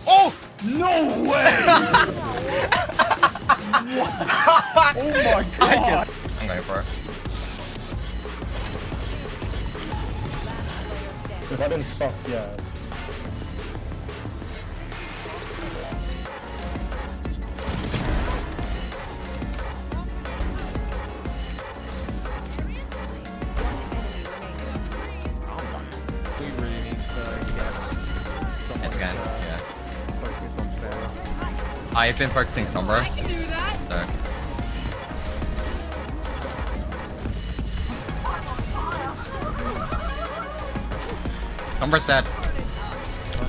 Oh! No way! Oh my god! I'm going for it. If I didn't suck, yeah. We really need to get someone Again, to yeah. focus on Farfa. I've been focusing Sombra. I can do that. So. Sombra's dead.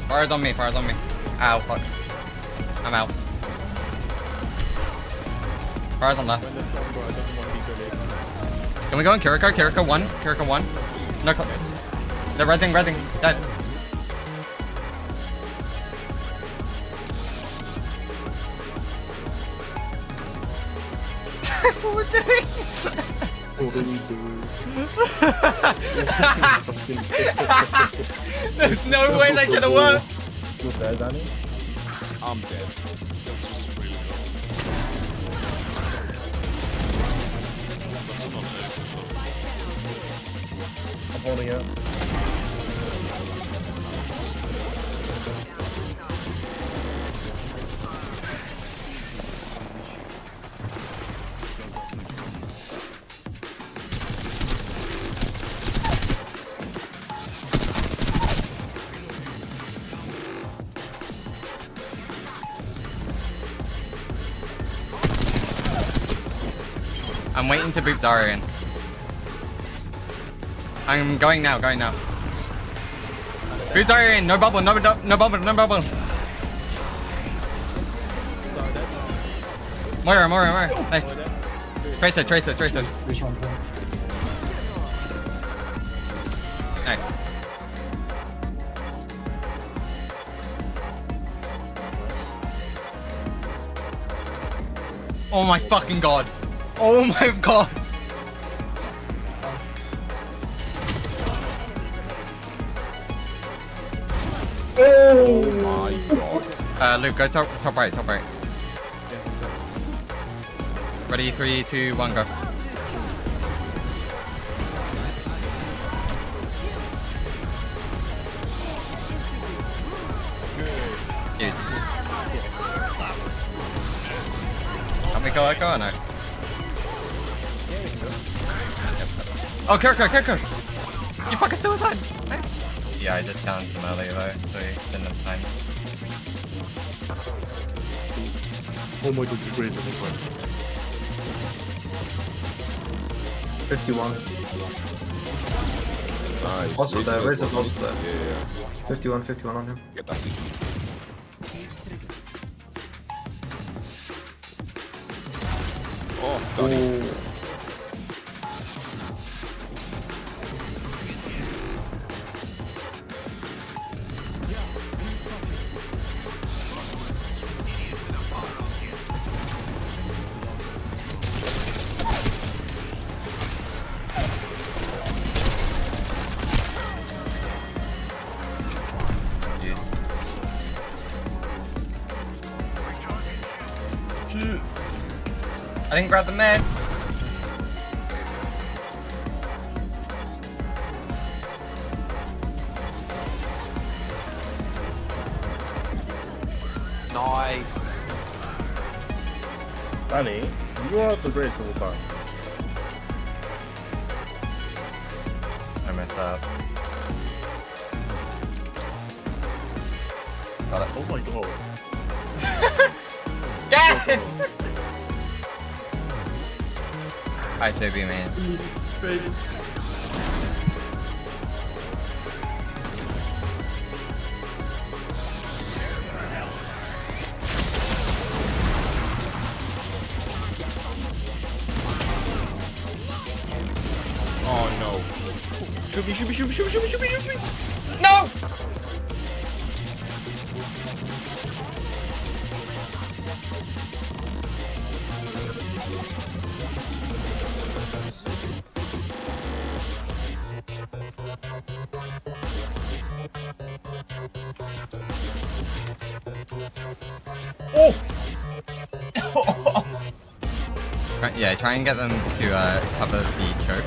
Fire's on me, fire's on me. Ow, fuck. I'm out. Fire's on left. When the Sombra doesn't want to be good, Can we go on Kiriko? Kiriko 1. Kiriko 1. No, they're rezzing, dead. What we're doing? There's no way that could have worked. You're dead, Danny? I'm dead. That's just really good. That's not noticed though. I'm holding it. I'm waiting to boot Zarya in. I'm going now, Boot Zarya in, no bubble. Moira. Nice. Tracer. Nice. Oh my fucking god. Oh my god. Oh my god. Luke, go top right. Ready, 3, 2, 1, go. Good. Help me go or no? Oh, Kiriko! You fucking suicide! Nice! Yeah, I just challenged him earlier though, so he didn't have time. Oh my god, you're crazy. 51. Nice. Also there, Razor's also there. Yeah. 51 on him. Get that. Oh, got it. I didn't grab the meds. Nice. Danny, you are at the race all the time. I messed up. Got it. Oh my god. Yes! Alright, Toby, man. Baby. Oh no. Shoot me. No! Yeah, try and get them to cover the choke.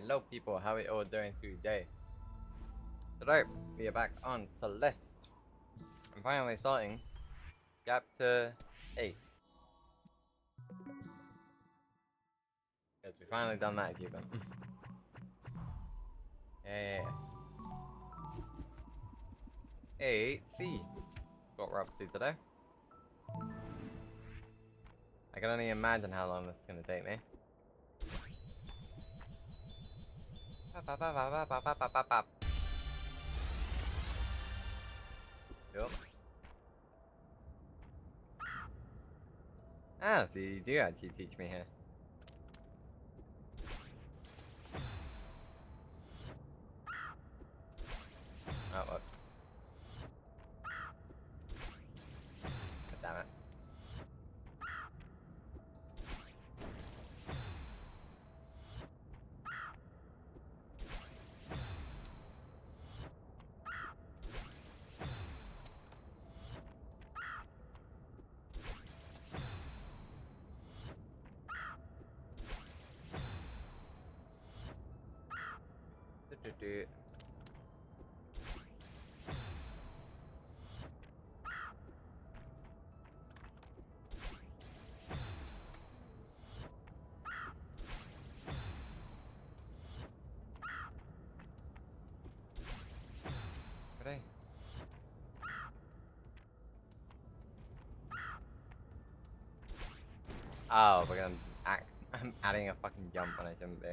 Hello people, how are we all doing today? Today, we are back on Celeste. I'm finally starting chapter 8. Yes, we finally done that achievement. Yeah. 8C. What we're up to today. I can only imagine how long this is gonna take me. Yep. Ah, so you do actually teach me here. Oh, what? God damn it. Do. Ready? Oh, we're gonna act. I'm adding a fucking jump when I shouldn't be.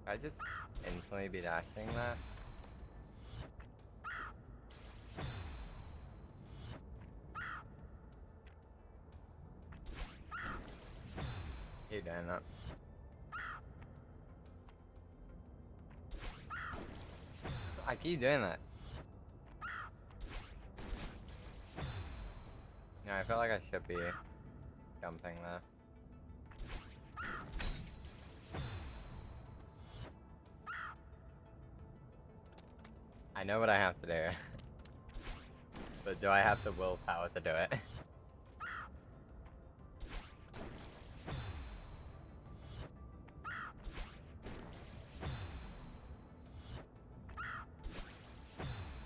I just instantly be dashing that. Keep doing that. I keep doing that. No, I feel like I should be jumping there. I know what I have to do. But do I have the willpower to do it?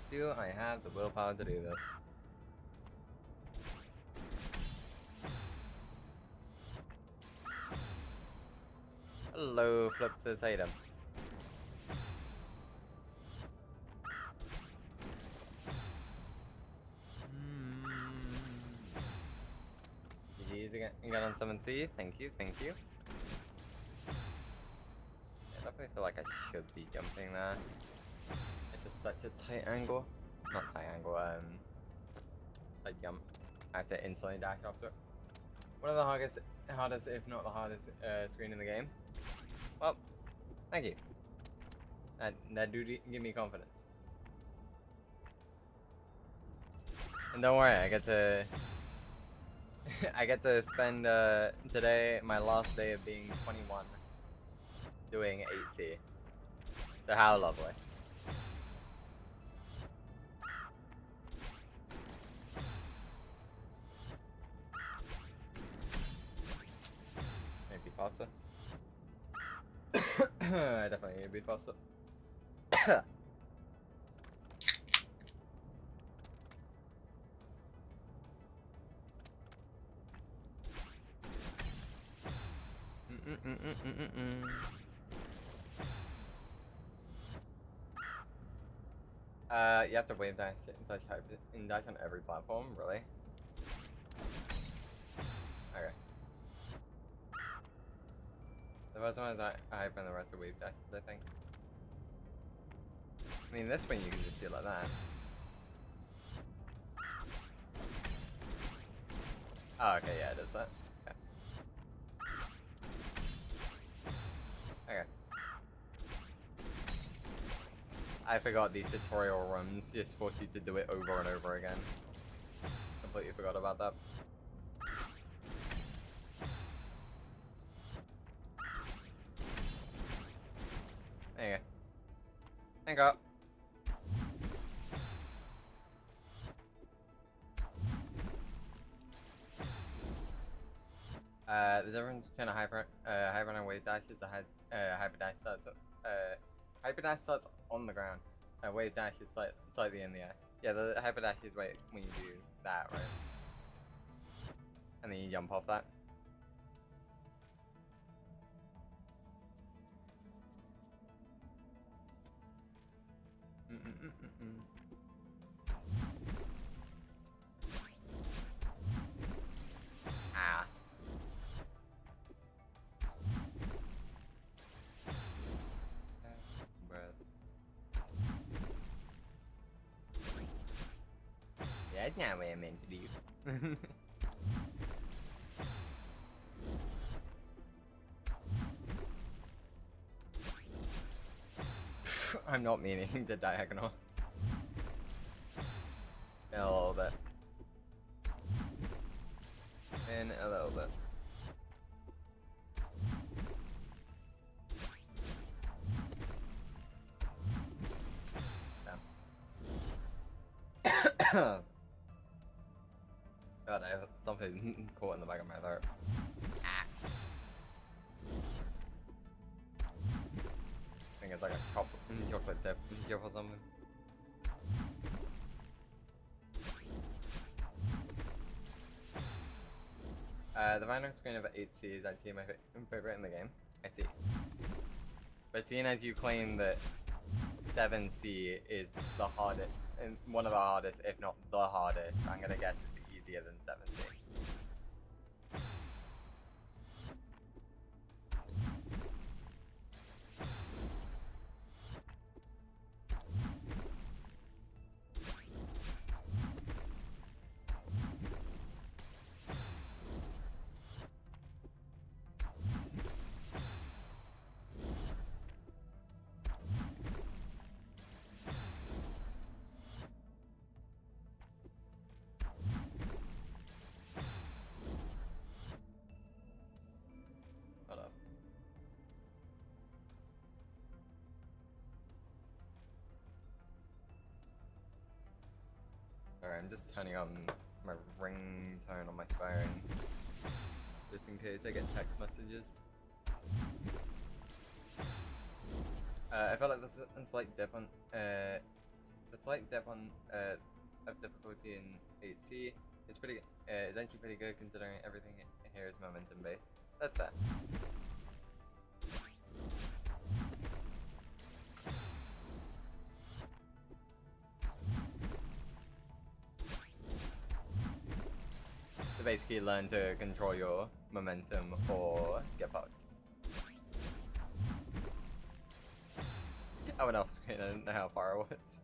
Do I have the willpower to do this? Hello, Flips' item. GG's again on 7C. Thank you, thank you. I definitely feel like I should be jumping there. It's just such a tight angle. Not tight angle, like jump. I have to instantly dash after it. One of the hardest, if not the hardest, screen in the game. Well, thank you. That do give me confidence. And don't worry, I get to I get to spend today my last day of being 21 doing 8C. So how lovely. Maybe faster. I definitely need to be faster. You have to wave dash and dash on every platform, really? Okay. The first one is hype and the rest are wave dashes, I think. I mean, this one you can just do like that. Oh, okay, yeah, it is that. Okay. Okay. I forgot these tutorial runs just force you to do it over and over again. Completely forgot about that. There you go. Hang up. The difference between a hyper and wave dash is a hyper dash starts hyper dash starts on the ground, and a wave dash is slightly in the air. Yeah, the hyper dash is when you do that, right? And then you jump off that. Ah. Yeah, that's not what I meant to do. I'm not meaning to diagonal. A little bit. And a little bit. Damn. God, I have something caught in the back of my throat. Ah. I think it's like a chocolate chip or something. The final screen of 8C is actually my favorite in the game. I see. But seeing as you claim that 7C is the hardest, and one of the hardest, if not the hardest, I'm gonna guess it's easier than 7C. Hold up. Alright, I'm just turning on my ringtone on my phone, just in case I get text messages. I feel like there's a slight dip on, the slight dip on, of difficulty in 8C is pretty, is actually pretty good considering everything here is momentum based. That's fair. So basically learn to control your momentum or get fucked. I went off screen, I didn't know how far it was.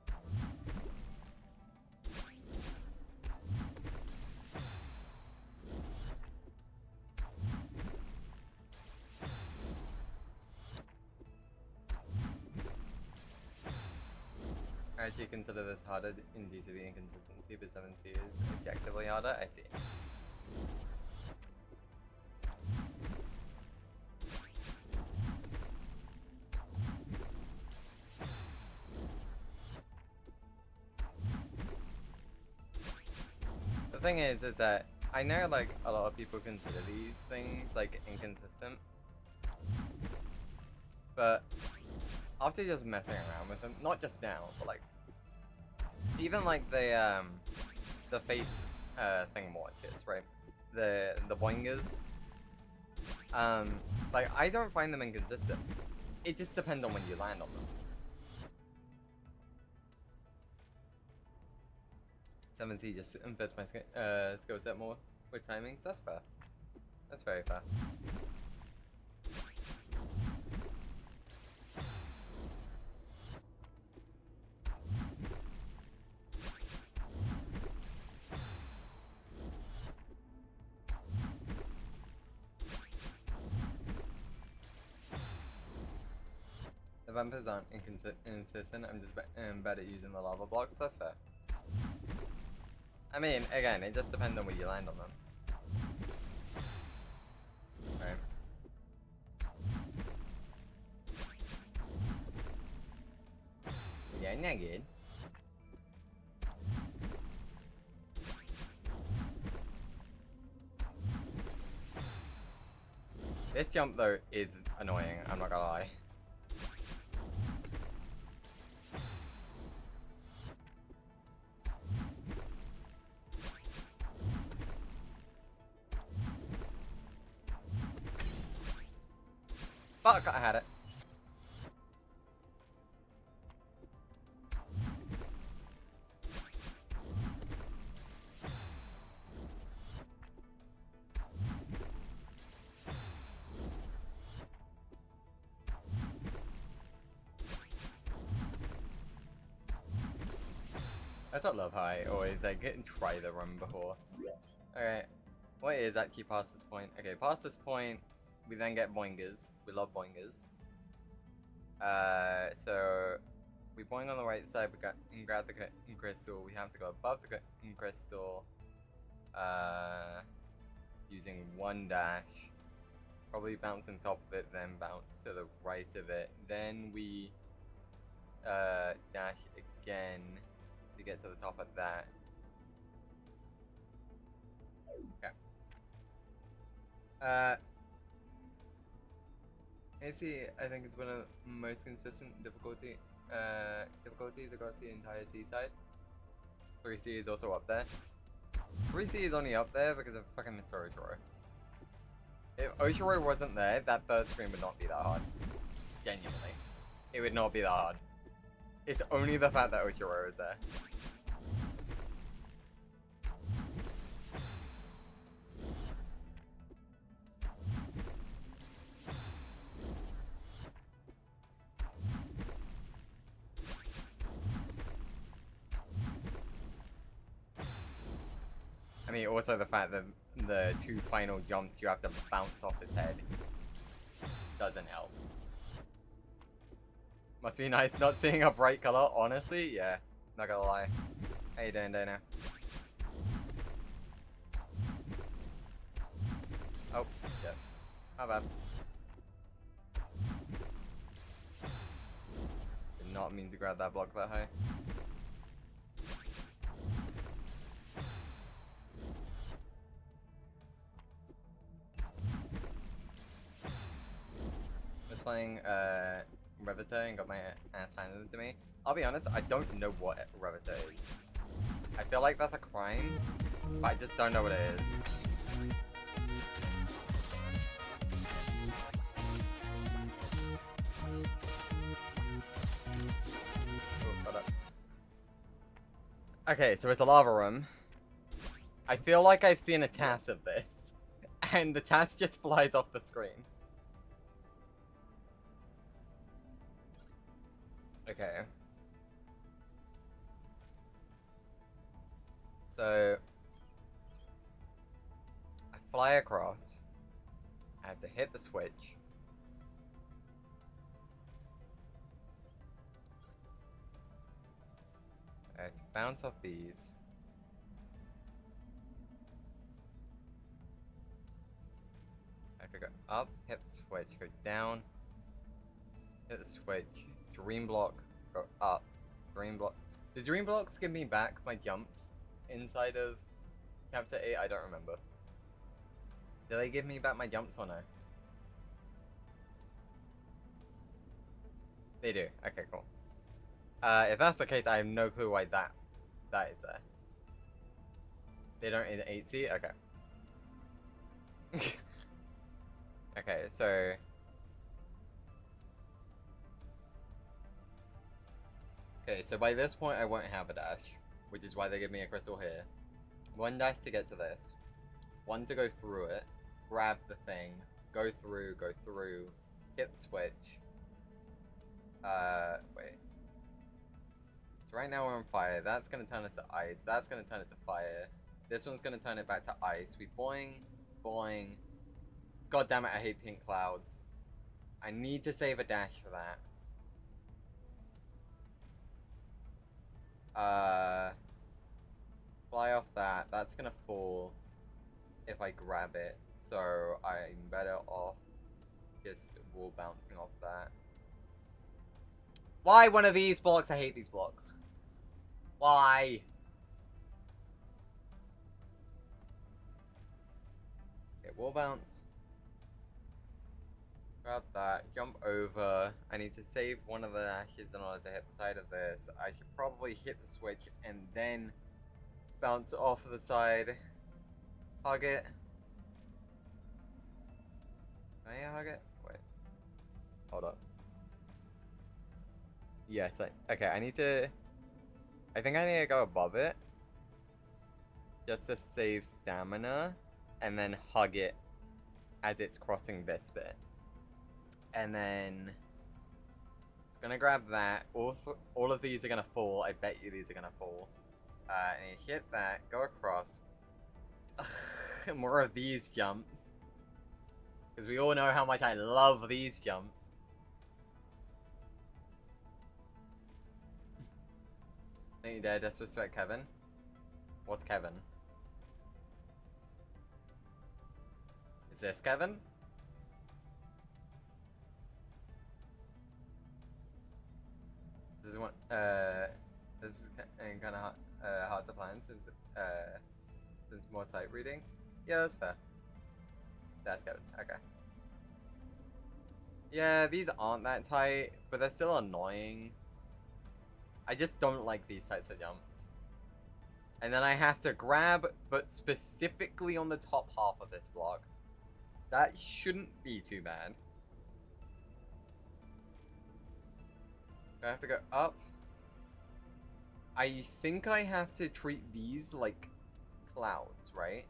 I actually consider this harder due to the inconsistency, but 7C is objectively harder. I see. The thing is that I know like a lot of people consider these things like inconsistent, but after just messing around with them, not just now, but like even like the face thing watches, right? The boingers. Like I don't find them inconsistent. It just depends on when you land on them. 7C just invests my skill set more with timings. That's fair. That's very fair. The vampires aren't inconsistent, I'm just bad at using the lava blocks, that's fair. I mean, again, it just depends on where you land on them. Right. Yeah, not good. This jump though is annoying, I'm not gonna lie. Fuck, I had it. That's what love high always like try the run before. Alright. What is actually past this point? Okay, past this point we then get boingers. We love boingers. So we boing on the right side, we got and grab the crystal. We have to go above the crystal. Using one dash. Probably bounce on top of it, then bounce to the right of it. Then we dash again to get to the top of that. Okay. AC, I think, is one of the most consistent difficulties across the entire seaside. 3C is also up there. 3C is only up there because of fucking Mr. Oshiro. If Oshiro wasn't there, that third screen would not be that hard. Genuinely. It would not be that hard. It's only the fact that Oshiro is there. I mean, also the fact that the two final jumps you have to bounce off his head doesn't help. Must be nice not seeing a bright color, honestly. Yeah, not gonna lie. How you doing, Dana? Oh, shit. How bad. Did not mean to grab that block that high. Playing Revita and got my ass handed to me. I'll be honest, I don't know what Revita is. I feel like that's a crime, but I just don't know what it is. Oh, got it. Okay, so it's a lava room. I feel like I've seen a task of this, and the task just flies off the screen. Okay. So I fly across. I have to hit the switch. I have to bounce off these. I have to go up, hit the switch, go down, hit the switch. Dream block, go up. Dream block. Did dream blocks give me back my jumps inside of chapter 8? I don't remember. Do they give me back my jumps or no? They do. Okay, cool. If that's the case, I have no clue why that is there. They don't in 8C? Okay. Okay, so okay, so by this point I won't have a dash. which is why they give me a crystal here. 1 dash to get to this. 1 to go through it, grab the thing, go through, hit the switch. Wait. So right now we're on fire. That's gonna turn us to ice. That's gonna turn it to fire. This one's gonna turn it back to ice. We boing, boing. God damn it, I hate pink clouds. I need to save a dash for that. Fly off that. That's gonna fall if I grab it. So I'm better off just wall bouncing off that. Why one of these blocks? I hate these blocks. Why? Okay, wall bounce. Grab that, jump over. I need to save one of the dashes in order to hit the side of this. I should probably hit the switch and then bounce off of the side. Hug it. Can I hug it? Wait. Hold up. Yes, okay, I need to... I think I need to go above it. Just to save stamina. And then hug it as it's crossing this bit. And then... It's gonna grab that. All of these are gonna fall. I bet you these are gonna fall. And you hit that, go across. More of these jumps. Because we all know how much I love these jumps. Don't you dare disrespect Kevin. What's Kevin? Is this Kevin? This is one. This is kind of hard to plan since more sight reading. Yeah, that's fair. That's Kevin. Okay. Yeah, these aren't that tight, but they're still annoying. I just don't like these types of jumps. And then I have to grab, but specifically on the top half of this block. That shouldn't be too bad. I have to go up. I think I have to treat these like clouds, right?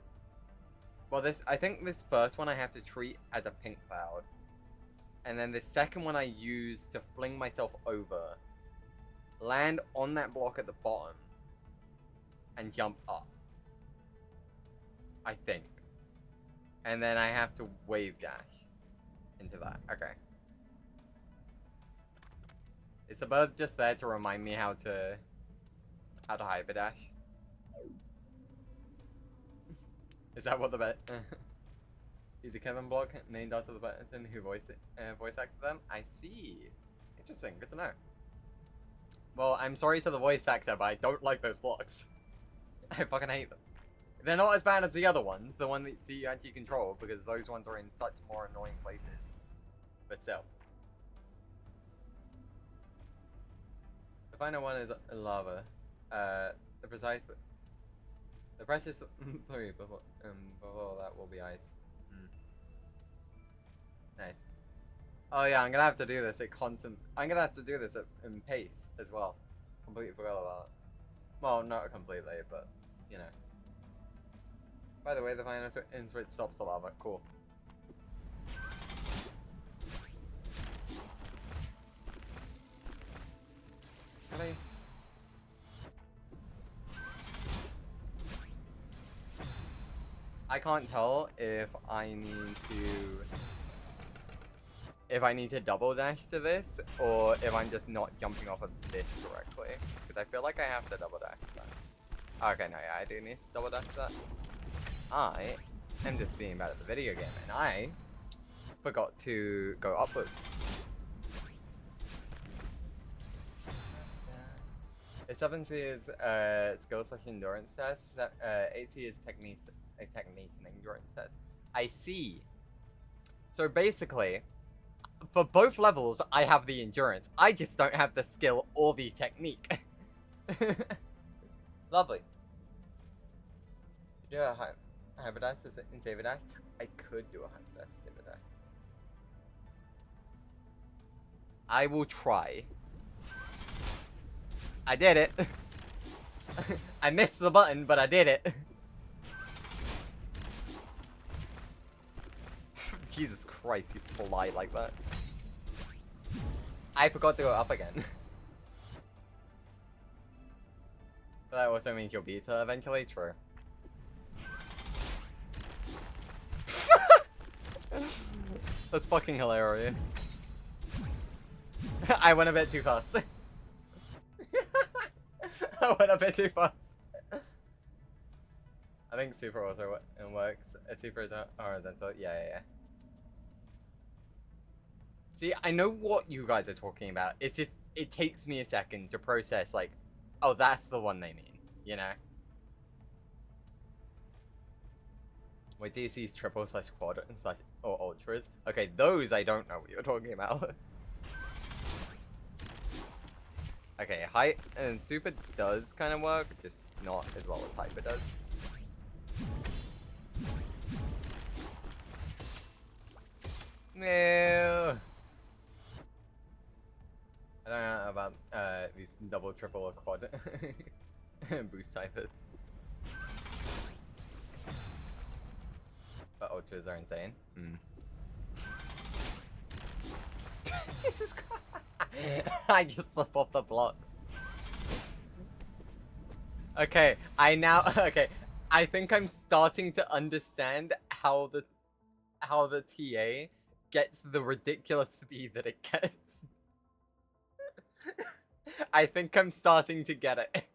Well, I think this first one I have to treat as a pink cloud. And then the second one I use to fling myself over. Land on that block at the bottom. And jump up. I think. And then I have to wave dash into that. Okay. Is the bird just there to remind me how to hyper dash? Is that what the bet? He's a Kevin block named after the person who voice acted them. I see. Interesting. Good to know. Well, I'm sorry to the voice actor, but I don't like those blocks. I fucking hate them. They're not as bad as the other ones, the one that you actually control, because those ones are in such more annoying places. But still. The final one is lava. The precious 3 before that will be ice. Nice. Oh yeah, I'm gonna have to do this at I'm gonna have to do this in pace as well. Completely forgot about it. Well, not completely, but you know. By the way, the final in switch stops the lava. Cool. Really? I can't tell if I need to double dash to this, or if I'm just not jumping off of this directly. Because I feel like I have to double dash to that. Okay, no, yeah, I do need to double dash to that. I am just being bad at the video game, and I forgot to go upwards. It's 7C is skill/endurance test. 8C is technique and endurance test. I see. So basically, for both levels, I have the endurance. I just don't have the skill or the technique. Lovely. Do a hyper dash and save a dash? I could do a hyper dash and save a dash. I will try. I did it. I missed the button, but I did it. Jesus Christ, you fly like that. I forgot to go up again. That also means you'll beat her eventually, true. That's fucking hilarious. I went a bit too fast. I went a bit too fast. I think super also works. Super is horizontal. Yeah. See, I know what you guys are talking about. It's just, it takes me a second to process, like, oh, that's the one they mean, you know? Wait, DC's triple / quad / or ultras? Okay, those I don't know what you're talking about. Okay, height and super does kind of work, just not as well as hyper does. No. I don't know about these double, triple, or quad boost ciphers. But ultras are insane. Jesus Christ. I just slip off the blocks. Okay, okay. I think I'm starting to understand how the TA gets the ridiculous speed that it gets. I think I'm starting to get it.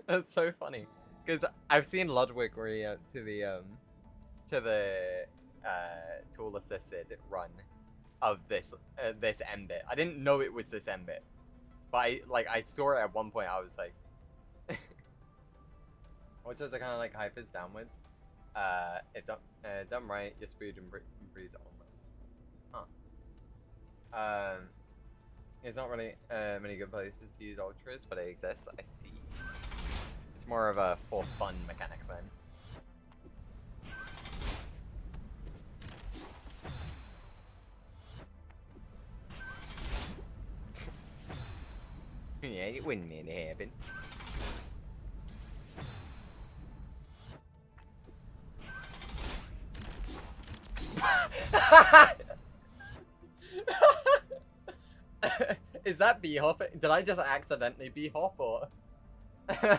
That's so funny, because I've seen Ludwig react to the tool assisted run of this M-bit. I didn't know it was this M-bit, but I saw it at one point. I was like, which was kind of like hypers downwards. It done right, your speed and breeze almost. Huh. It's not really many good places to use ultras, but it exists. I see. It's more of a for fun mechanic then. Yeah, it wouldn't mean to happen. Is that B-hop? Did I just accidentally B-hop or? I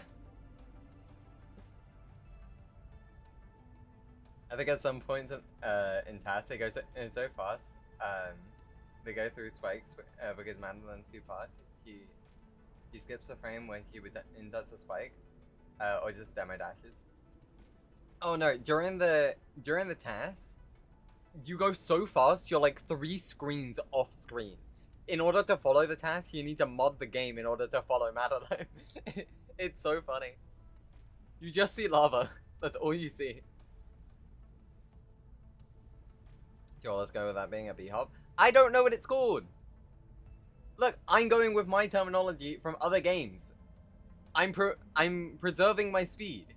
think at some points in tasks they go so fast. They go through spikes because Mandoline's too fast. He skips the frame when he does the spike, or just demo dashes. Oh no! During the task, you go so fast. You're like 3 screens off screen. In order to follow the task, you need to mod the game in order to follow Madeline. It's so funny. You just see lava. That's all you see. Sure, let's go with that being a B-hop. I don't know what it's called. Look, I'm going with my terminology from other games. I'm preserving my speed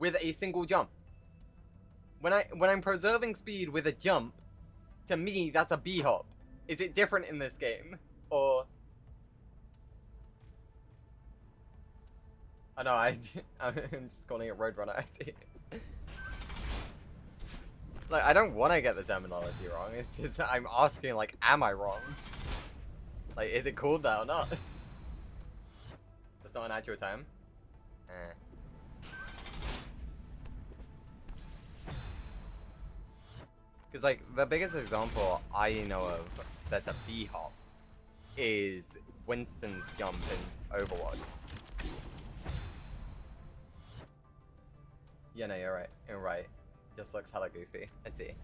with a single jump. When I'm preserving speed with a jump, to me that's a B-hop. Is it different in this game? Or... Oh no, I'm just calling it Roadrunner, I see. Like, I don't want to get the terminology wrong, it's just, I'm asking, like, am I wrong? Like, is it called that or not? That's not an actual time? Because, like, the biggest example I know of that's a B-hop is Winston's jump in Overwatch. Yeah, no, you're right. You're right. Just looks hella goofy. I see.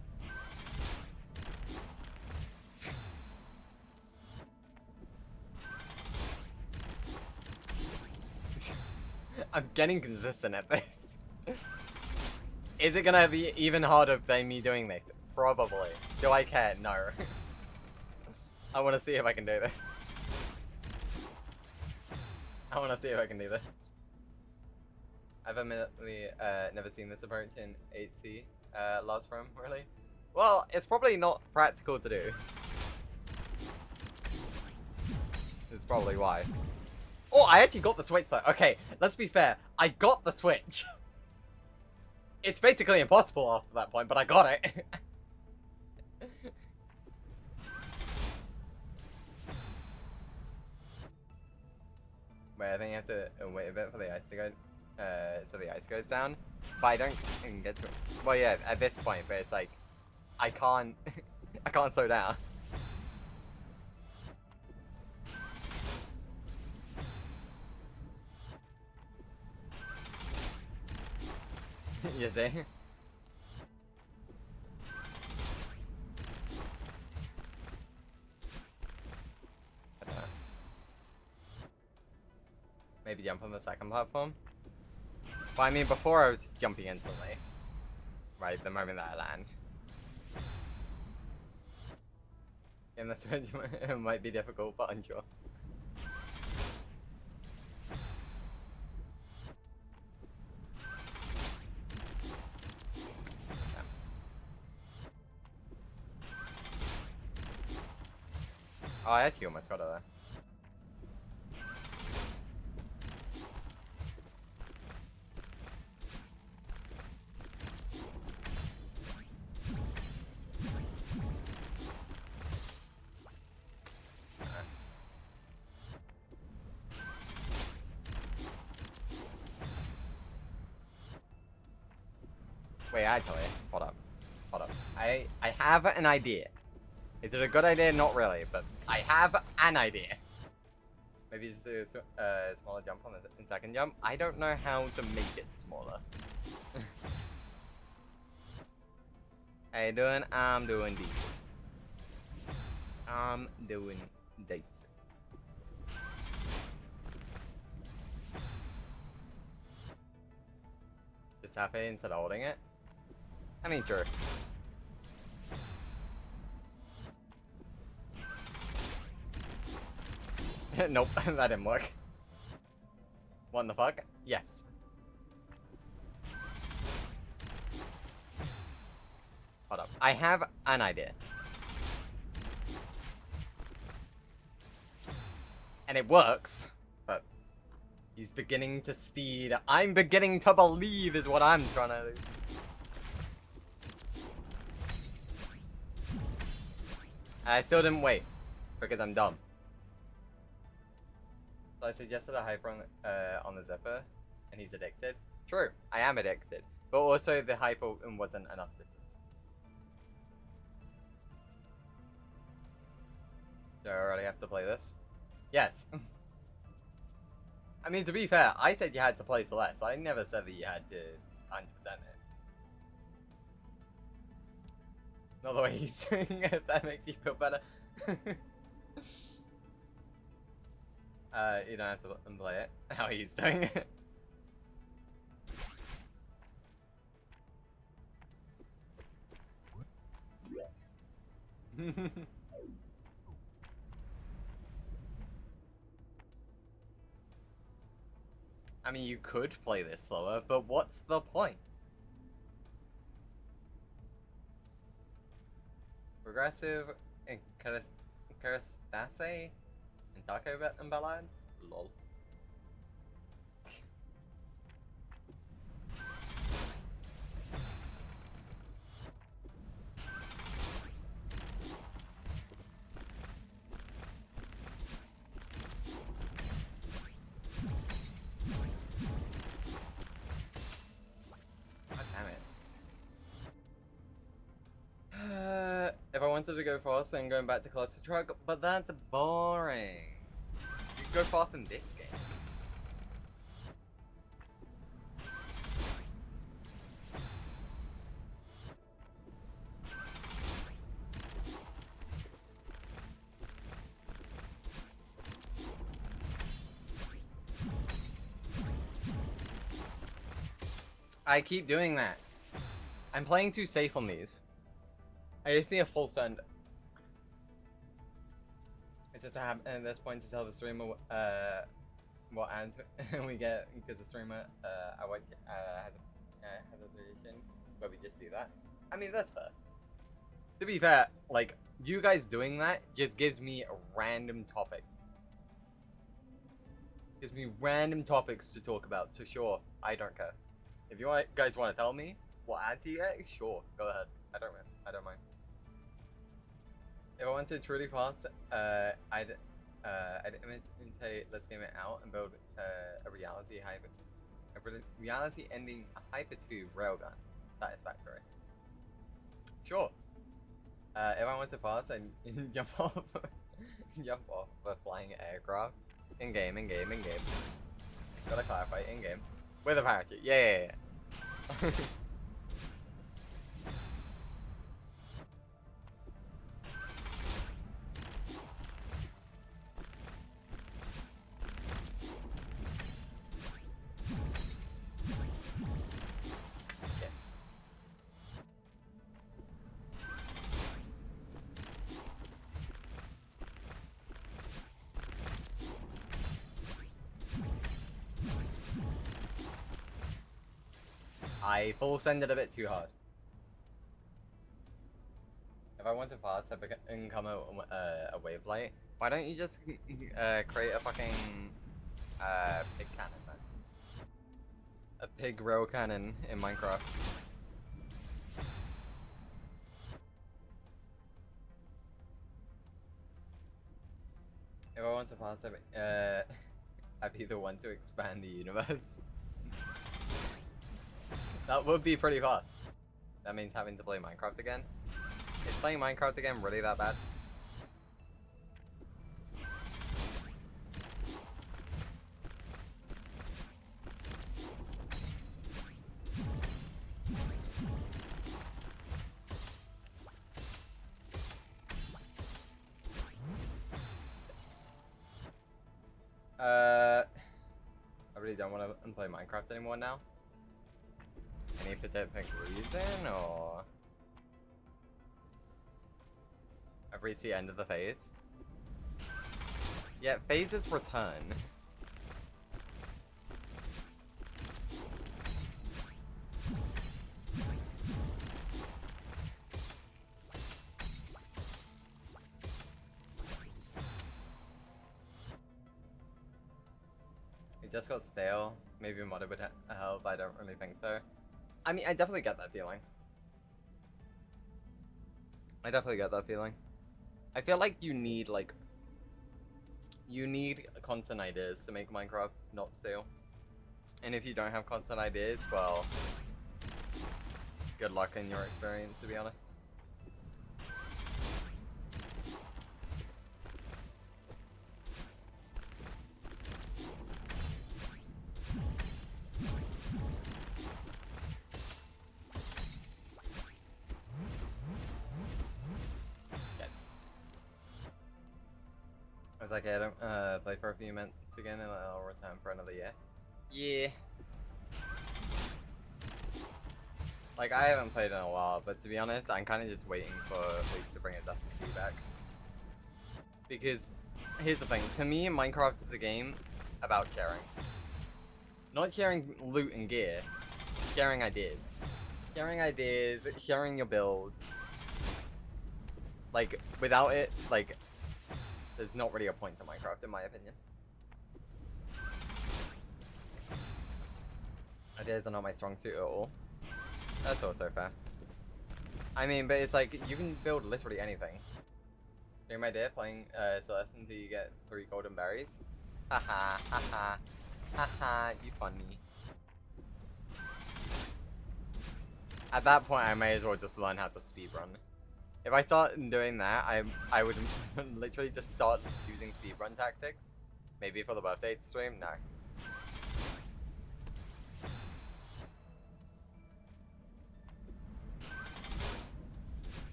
I'm getting consistent at this. Is it gonna be even harder by me doing this? Probably. Do I care? No. I want to see if I can do this. I want to see if I can do this. I've admittedly never seen this approach in 8C last from, really. Well, it's probably not practical to do. It's probably why. Oh, I actually got the Switch though. Okay, let's be fair. I got the Switch. It's basically impossible after that point, but I got it. Wait, I think you have to wait a bit for the ice to go, so the ice goes down. But I don't even get to it. Well, yeah, at this point, but it's like, I can't, I can't slow down. You see? I don't know. Maybe jump on the second platform? But I mean, before I was jumping instantly. Right, the moment that I land. And that's when it might be difficult, but unsure. Oh, I actually almost got it there. Wait, actually, hold up. Hold up. I have an idea. Is it a good idea? Not really, but I have an idea. Maybe it's a smaller jump on the second jump. I don't know how to make it smaller. How you doing? I'm doing decent. I'm doing decent. Just tap it instead of holding it? I mean, sure. Nope, that didn't work. What the fuck? Yes. Hold up. I have an idea. And it works, but he's beginning to speed. I'm beginning to believe is what I'm trying to do. I still didn't wait, because I'm dumb. So I suggested a hyper on the zipper, and he's addicted. True, I am addicted. But also the hyper wasn't enough distance. Do I already have to play this? Yes. I mean, to be fair, I said you had to play Celeste. I never said that you had to 100% it. Not the way he's doing it, if that makes you feel better. You don't have to let them play it. How he's doing it. I mean, you could play this slower, but what's the point? Progressive and Karastase and Taco and Ballads? Lol. God damn it. If I wanted to go fast, then going back to Cluster Truck, but that's boring. You can go fast in this game. I keep doing that. I'm playing too safe on these. I just need a full send. It's just at this point to tell the streamer what ads we get, because the streamer has a tradition where we just do that. I mean, that's fair. To be fair, like, you guys doing that just gives me random topics Gives me random topics to talk about, so sure, I don't care. If you guys want to tell me what ads you get, sure, go ahead. I don't mind. If I wanted truly fast, I'd imitate Let's Game It Out and build a reality ending Hyper 2 railgun satisfactory. Sure. If I wanted fast, I'd jump off a flying aircraft. In game. Gotta clarify, in game. With a parachute. Yeah. I full send it a bit too hard. If I want to fast and come a wave light, why don't you just create a fucking pig cannon then? A pig rail cannon in Minecraft. If I want to fast, I'd be the one to expand the universe. That would be pretty fast. That means having to play Minecraft again. Is playing Minecraft again really that bad? I really don't want to play Minecraft anymore now. Any specific reason, or I've reached the end of the phase? Yeah, phases return. It just got stale. Maybe modded would help, I don't really think so. I mean, I definitely get that feeling. I feel like you need constant ideas to make Minecraft not stale. And if you don't have constant ideas, well, good luck in your experience, to be honest. I was like, I don't play for a few months again and I'll return for another year. Yeah. Like, I haven't played in a while, but to be honest, I'm kind of just waiting for Luke to bring Distantcoder back. Because, here's the thing, to me, Minecraft is a game about sharing. Not sharing loot and gear, sharing ideas. Sharing ideas, sharing your builds. Like, without it, like, there's not really a point to Minecraft, in my opinion. Ideas are not my strong suit at all. That's also fair. I mean, but it's like, you can build literally anything. During my day playing Celeste until you get 3 golden berries. Haha, haha, haha, you funny. At that point, I may as well just learn how to speedrun. If I start doing that, I would literally just start using speedrun tactics. Maybe for the birthday stream? No.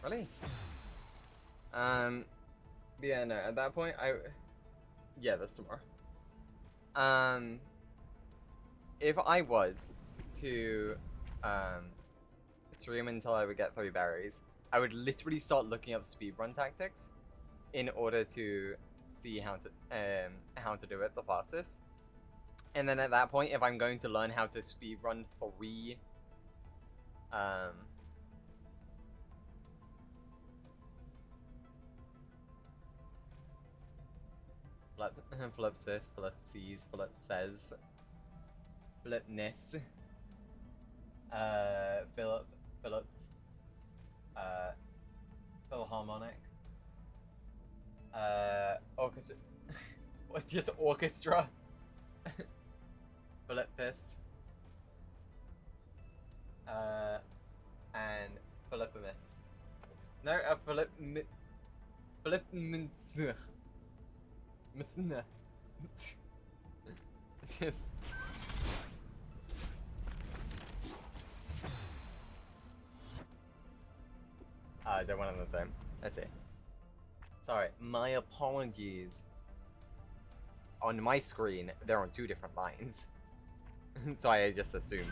Really? But yeah, no, at that point, yeah, that's tomorrow. If I was to, stream until I would get 3 berries, I would literally start looking up speedrun tactics in order to see how to do it the fastest. And then at that point, if I'm going to learn how to speedrun 3 Flipsis, Flipsies, Flipsays, Flipness, Phillips, Philharmonic, Orchestra, what, just Orchestra, Philippus, and Philippimus. No, Philippimus. Misna. Yes. They're one and the same. I see. Sorry, my apologies. On my screen, they're on 2 different lines. So I just assumed.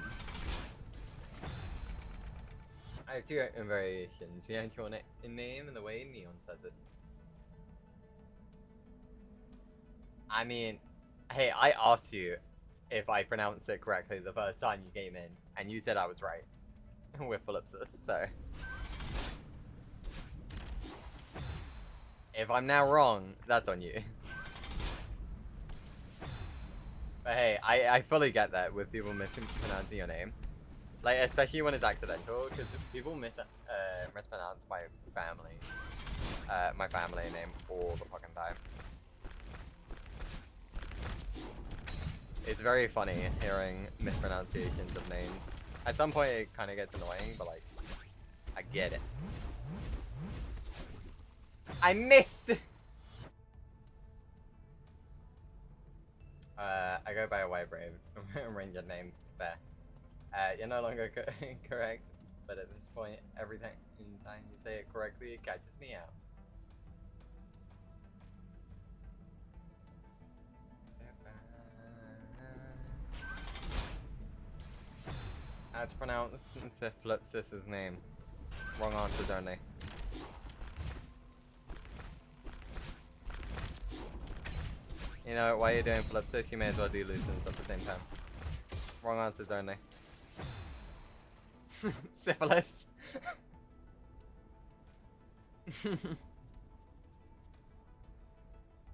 I have 2 variations. The anti name and the way Neon says it. I mean, hey, I asked you if I pronounced it correctly the first time you came in, and you said I was right. With Phillipsis, so. If I'm now wrong, that's on you. But hey, I fully get that with people mispronouncing your name. Like, especially when it's accidental, because people mispronounce my family name all the fucking time. It's very funny hearing mispronunciations of names. At some point it kind of gets annoying, but like, I get it. I missed! I go by a white brave ranger name, it's fair. You're no longer correct, but at this point, every time you say it correctly, it catches me out. How to pronounce Flipsis's name? Wrong answers only. You know, while you're doing Flipsis, you may as well do Lucens at the same time. Wrong answers only. Syphilis.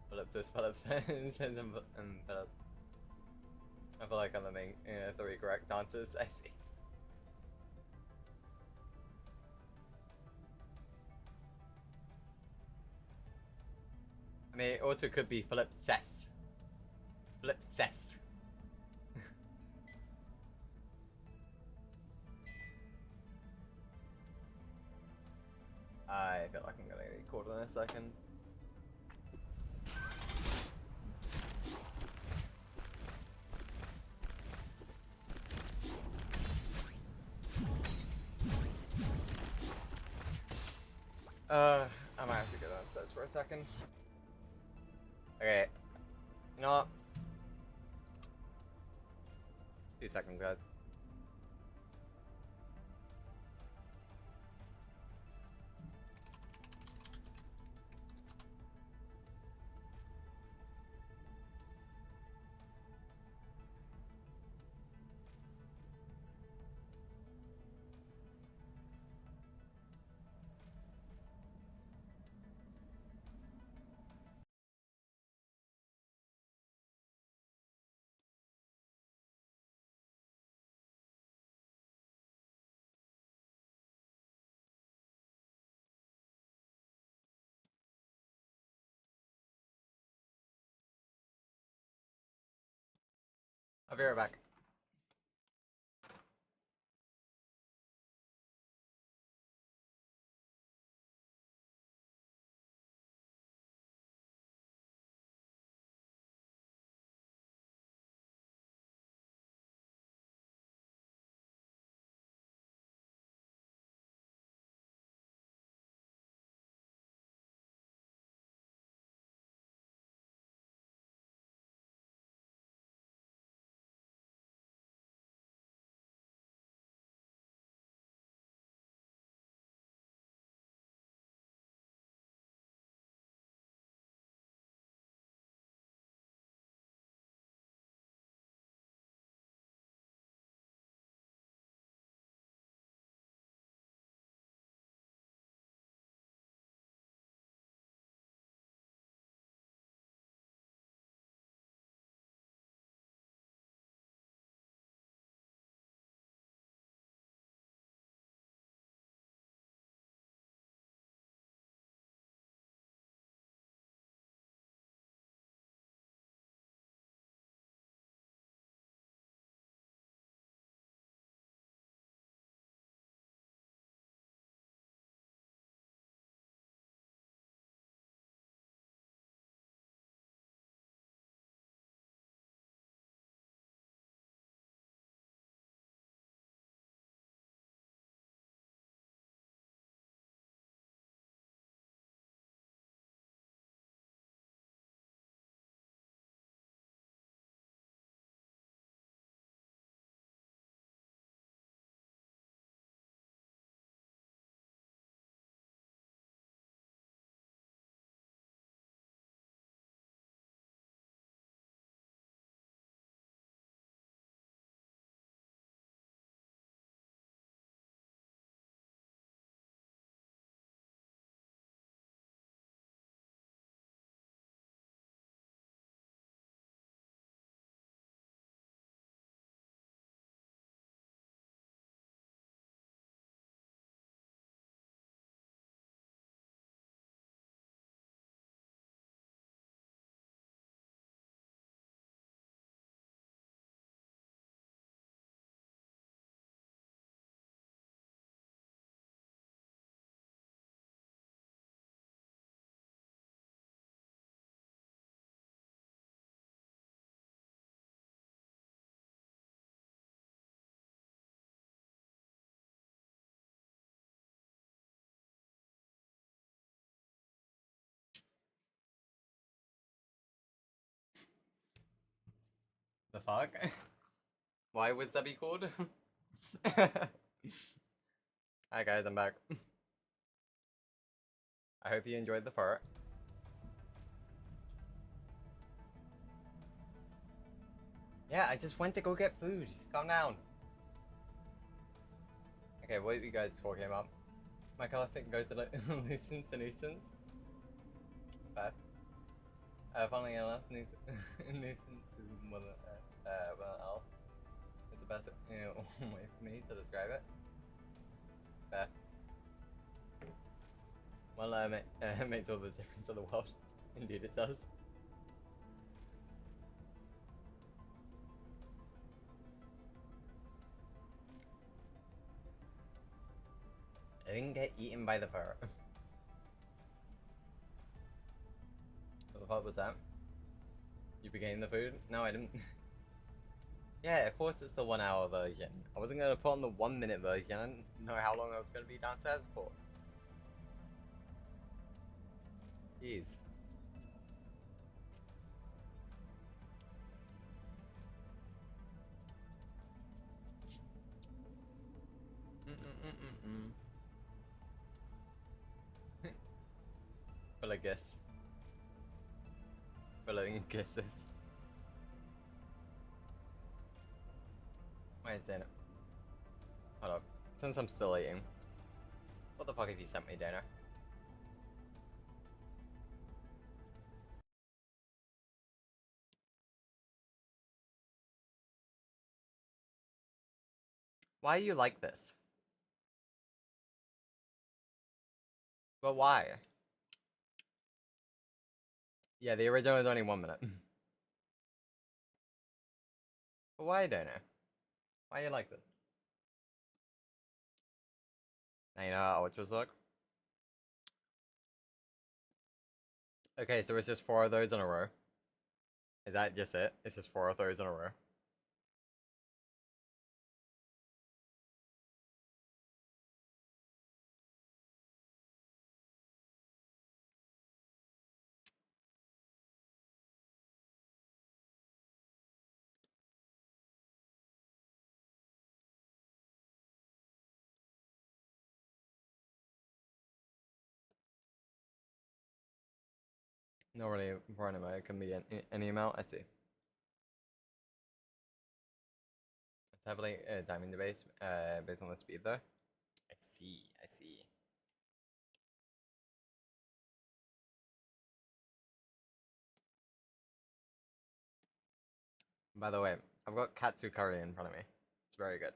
Phillips, and Philip. I feel like I'm the main 3 correct answers. I see. I mean, it also could be Philipses. Philipses. I feel like I'm gonna record in a second. I might have to go downstairs for a second. Okay. You know what? 2 seconds, guys. I'll be right back. the fuck? Why would that be called? Hi guys, I'm back. I hope you enjoyed the fart. Yeah, I just went to go get food. Calm down. Okay, what are you guys talking about? My classic goes to nuisance to nuisance. Bad. Funnily enough, nuisance is more than elf. It's the best way for me to describe it. Fair. Well, it makes all the difference in the world. Indeed, it does. I didn't get eaten by the fur. What the fuck was that? You became the food? No, I didn't. Yeah, of course it's the 1 hour version. I wasn't gonna put on the 1 minute version. I didn't know how long I was gonna be downstairs for. Jeez. Full of guess. Full of kisses. Where's dinner? Hold up. Since I'm still eating. What the fuck have you sent me dinner? Why are you like this? But why? Yeah, the original is only 1 minute. But why, Dana? Why are you like this? Now you know how ultras look? Okay, so it's just 4 of those in a row. Is that just it? It's just 4 of those in a row. Not really random, it can be any amount, I see. It's heavily timing based on the speed though. I see, I see. By the way, I've got katsu curry in front of me. It's very good.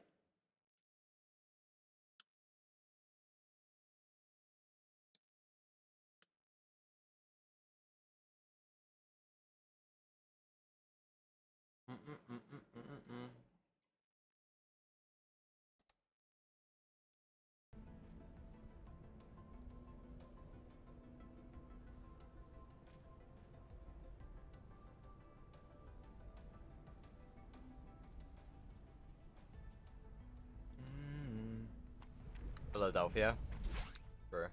Philadelphia. Sure.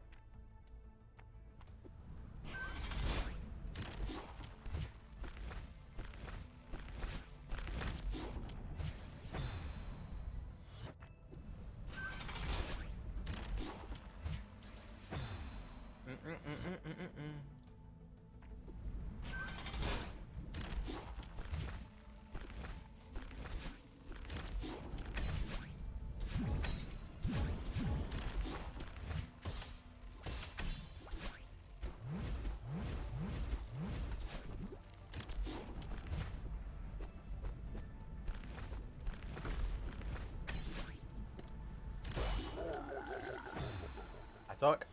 I suck.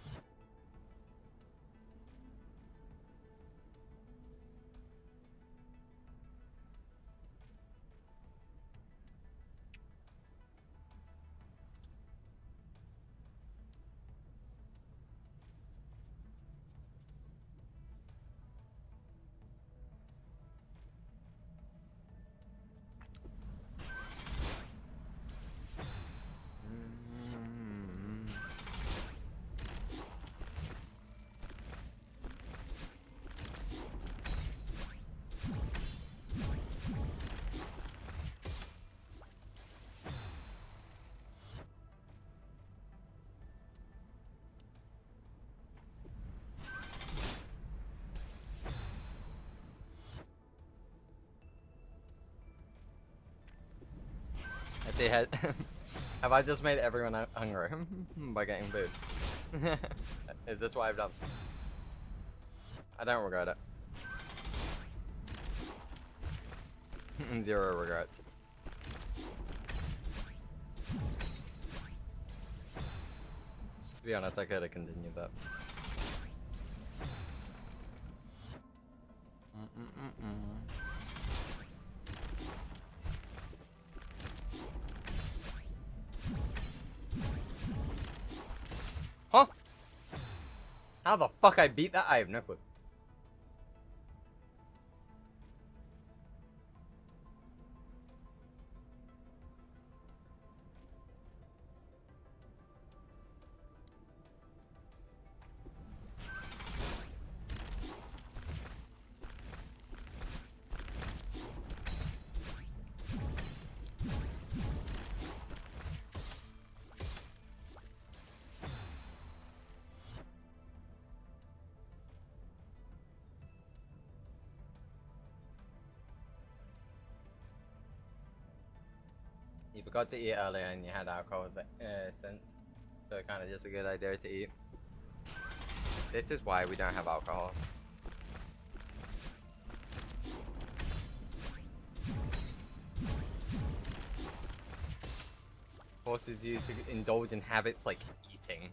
See, have I just made everyone hungry by getting food? Is this what I've done? I don't regret it. 0 regrets. To be honest, I could have continued that. Huh? How the fuck I beat that? I have no clue. You forgot to eat earlier and you had alcohol since, so kind of just a good idea to eat. This is why we don't have alcohol. Forces you to indulge in habits like eating.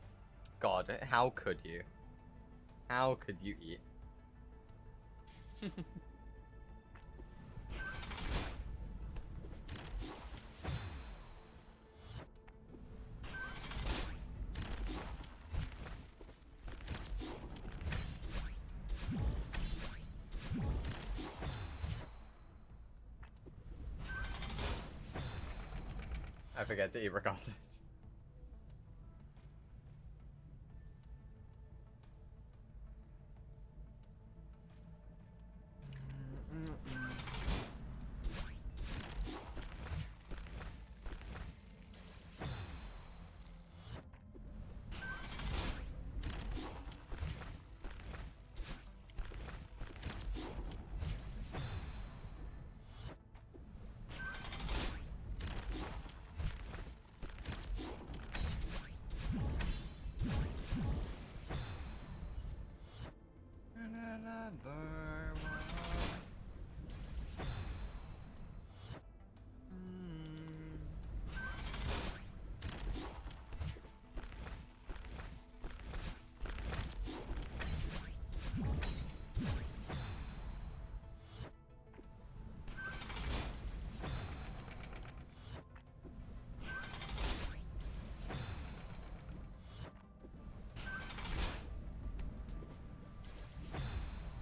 God, how could you? How could you eat? I forget to eat regardless.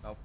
Nope.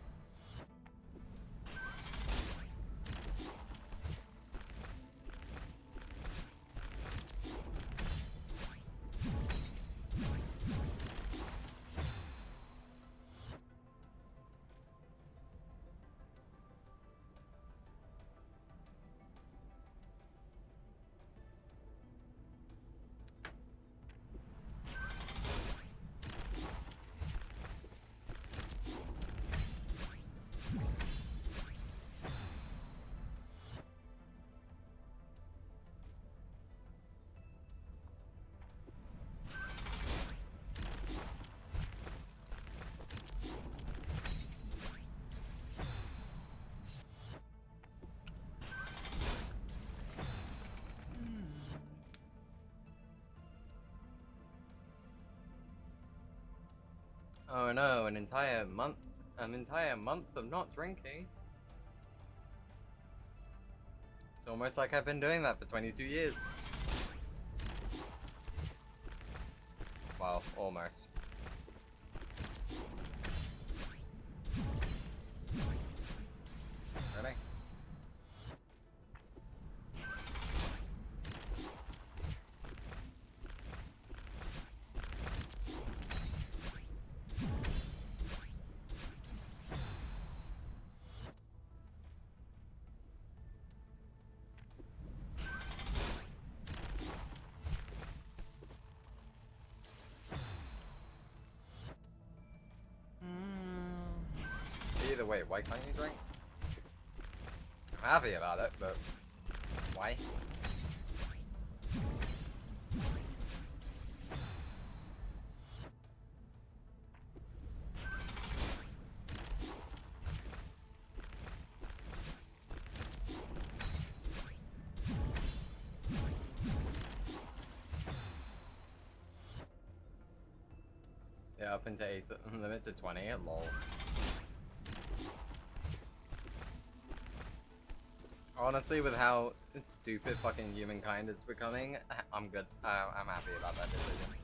Oh no, an entire month of not drinking. It's almost like I've been doing that for 22 years. Well, almost. Really? Either way, why can't you drink? I'm happy about it, but why? Yeah, up into 8, limit to 20, lol. Honestly, with how stupid fucking humankind is becoming, I'm good. I'm happy about that decision.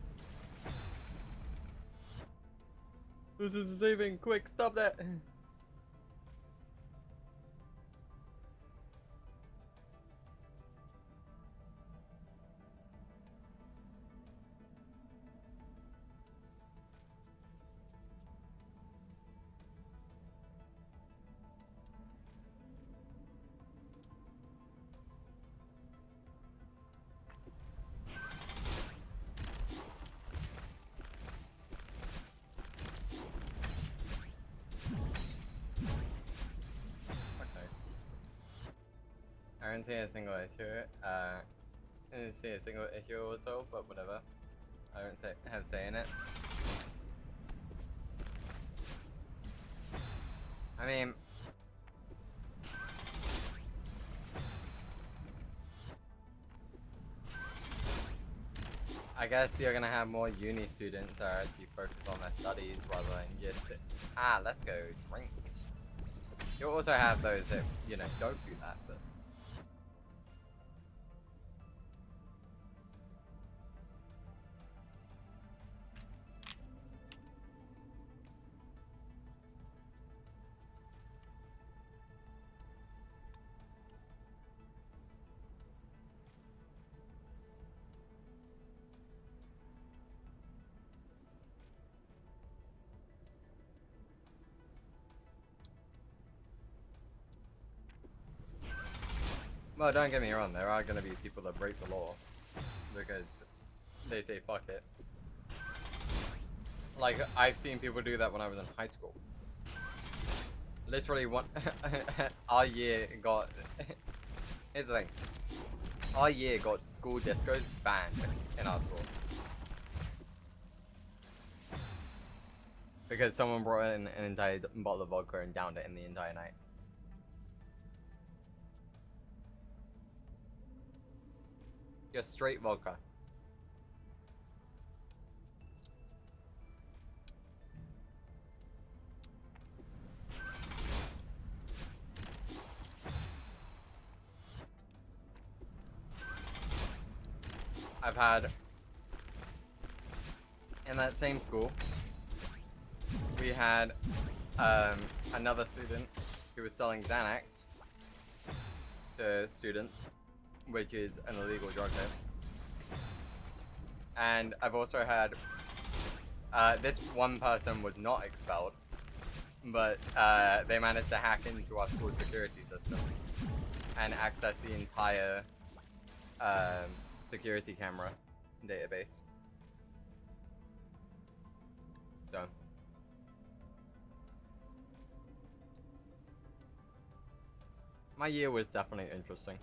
This is saving, quick, stop that! I don't see a single issue. I didn't see a single issue also, but whatever. I don't have say in it. I mean, I guess you're gonna have more uni students that are actually focused on their studies rather than just let's go drink. You'll also have those that don't do that, but. Well, don't get me wrong, there are going to be people that break the law because they say fuck it. Like, I've seen people do that when I was in high school. Literally, our year got... Here's the thing. Our year got school discos banned in our school. Because someone brought in an entire bottle of vodka and downed it in the entire night. Just straight vodka. I've had, in that same school, we had another student who was selling Xanax to students, which is an illegal drug hit. And I've also had, this one person was not expelled, but they managed to hack into our school security system and access the entire security camera database. So. My year was definitely interesting.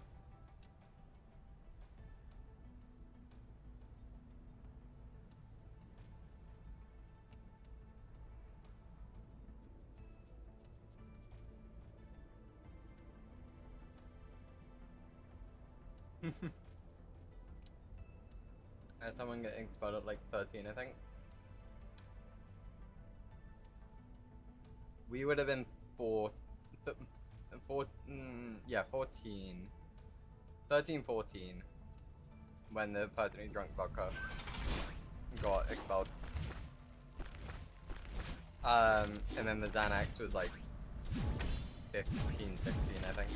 And someone getting expelled at like 13, I think. We would have been 14. 13, 14. When the person who drank vodka got expelled. And then the Xanax was like 15, 16, I think.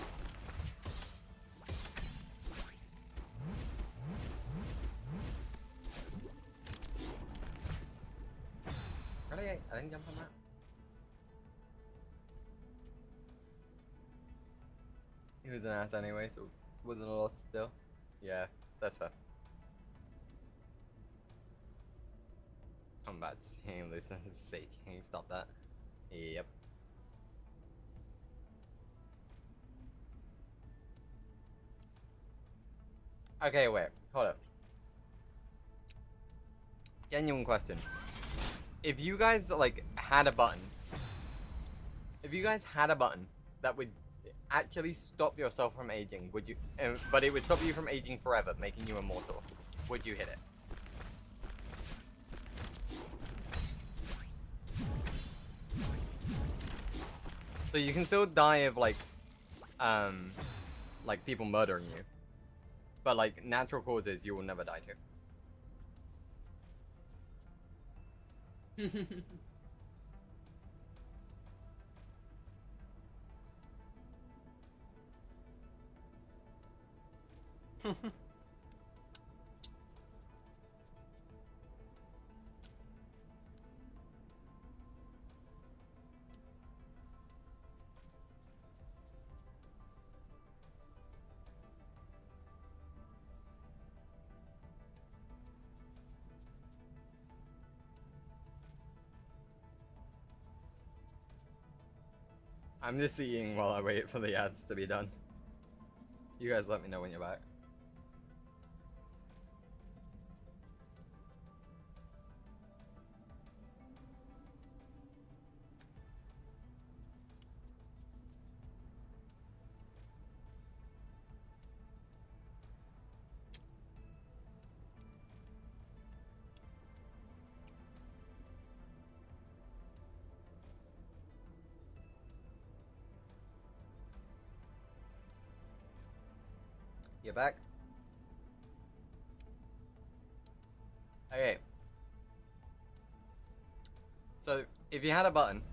Really? I didn't jump on that. He was an ass anyway, so wasn't a loss still. Yeah, that's fair. I'm about to say listen, say king, stop that. Yep. Okay, wait, hold up. Genuine question. If you guys like had a button, that would actually stop yourself from aging, would you? But it would stop you from aging forever, making you immortal. Would you hit it? So you can still die of like people murdering you. But like natural causes you will never die to. I'm just eating while I wait for the ads to be done. You guys let me know when you're back. You're back? Okay. So, if you had a button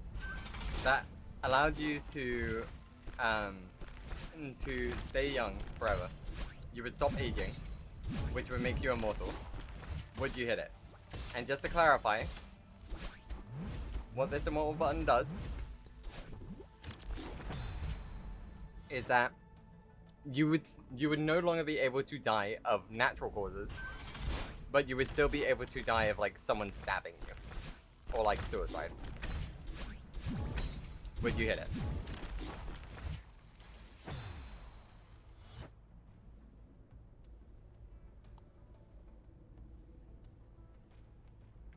that allowed you to stay young forever, you would stop aging, which would make you immortal, would you hit it? And just to clarify, what this immortal button does is that you would no longer be able to die of natural causes, but you would still be able to die of like someone stabbing you or like suicide. Would you hit it?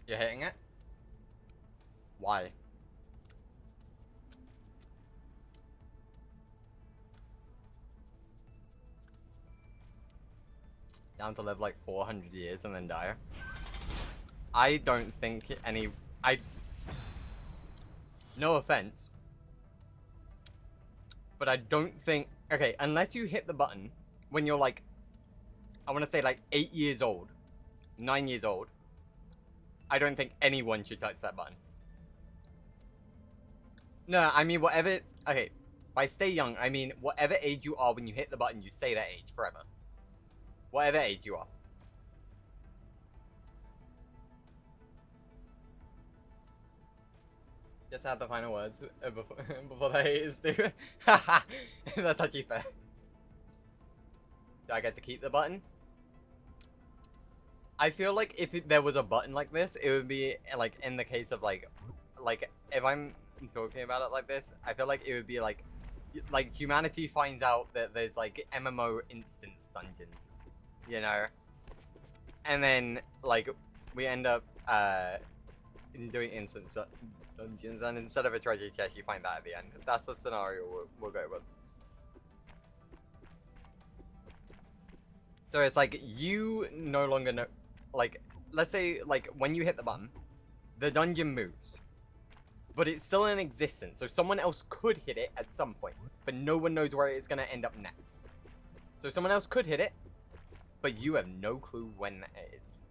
You're hitting it? Why? Down to live like 400 years and then die. I don't think no offense, but I don't think, okay, unless you hit the button when you're like, I want to say like 8 years old, 9 years old, I don't think anyone should touch that button. No, I mean whatever, okay, by stay young, I mean whatever age you are when you hit the button, you stay that age forever. Whatever age you are. Just have the final words before the haters do. That's actually fair. Do I get to keep the button? I feel like if there was a button like this, it would be like in the case of like if I'm talking about it like this, I feel like it would be like humanity finds out that there's like MMO instance dungeons, you know, and then like we end up doing instance dungeons, and instead of a treasure chest, you find that at the end. That's the scenario we'll go with. So it's like you no longer know, like let's say like when you hit the button, the dungeon moves, but it's still in existence. So someone else could hit it at some point, but no one knows where it's gonna end up next. So someone else could hit it, but you have no clue when it is.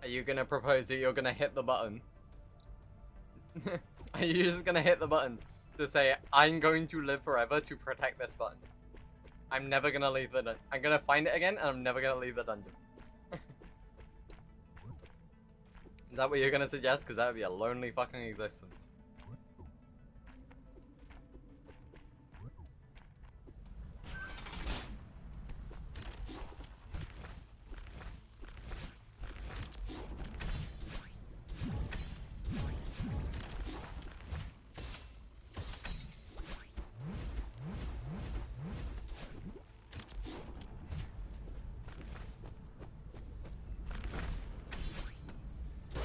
Are you gonna propose that you're gonna hit the button? Are you just gonna hit the button to say, I'm going to live forever to protect this button? I'm never gonna leave the dungeon. I'm gonna find it again and I'm never gonna leave the dungeon. Is that what you're gonna suggest? Because that would be a lonely fucking existence.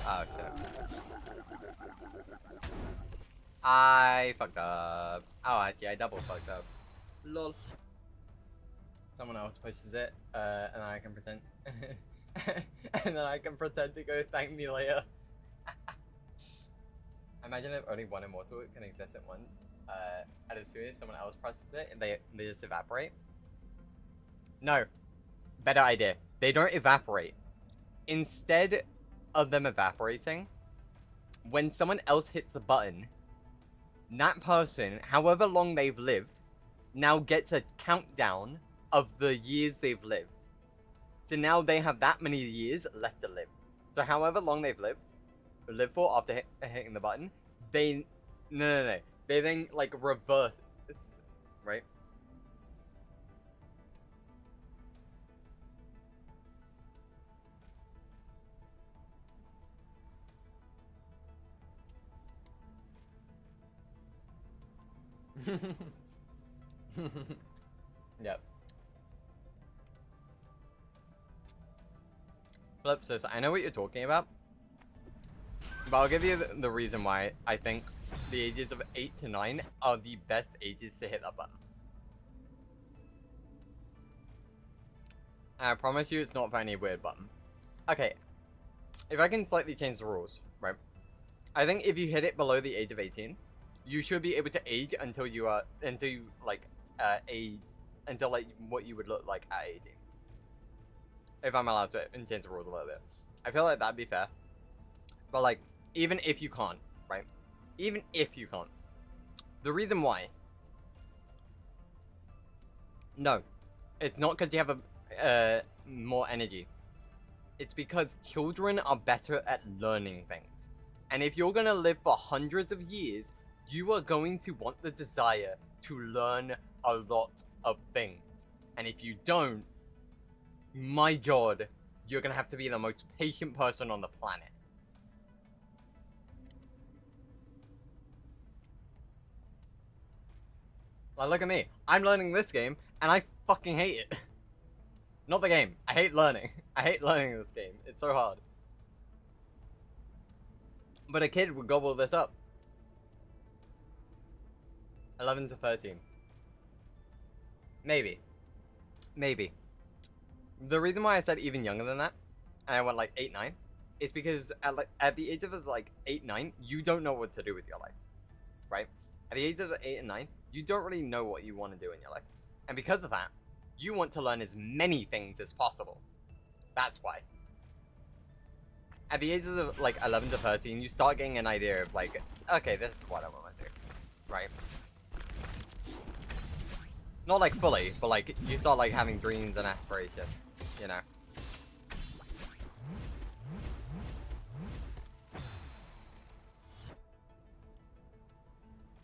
Oh shit. I fucked up. Oh, actually, I double fucked up. Lol. Someone else pushes it, and then I can pretend. And then I can pretend to go thank me later. Imagine if only one immortal can exist at once. And as soon as someone else presses it, they just evaporate. No. Better idea. They don't evaporate. Instead of them evaporating, when someone else hits the button, that person, however long they've lived, now gets a countdown of the years they've lived. So now they have that many years left to live. So however long they've lived for after hitting the button, they... No. They then, like, reverse... Right? Yep. Flipsis, I know what you're talking about, but I'll give you the reason why I think the ages of 8 to 9 are the best ages to hit that button. And I promise you it's not for any weird button. Okay, if I can slightly change the rules, right? I think if you hit it below the age of 18, you should be able to age until you are, until like what you would look like at 18. If I'm allowed to change the rules a little bit. I feel like that'd be fair. But like, even if you can't, right? Even if you can't. The reason why. No. It's not because you have more energy. It's because children are better at learning things. And if you're gonna live for hundreds of years, you are going to want the desire to learn a lot of things. And if you don't, my god, you're gonna have to be the most patient person on the planet. Like, look at me. I'm learning this game, and I fucking hate it. Not the game. I hate learning. I hate learning this game. It's so hard. But a kid would gobble this up. 11 to 13. Maybe. Maybe. The reason why I said even younger than that, and I went like 8, 9, is because at the age of like 8, 9, you don't know what to do with your life. Right? At the age of 8 and 9, you don't really know what you want to do in your life. And because of that, you want to learn as many things as possible. That's why. At the ages of like 11 to 13, you start getting an idea of like, okay, this is what I want to do. Right? Not like fully, but like you start like having dreams and aspirations, you know.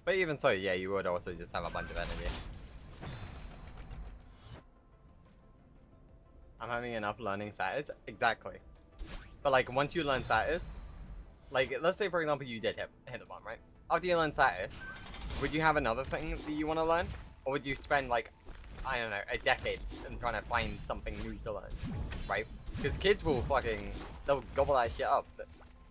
But even so, yeah, you would also just have a bunch of energy. I'm having enough learning status? Exactly. But like, once you learn status, like, let's say for example you did hit the bomb, right? After you learn status, would you have another thing that you want to learn? Or would you spend like, I don't know, a decade in trying to find something new to learn, right? Because kids will fucking, they'll gobble that shit up.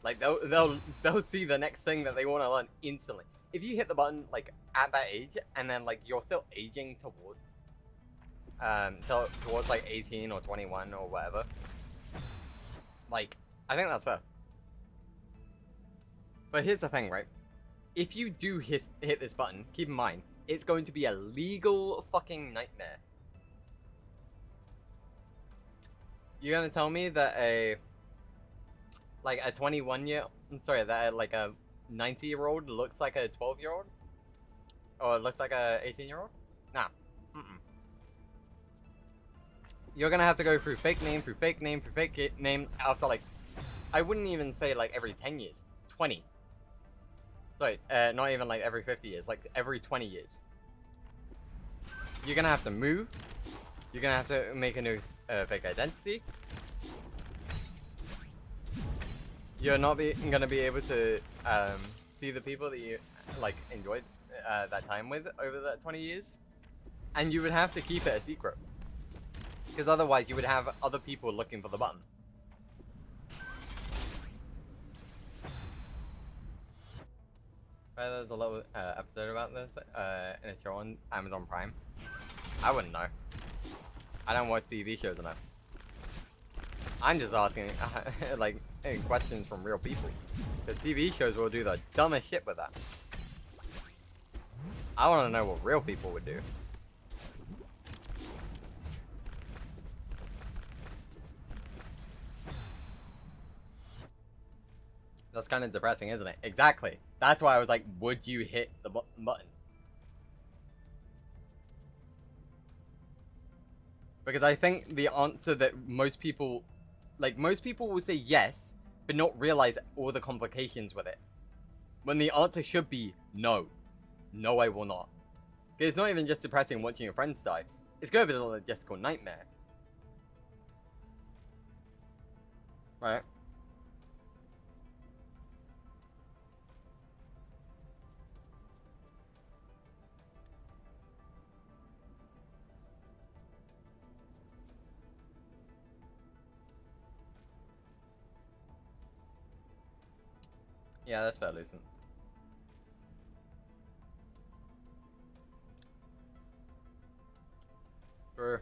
Like, they'll see the next thing that they want to learn instantly. If you hit the button like at that age, and then like you're still aging towards like 18 or 21 or whatever, like, I think that's fair. But here's the thing, right? If you do hit this button, keep in mind, it's going to be a legal fucking nightmare. You're gonna tell me that a 90-year-old looks like a 12-year-old? Or looks like a 18-year-old? Nah. You're gonna have to go through fake name, through fake name, through fake name after like, I wouldn't even say like every 10 years. 20. Sorry, not even like every 50 years, like every 20 years. You're gonna have to move. You're gonna have to make a new fake identity. You're not gonna be able to see the people that you like enjoyed that time with over that 20 years. And you would have to keep it a secret. Because otherwise you would have other people looking for the button. There's a little episode about this, and it's on Amazon Prime. I wouldn't know. I don't watch TV shows enough. I'm just asking, like, questions from real people. Because TV shows will do the dumbest shit with that. I want to know what real people would do. That's kind of depressing, isn't it? Exactly. That's why I was like, would you hit the button? Because I think the answer that most people will say yes, but not realize all the complications with it. When the answer should be no. No, I will not. Because it's not even just depressing watching your friends die. It's going to be a logistical nightmare. Right? Yeah, that's fair, Lucent. True.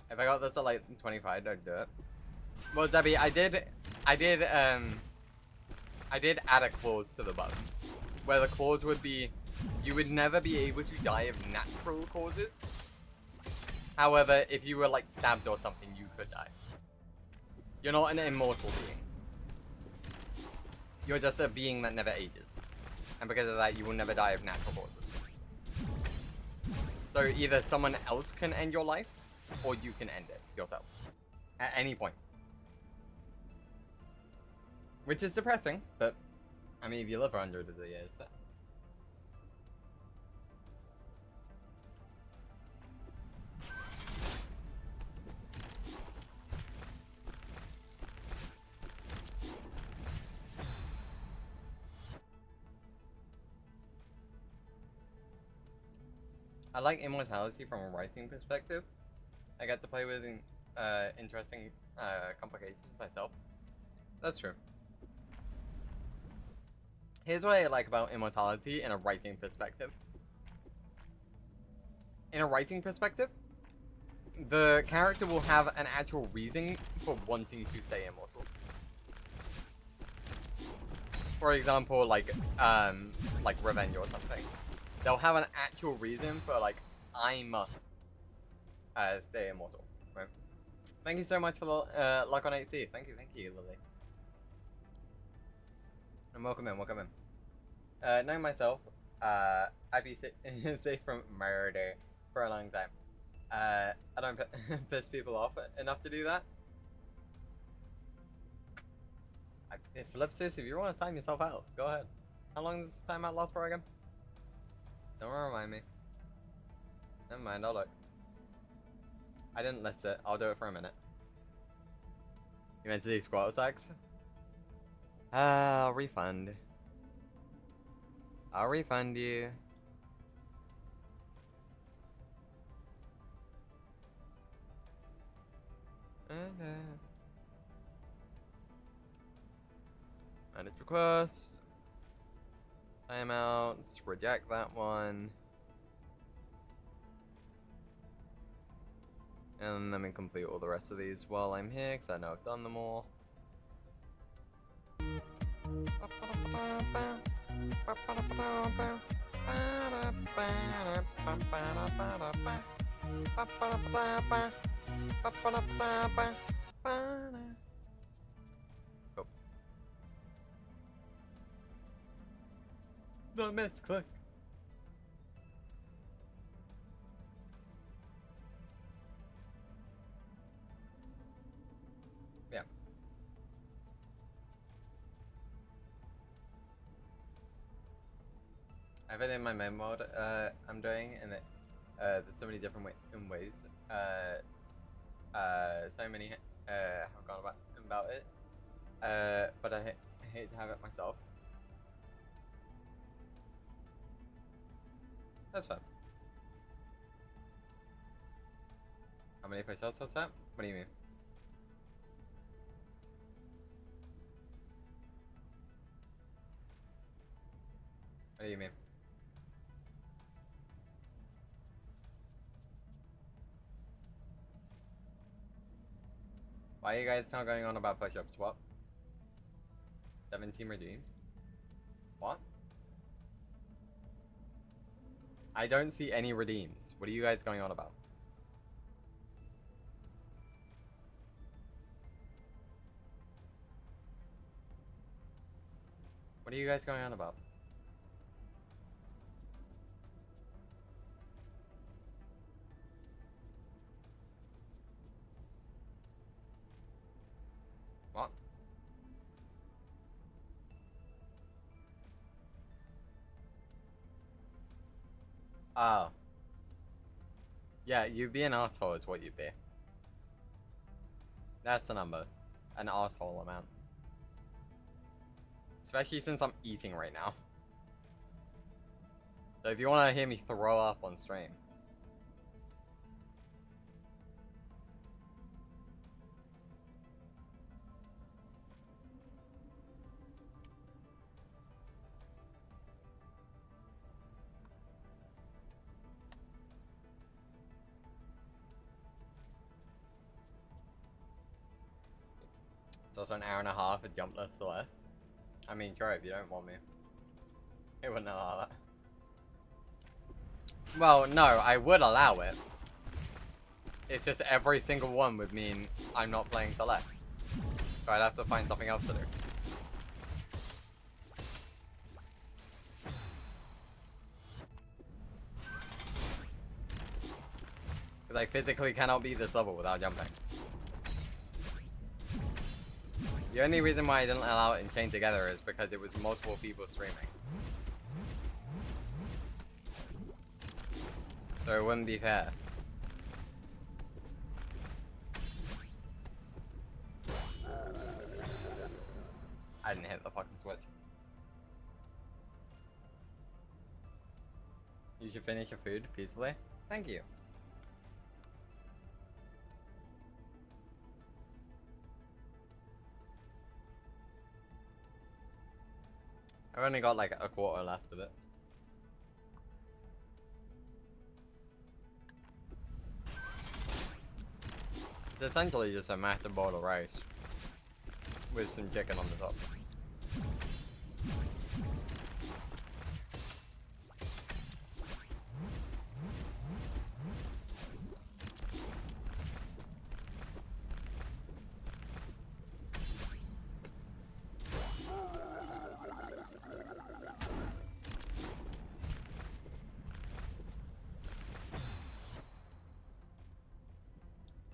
If I got this at like 25, I'd do it. Well, Zebby, I did add a clause to the button. Where the clause would be, you would never be able to die of natural causes. However, if you were like stabbed or something, you could die. You're not an immortal being. You're just a being that never ages. And because of that, you will never die of natural causes. So either someone else can end your life, or you can end it yourself. At any point. Which is depressing, but I mean, if you live for hundreds of years. I like immortality from a writing perspective. I get to play with interesting complications myself. That's true. Here's what I like about immortality in a writing perspective. In a writing perspective, the character will have an actual reason for wanting to stay immortal. For example, like revenge or something. They'll have an actual reason for like, I must stay immortal. Right? Thank you so much for the luck on 8C. Thank you, Lily. And welcome in. Knowing myself, I'd be safe from murder for a long time. I don't piss people off enough to do that. Ellipsis, if you want to time yourself out, go ahead. How long does this timeout last for again? Don't remind me. Never mind, I'll look. I didn't list it. I'll do it for a minute. You meant to do squat attacks? I'll refund. I'll refund you. Manage request. Timeouts. Reject that one. And let me complete all the rest of these while I'm here, because I know I've done them all. Go. The misclick. Yeah. I have it in my main mode I'm doing, and there's so many different ways. So many have gone about it. But I hate to have it myself. That's fine. How many push-ups was that? What do you mean? What do you mean? Why are you guys not going on about push-ups? What? 17 redeems? What? I don't see any redeems. What are you guys going on about? What are you guys going on about? What? Oh. Yeah, you'd be an asshole is what you'd be. That's the number. An asshole amount. Especially since I'm eating right now. So if you want to hear me throw up on stream. It's also an hour and a half of jumpless Celeste. I mean, sure, if you don't want me. It wouldn't allow that. Well, no, I would allow it. It's just every single one would mean I'm not playing Celeste. So I'd have to find something else to do. Because I physically cannot beat this level without jumping. The only reason why I didn't allow it in chain together is because it was multiple people streaming. So it wouldn't be fair. I didn't hit the fucking switch. You should finish your food peacefully. Thank you. I've only got like a quarter left of it. It's essentially just a massive bowl of rice with some chicken on the top.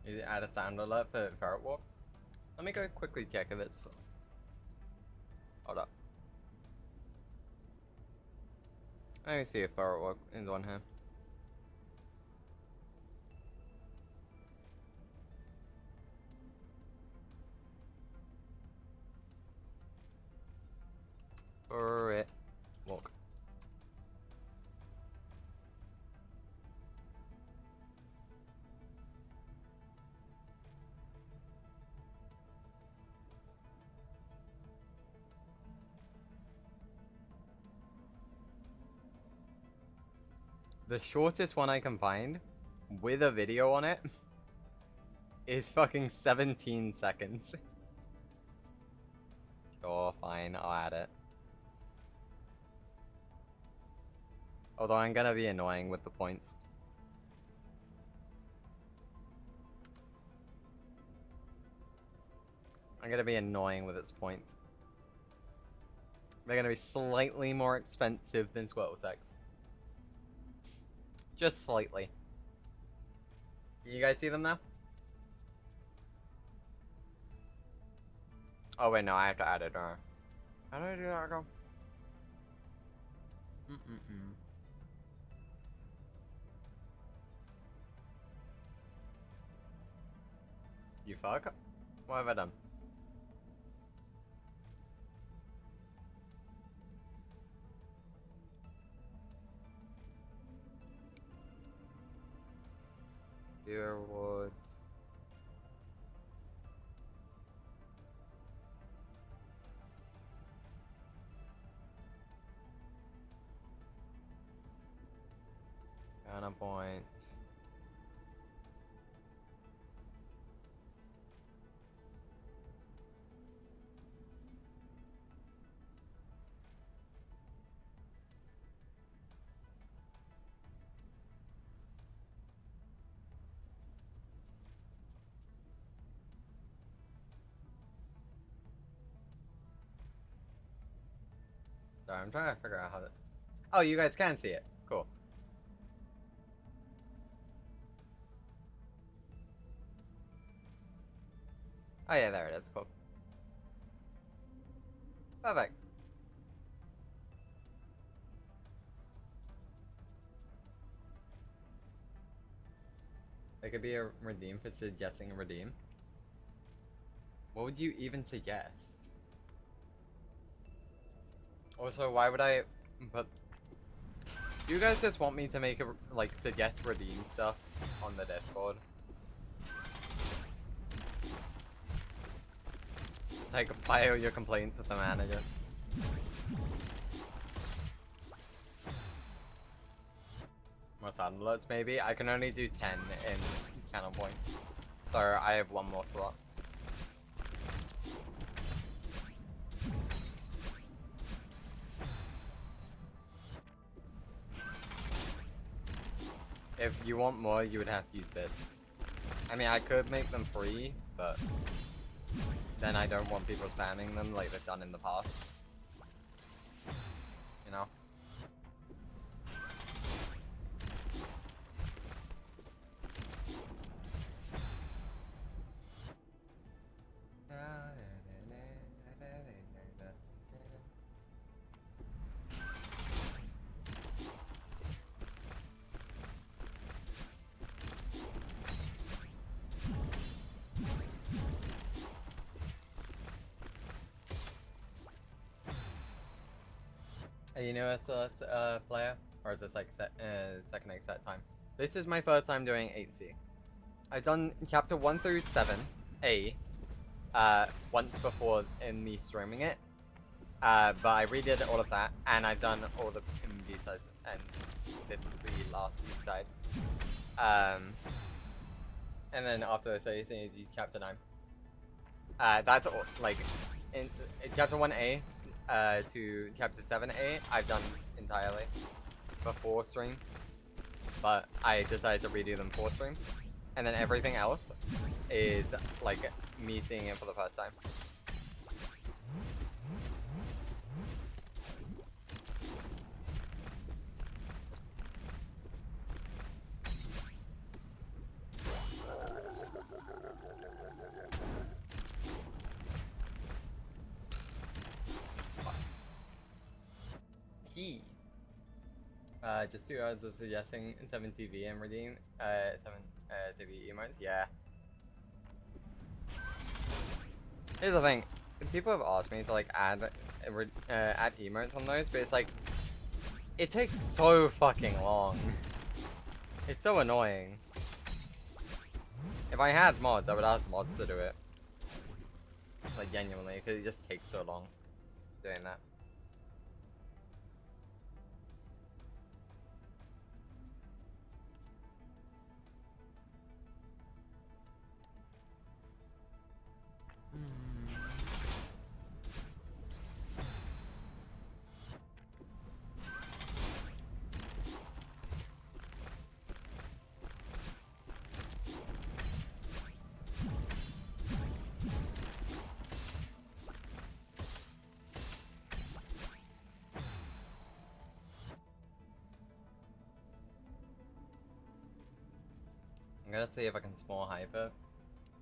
Is it add a sound alert for Ferret Walk? Let me go quickly check if it's... Hold up. Let me see if Ferret Walk is on here. Ferret Walk. The shortest one I can find with a video on it is fucking 17 seconds. Sure, fine, I'll add it. Although I'm gonna be annoying with the points. I'm gonna be annoying with its points. They're gonna be slightly more expensive than Squirtle Sex. Just slightly. You guys see them now? Oh wait, no, I have to add it. How do I do that? Go. You fuck? What have I done? Dear Woods. cannon points. Sorry, I'm trying to figure out how to... Oh, you guys can see it. Cool. Oh yeah, there it is. Cool. Perfect. It could be a redeem for suggesting a redeem. What would you even suggest? Also, why would I put... Do you guys just want me to make a, like, suggest redeem stuff on the Discord? It's like, file your complaints with the manager. More sound alerts, maybe? I can only do 10 in cannon points. So, I have one more slot. If you want more, you would have to use bits. I mean, I could make them free, but then I don't want people spamming them like they've done in the past. You know? You know it's a player? Or is this like second exit time? This is my first time doing 8C. I've done chapter 1 through 7A once before in me streaming it. But I redid all of that, and I've done all the B sides, and this is the last C side. And then after this, I think is chapter 9. That's all, like, in chapter 1A to chapter 7A, I've done entirely before stream, but I decided to redo them for stream. And then everything else is like me seeing it for the first time. Just 2 hours of suggesting 7 TV and redeem 7 TV emotes. Yeah. Here's the thing. People have asked me to like add emotes on those, but it's like it takes so fucking long. It's so annoying. If I had mods, I would ask mods to do it. Like genuinely, because it just takes so long doing that. I'm gonna see if I can small hyper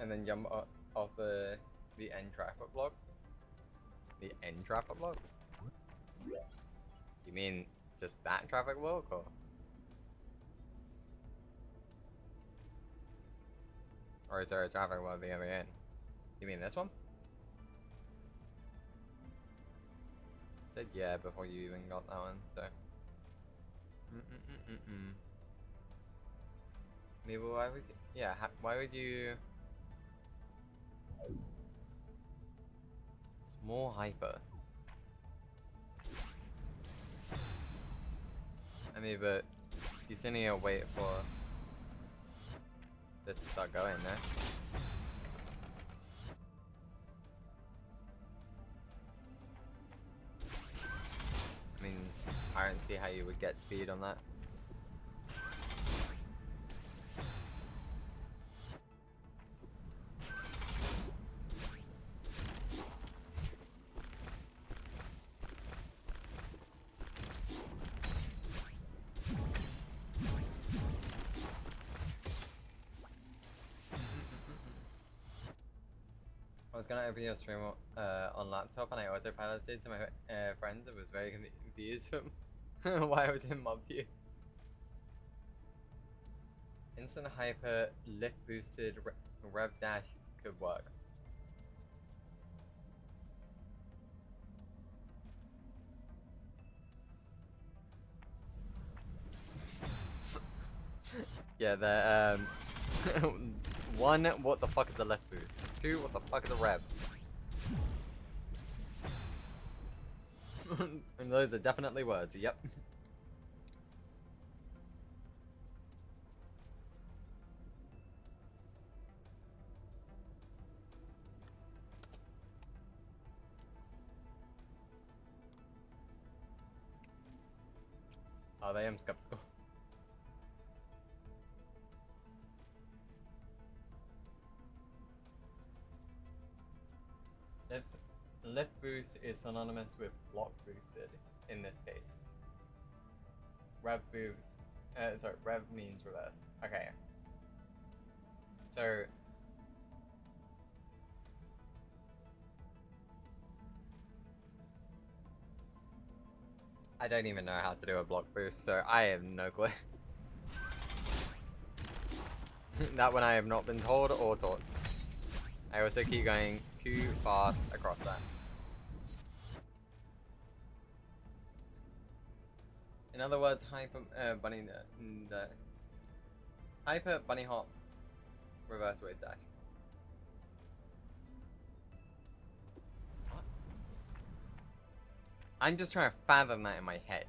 and then jump off the end traffic block. The end traffic block? You mean just that traffic block, or is there a traffic block at the other end? You mean this one? Said yeah before you even got that one, so. Maybe why would you, yeah, why would you small hyper? I mean, but He's sitting here waiting for this to start going there. I mean, I don't see how you would get speed on that. I was gonna open your stream on laptop and I autopiloted to my friends. I was very confused from why I was in mob view. Instant hyper lift boosted rev dash could work. Yeah, the one, what the fuck is the left boost? Two, what the fuck is a rev? And those are definitely words, yep. Oh, they am skeptical. Lift boost is synonymous with block boosted in this case. Rev boost, sorry, rev means reverse. Okay. So, I don't even know how to do a block boost, so I have no clue. That one I have not been told or taught. I also keep going too fast across that. In other words, hyper bunny the hyper bunny hop reverse wave dash. What? I'm just trying to fathom that in my head.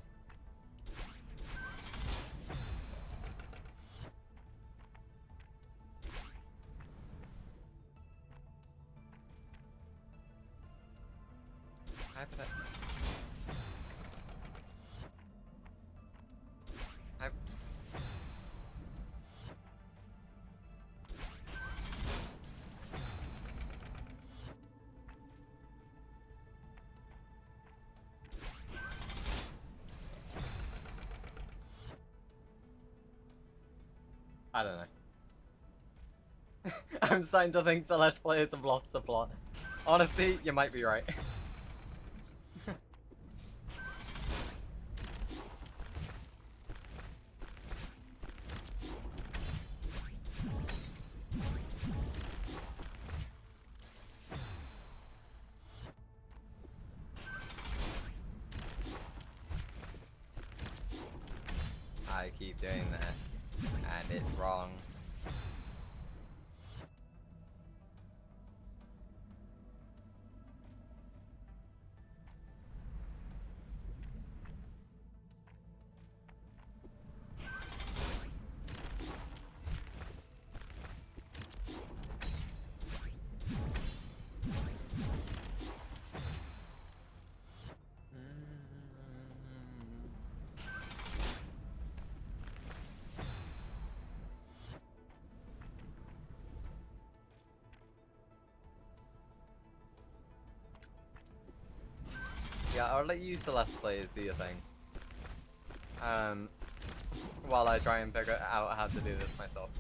Hyper that. I don't know. I'm starting to think Celeste players have lost the plot. Honestly, you might be right. I keep doing that. And it's wrong. Yeah, I'll let you Celeste players do your thing. While I try and figure out how to do this myself.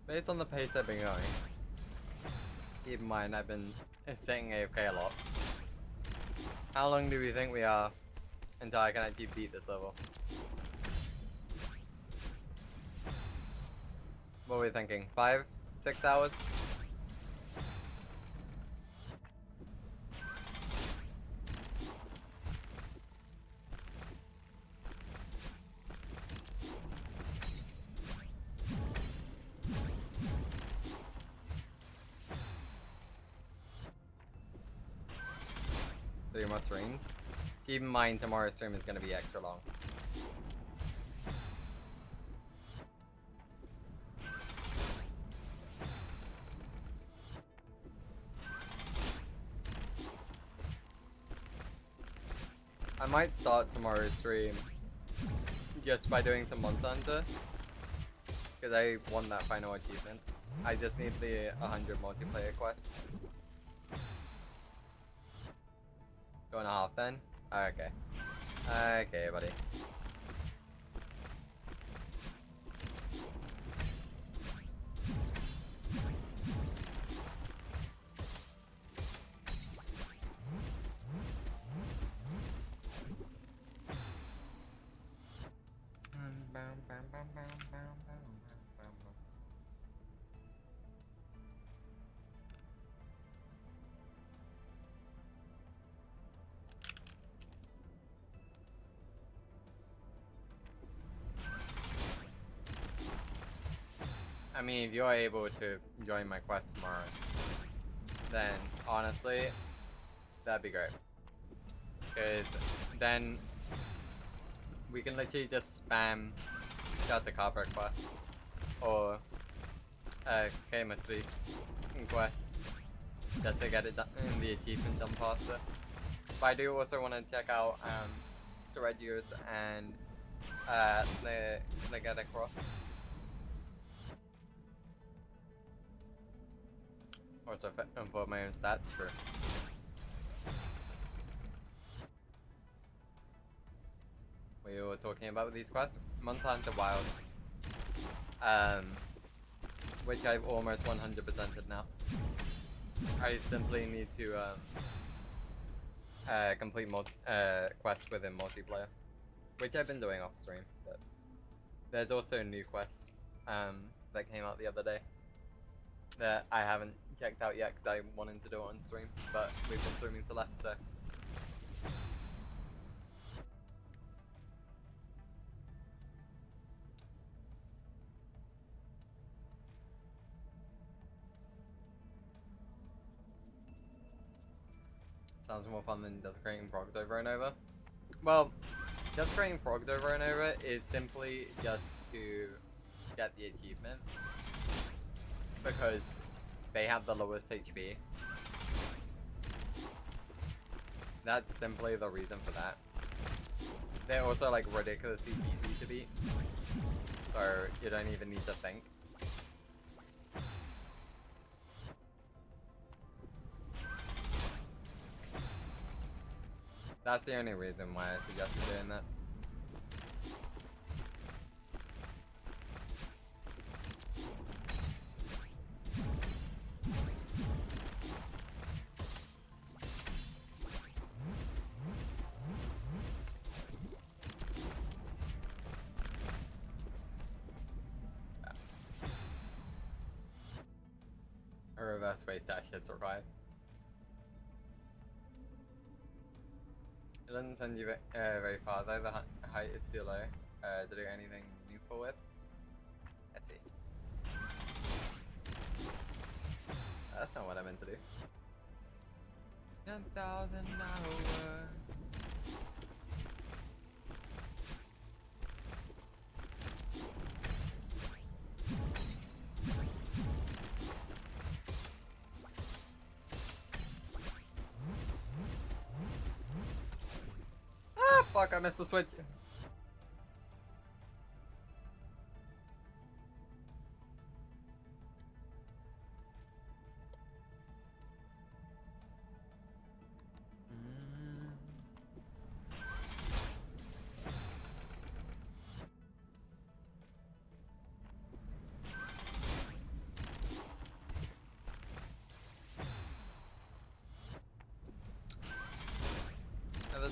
Based on the pace I've been going, keep in mind I've been sitting AFK a lot. How long do we think we are until I can actually beat this level? What are we thinking? 5? 6 hours? Three more streams. Keep in mind tomorrow's stream is going to be extra long. I might start tomorrow's stream just by doing some Monster Hunter, because I won that final achievement. I just need the 100 multiplayer quests. 2.5 then? Okay. Okay, buddy. I mean, if you're able to join my quest tomorrow, then honestly, that'd be great. Because then we can literally just spam Shoutouts quests or Game of Thieves quest just to get it done, the achievement done faster. But I do also want to check out Surredius and the Get Across. Also for my own stats for. We were talking about these quests. Monster Hunter Wilds. Which I've almost 100%ed now. I simply need to complete quests within multiplayer. Which I've been doing off stream, but there's also new quests that came out the other day that I haven't checked out yet because I wanted to do it on stream, but we've been streaming Celeste, so. Sounds more fun than just creating frogs over and over. Well, just creating frogs over and over is simply just to get the achievement, because they have the lowest HP. That's simply the reason for that. They're also like ridiculously easy to beat, so you don't even need to think. That's the only reason why I suggested doing that. A reverse wave dash is required. It doesn't send you very far though, the height is too low to do anything useful with. Let's see. That's not what I meant to do. 10,000 hours. Fuck, I missed the switch.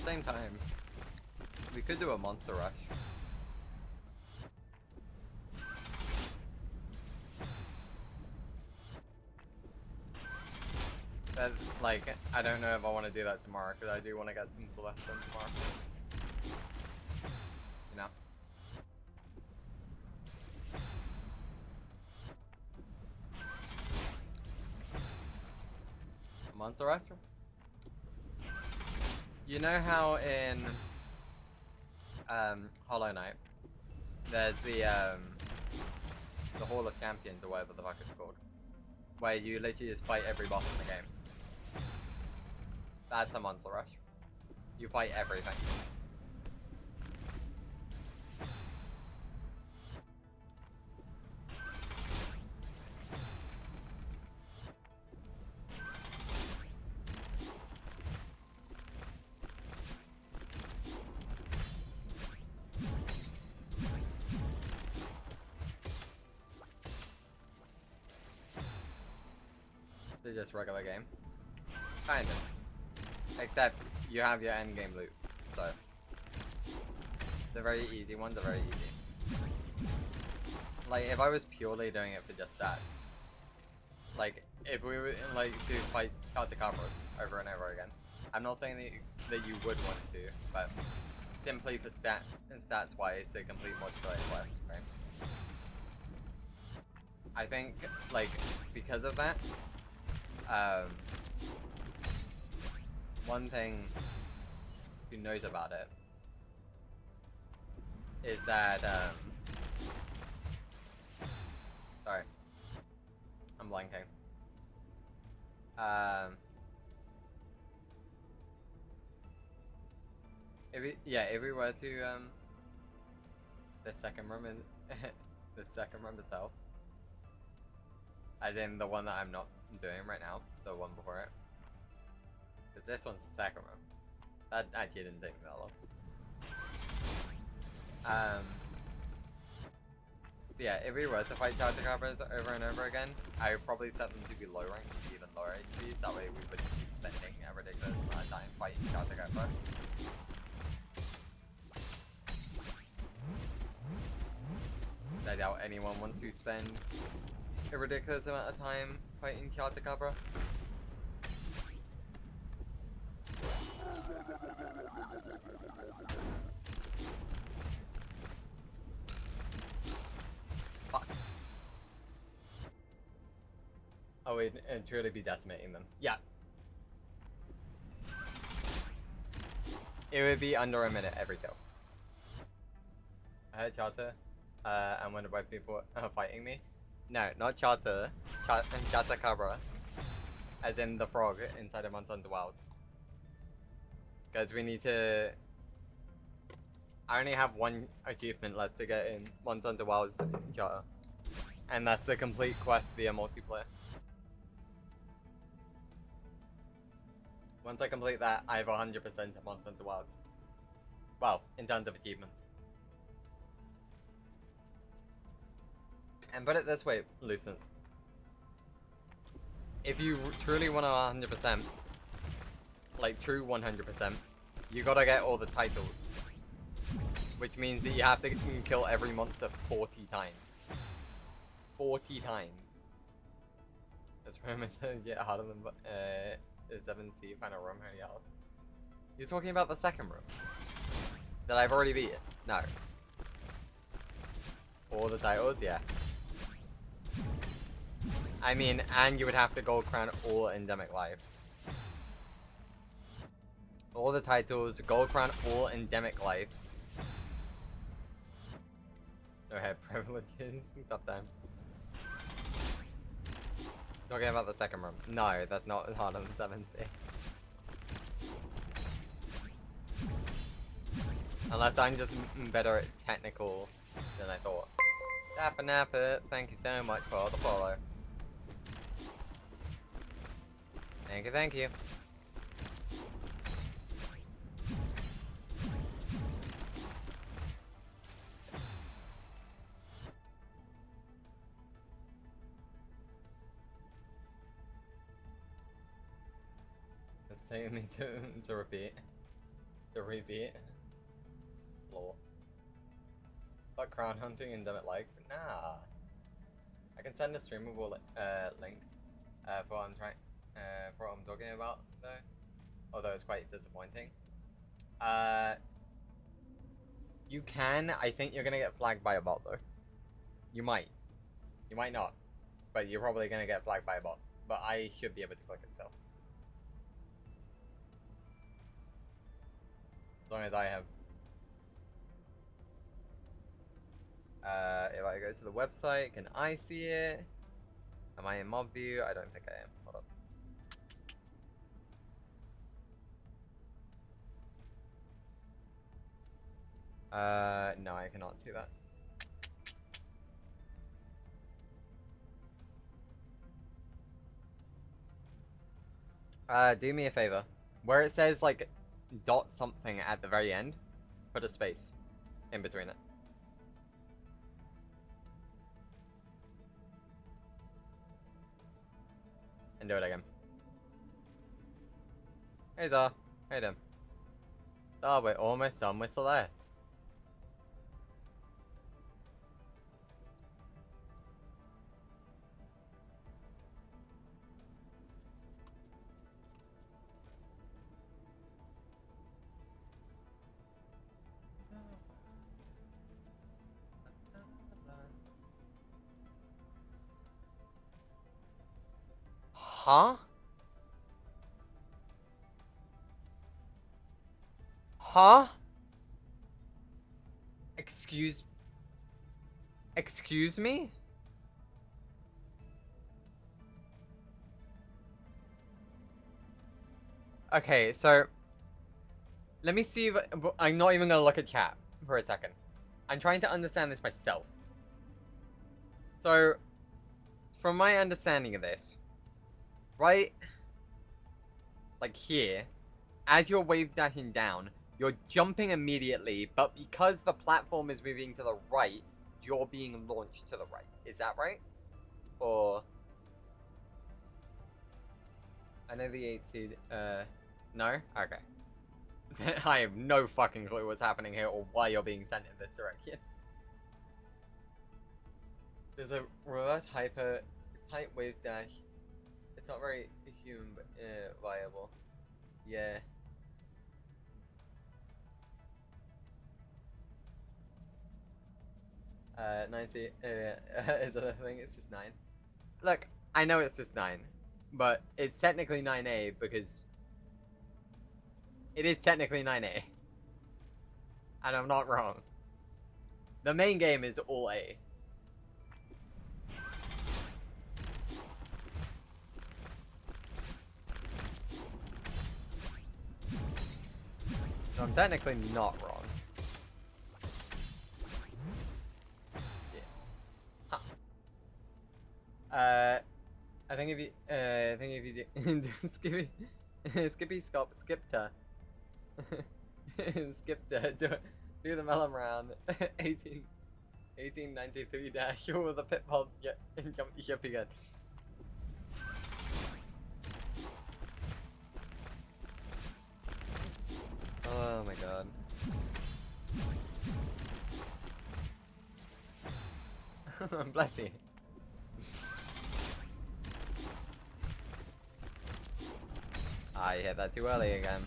same time, we could do a monster rush. But, like, I don't know if I want to do that tomorrow, because I do want to get some Celeste done tomorrow. You know? Monster Rush? You know how in Hollow Knight, there's the Hall of Champions or whatever the fuck it's called, where you literally just fight every boss in the game. That's a Monster Rush. You fight everything. They're just regular game. Kind of. Except you have your end game loot, so the very easy ones are very easy. Like if I was purely doing it for just stats, like if we were like to fight Celeste over and over again, I'm not saying that you would want to, but simply for stats wise to complete multiplayer quests, right? I think like because of that, one thing to note about it is that, sorry, I'm blanking. If we were to, the second room is, the second room itself, as in the one that I'm not doing right now, the one before it. Because this one's the second room. That actually didn't take me that long. Yeah, if we were to fight Shoutouts over and over again, I would probably set them to be low rank, even lower HPs, that way we wouldn't be spending a ridiculous amount of time fighting Shoutouts. I doubt anyone wants to spend a ridiculous amount of time fighting Shoutouts. Fuck. Oh wait, and truly be decimating them. Yeah. It would be under a minute every kill. I heard Chata, and wondered why people are fighting me. No, not Chata. Chatakabra. As in the frog inside of Monsanto Wilds. Because we need to... I only have one achievement left to get in Monsanto Wilds Chata. And that's the complete quest via multiplayer. Once I complete that, I have 100% of Monsanto Wilds. Well, in terms of achievements. And put it this way, Lucents. If you truly want to 100%, like true 100%, you gotta get all the titles. Which means that you have to kill every monster 40 times. 40 times. This room is yet harder than the 7C final room, holy hell. You're talking about the second room? That I've already beat? No. All the titles? Yeah. I mean, and you would have to gold crown all endemic life. All the titles, gold crown all endemic life. No head privileges, tough times. Talking about the second room. No, that's not as hard on the 7C. Unless I'm just better at technical than I thought. Nappa Nappa, thank you so much for the follow. Thank you, thank you. It's taking me to repeat. The repeat. Lol. But crown hunting and dumb it like? Nah. I can send a streamable link for what I'm for what I'm talking about though. Although it's quite disappointing. You can. I think you're gonna get flagged by a bot though. You might. You might not. But you're probably gonna get flagged by a bot. But I should be able to click it still. As long as I have. If I go to the website, can I see it? Am I in mob view? I don't think I am. Hold up. No, I cannot see that. Do me a favor. Where it says like dot something at the very end, put a space in between it. And do it again. Hey Zah. Hey Dim. Oh, we're almost done with Celeste. Huh? Huh? Excuse me? Okay, so let me see if I'm not even gonna look at chat for a second. I'm trying to understand this myself. So, from my understanding of this, right, like here, as you're wave dashing down, you're jumping immediately, but because the platform is moving to the right, you're being launched to the right. Is that right? Or I know the 8 seed, no? Okay. I have no fucking clue what's happening here or why you're being sent in this direction. There's a reverse hyper tight wave dash. It's not very human but viable. Yeah. Uh, 90 is that a thing? It's just 9. Look, I know it's just 9, but it's technically 9A because it is technically 9A. And I'm not wrong. The main game is all A. So I'm technically not wrong. Yeah. Huh. I think if you do Skippy Skipta. Skipta, do the melon round. 1893 dash with a pit pop and jump the ship again. Oh my god. Bless you. I hit that too early again.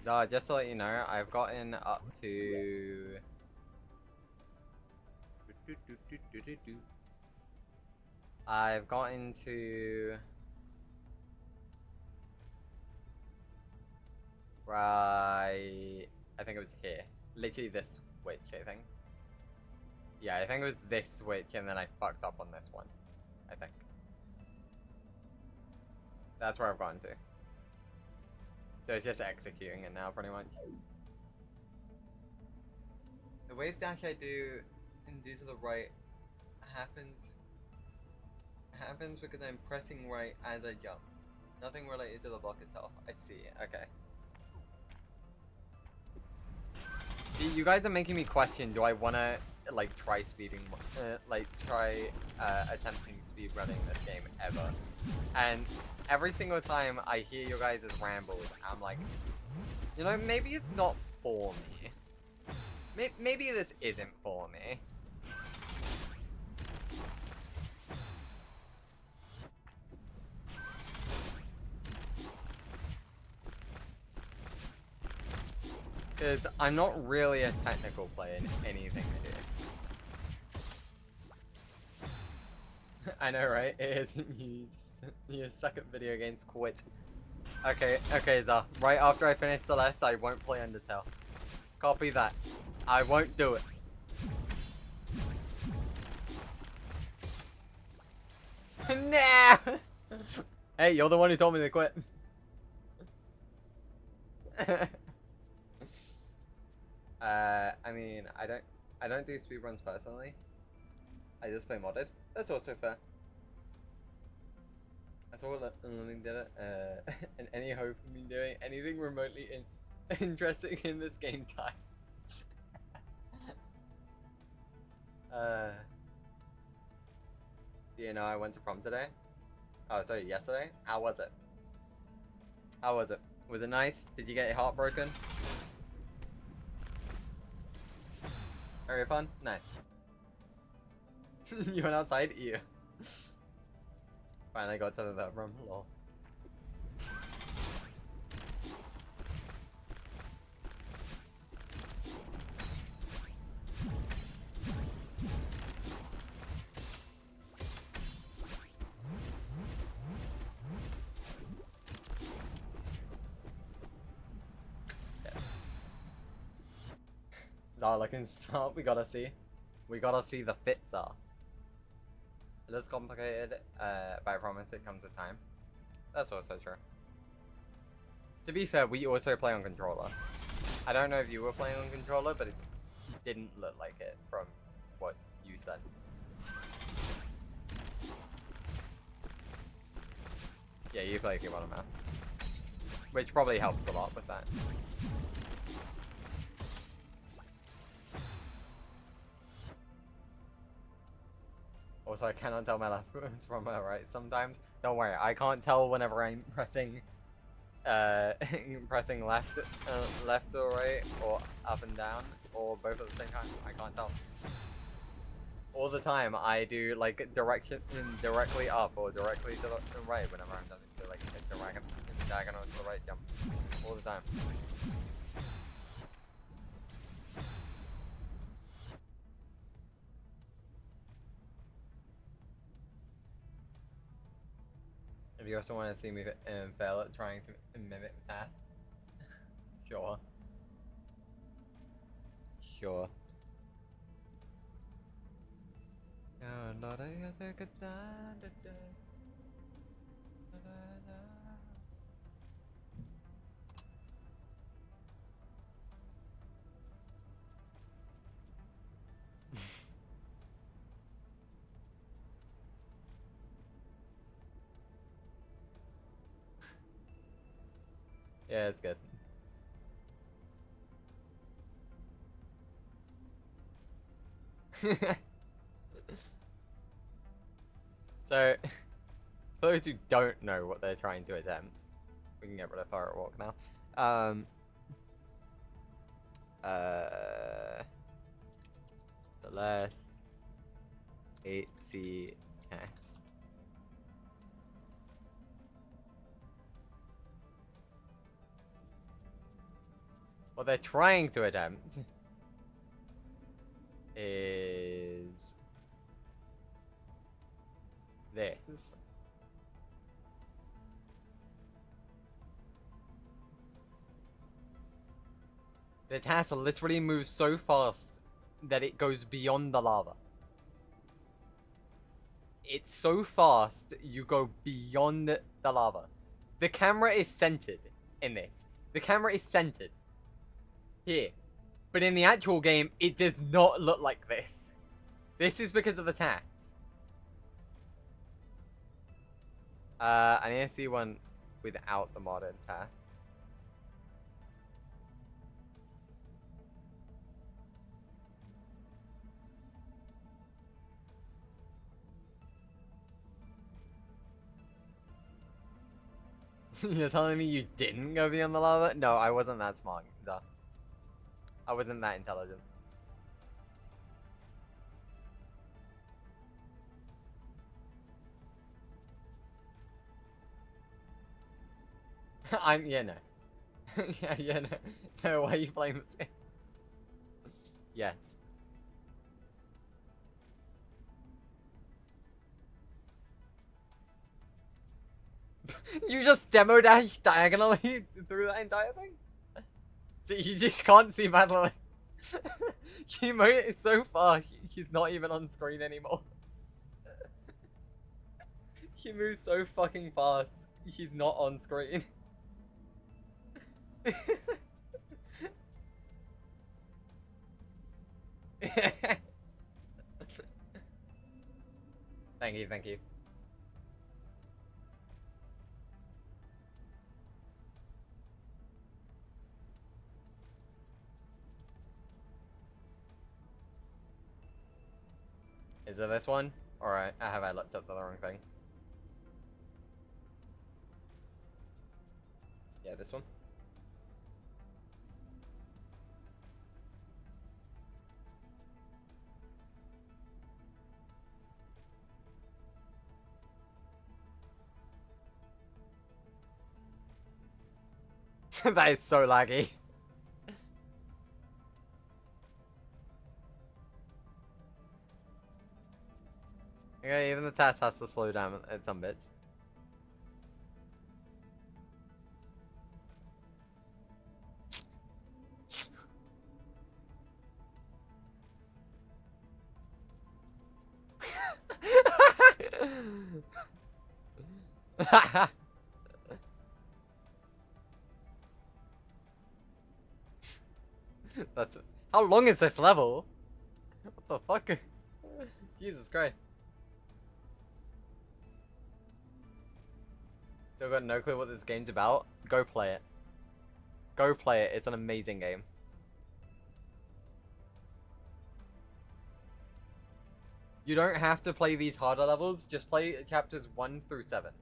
So just to let you know, I've gotten up to I've gotten to right. I think it was here. Literally this switch, I think. Yeah, I think it was this switch and then I fucked up on this one. I think. That's where I've gotten to. So it's just executing it now, pretty much. The wave dash I do and do to the right happens because I'm pressing right as I jump. Nothing related to the block itself. I see. Okay. See, you guys are making me question, do I want to, like, try speeding, attempting speed running this game ever? And every single time I hear you guys' rambles, I'm like, you know, maybe it's not for me. Maybe this isn't for me. Because I'm not really a technical player in anything I do. I know, right? It is. You suck at video games, quit. Okay, Zah. Right after I finish Celeste, I won't play Undertale. Copy that. I won't do it. Nah! Hey, you're the one who told me to quit. I mean, I don't do speedruns personally. I just play modded. That's also fair. That's all Learning did it. And any hope of me doing anything remotely interesting in this game time. Do you know I went to prom today? Oh, sorry, yesterday? How was it? How was it? Was it nice? Did you get your heart broken? Very fun? Nice. You went outside? Ew. Finally got to the room. Lol. Zara looking smart. We gotta see the fit Zara. It is complicated, but I promise it comes with time. That's also true. To be fair, we also play on controller. I don't know if you were playing on controller, but it didn't look like it from what you said. Yeah, you play Game on a map. Which probably helps a lot with that. Also, I cannot tell my left from my right sometimes. Don't worry, I can't tell whenever I'm pressing pressing left or right, or up and down, or both at the same time. I can't tell. All the time, I do like directly up or directly to the right whenever I'm trying to do like a diagonal to the right jump. All the time. If you also want to see me fail at trying to mimic the task, sure. Sure. Yeah, it's good. So, for those who don't know what they're trying to attempt, we can get rid of Fire Walk now. Celeste 8CS. What they're trying to attempt is this. The task literally moves so fast that it goes beyond the lava. It's so fast, you go beyond the lava. The camera is centered in this. The camera is centered here. But in the actual game, it does not look like this. This is because of the tax. I need to see one without the modded task. You're telling me you didn't go beyond the lava? No, I wasn't that smart, Zah. I wasn't that intelligent. Yeah, no. yeah, no. No, why are you playing this game? Yes. You just demo dash diagonally through that entire thing? So you just can't see Madeline. Kimo is so far, he's not even on screen anymore. He moves so fucking fast, he's not on screen. Thank you, thank you. Is it this one? Or have I looked up the wrong thing? Yeah, this one. That is so laggy. Okay, even the test has to slow down at some bits. That's how long is this level? What the fuck? Jesus Christ. Still got no clue what this game's about? Go play it. Go play it. It's an amazing game. You don't have to play these harder levels. Just play chapters 1 through 7.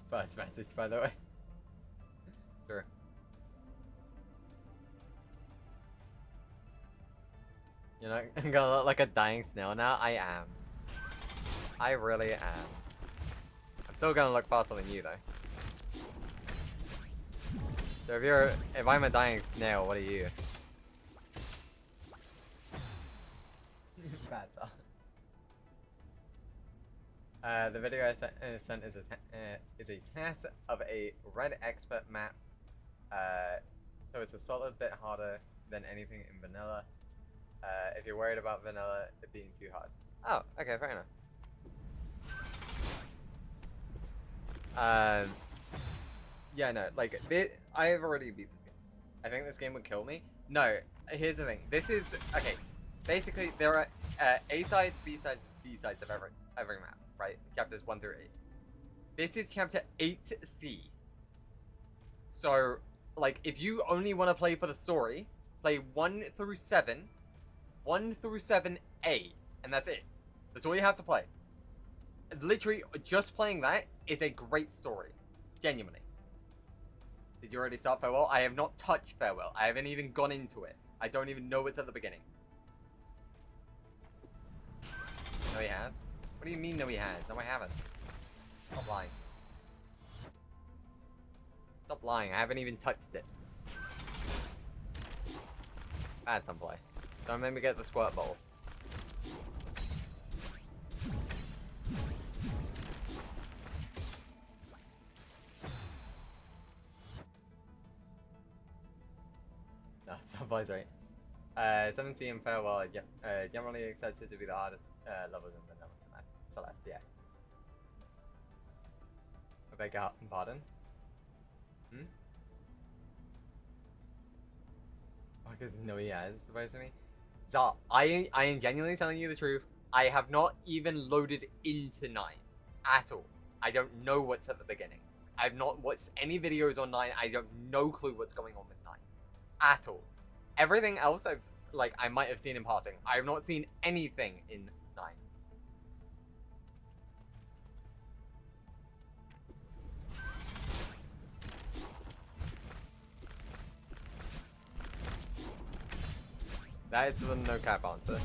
First message, by the way. Sure. You're not gonna look like a dying snail now? I am. I really am. I'm still gonna look faster than you, though. So if I'm a dying snail, what are you? Bad stuff. The video I sent is a test of a red expert map. So it's a solid bit harder than anything in vanilla. If you're worried about vanilla it being too hard. Oh, okay, fair enough. Yeah, no, like I've already beat this game. I think this game would kill me. No, here's the thing. This is okay. Basically, there are A sides, B sides, and C sides of every map. Right? Chapters 1 through 8. This is chapter 8C. So, like, if you only want to play for the story, play 1 through 7, 1 through 7A, and that's it. That's all you have to play. Literally, just playing that is a great story. Genuinely. Did you already start Farewell? I have not touched Farewell. I haven't even gone into it. I don't even know it's at the beginning. No, he has. What do you mean, no he has? No, I haven't. Stop lying. Stop lying, I haven't even touched it. Bad some play. Don't make me get the squirt bowl. No, some play's right. 7C and Farewell are generally accepted to be the hardest levels in vanilla. Celeste, yeah. I beg your pardon? Hmm? Because no he has, supposedly. So, I am genuinely telling you the truth. I have not even loaded into 9. At all. I don't know what's at the beginning. I've not watched any videos on 9. I have no clue what's going on with 9. At all. Everything else I might have seen in passing. I have not seen anything in 9. That is the no cap answer.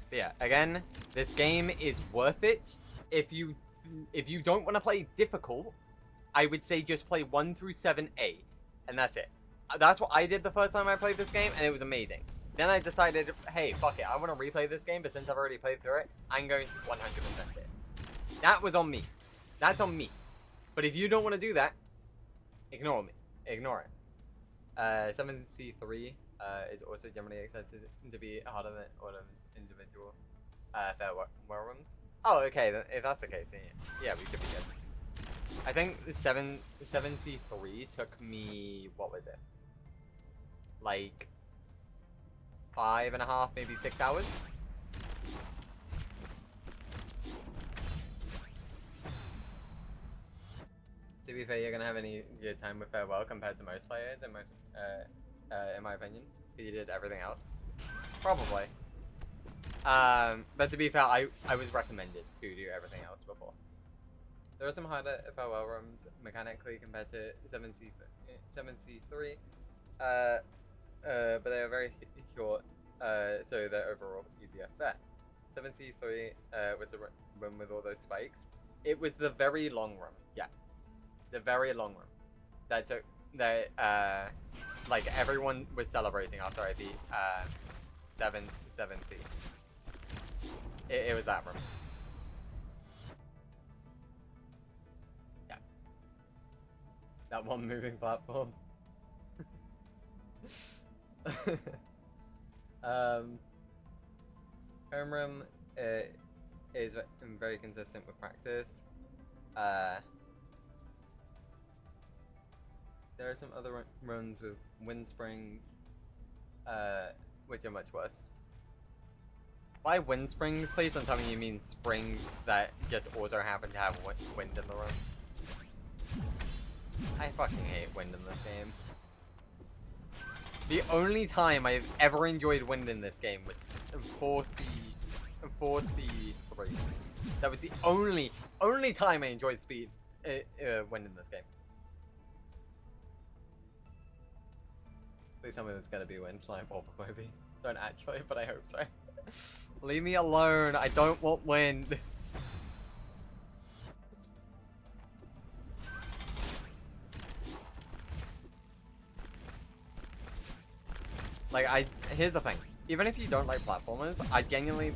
But yeah, again, this game is worth it. If you don't want to play difficult, I would say just play 1 through 7A, and that's it. That's what I did the first time I played this game, and it was amazing. Then I decided, hey, fuck it, I want to replay this game, but since I've already played through it, I'm going to 100% it. That was on me. That's on me. But if you don't want to do that, ignore me. Ignore it. 7C3 is also generally accepted to be harder than all of individual farewell rooms. Oh, okay, then if that's the case, then yeah, we could be good. I think the 7C3 took me, what was it? Like 5.5, maybe 6 hours? To be fair, you're gonna have any good time with farewell compared to most players, in my opinion. You did everything else. Probably. But to be fair, I was recommended to do everything else before. There are some harder farewell rooms mechanically compared to 7C3. But they are very short, so they're overall easier. But 7C3 was the room with all those spikes. It was the very long room, yeah. The very long room. That took, like everyone was celebrating after I beat 7C. It was that room. Yeah. That one moving platform. Home room is very consistent with practice. There are some other runs with wind springs, which are much worse. By wind springs, please don't tell me you mean springs that just also happen to have wind in the room. I fucking hate wind in this game. The only time I've ever enjoyed wind in this game was 4C3. That was the only time I enjoyed wind in this game. Please tell me there's gonna be wind flying over maybe. Don't actually, but I hope so. Leave me alone. I don't want wind. Like, here's the thing. Even if you don't like platformers, I genuinely,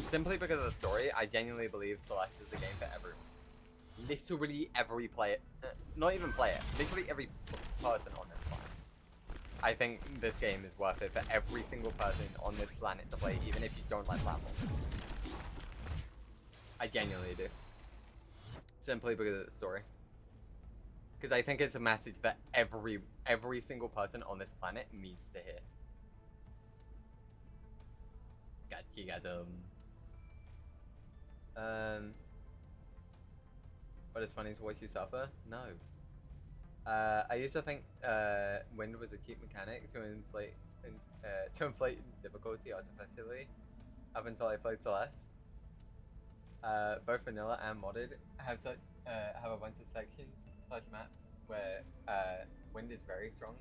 simply because of the story, I genuinely believe Celeste is the game for everyone. Literally every player, not even player, literally every person on this planet. I think this game is worth it for every single person on this planet to play, even if you don't like platformers. I genuinely do. Simply because of the story. Because I think it's a message that every single person on this planet needs to hear. God, you guys, what is funny to watch you suffer? No. I used to think wind was a cheap mechanic to inflate difficulty artificially up until I played Celeste. Both vanilla and modded have a bunch of sections / maps where wind is very strong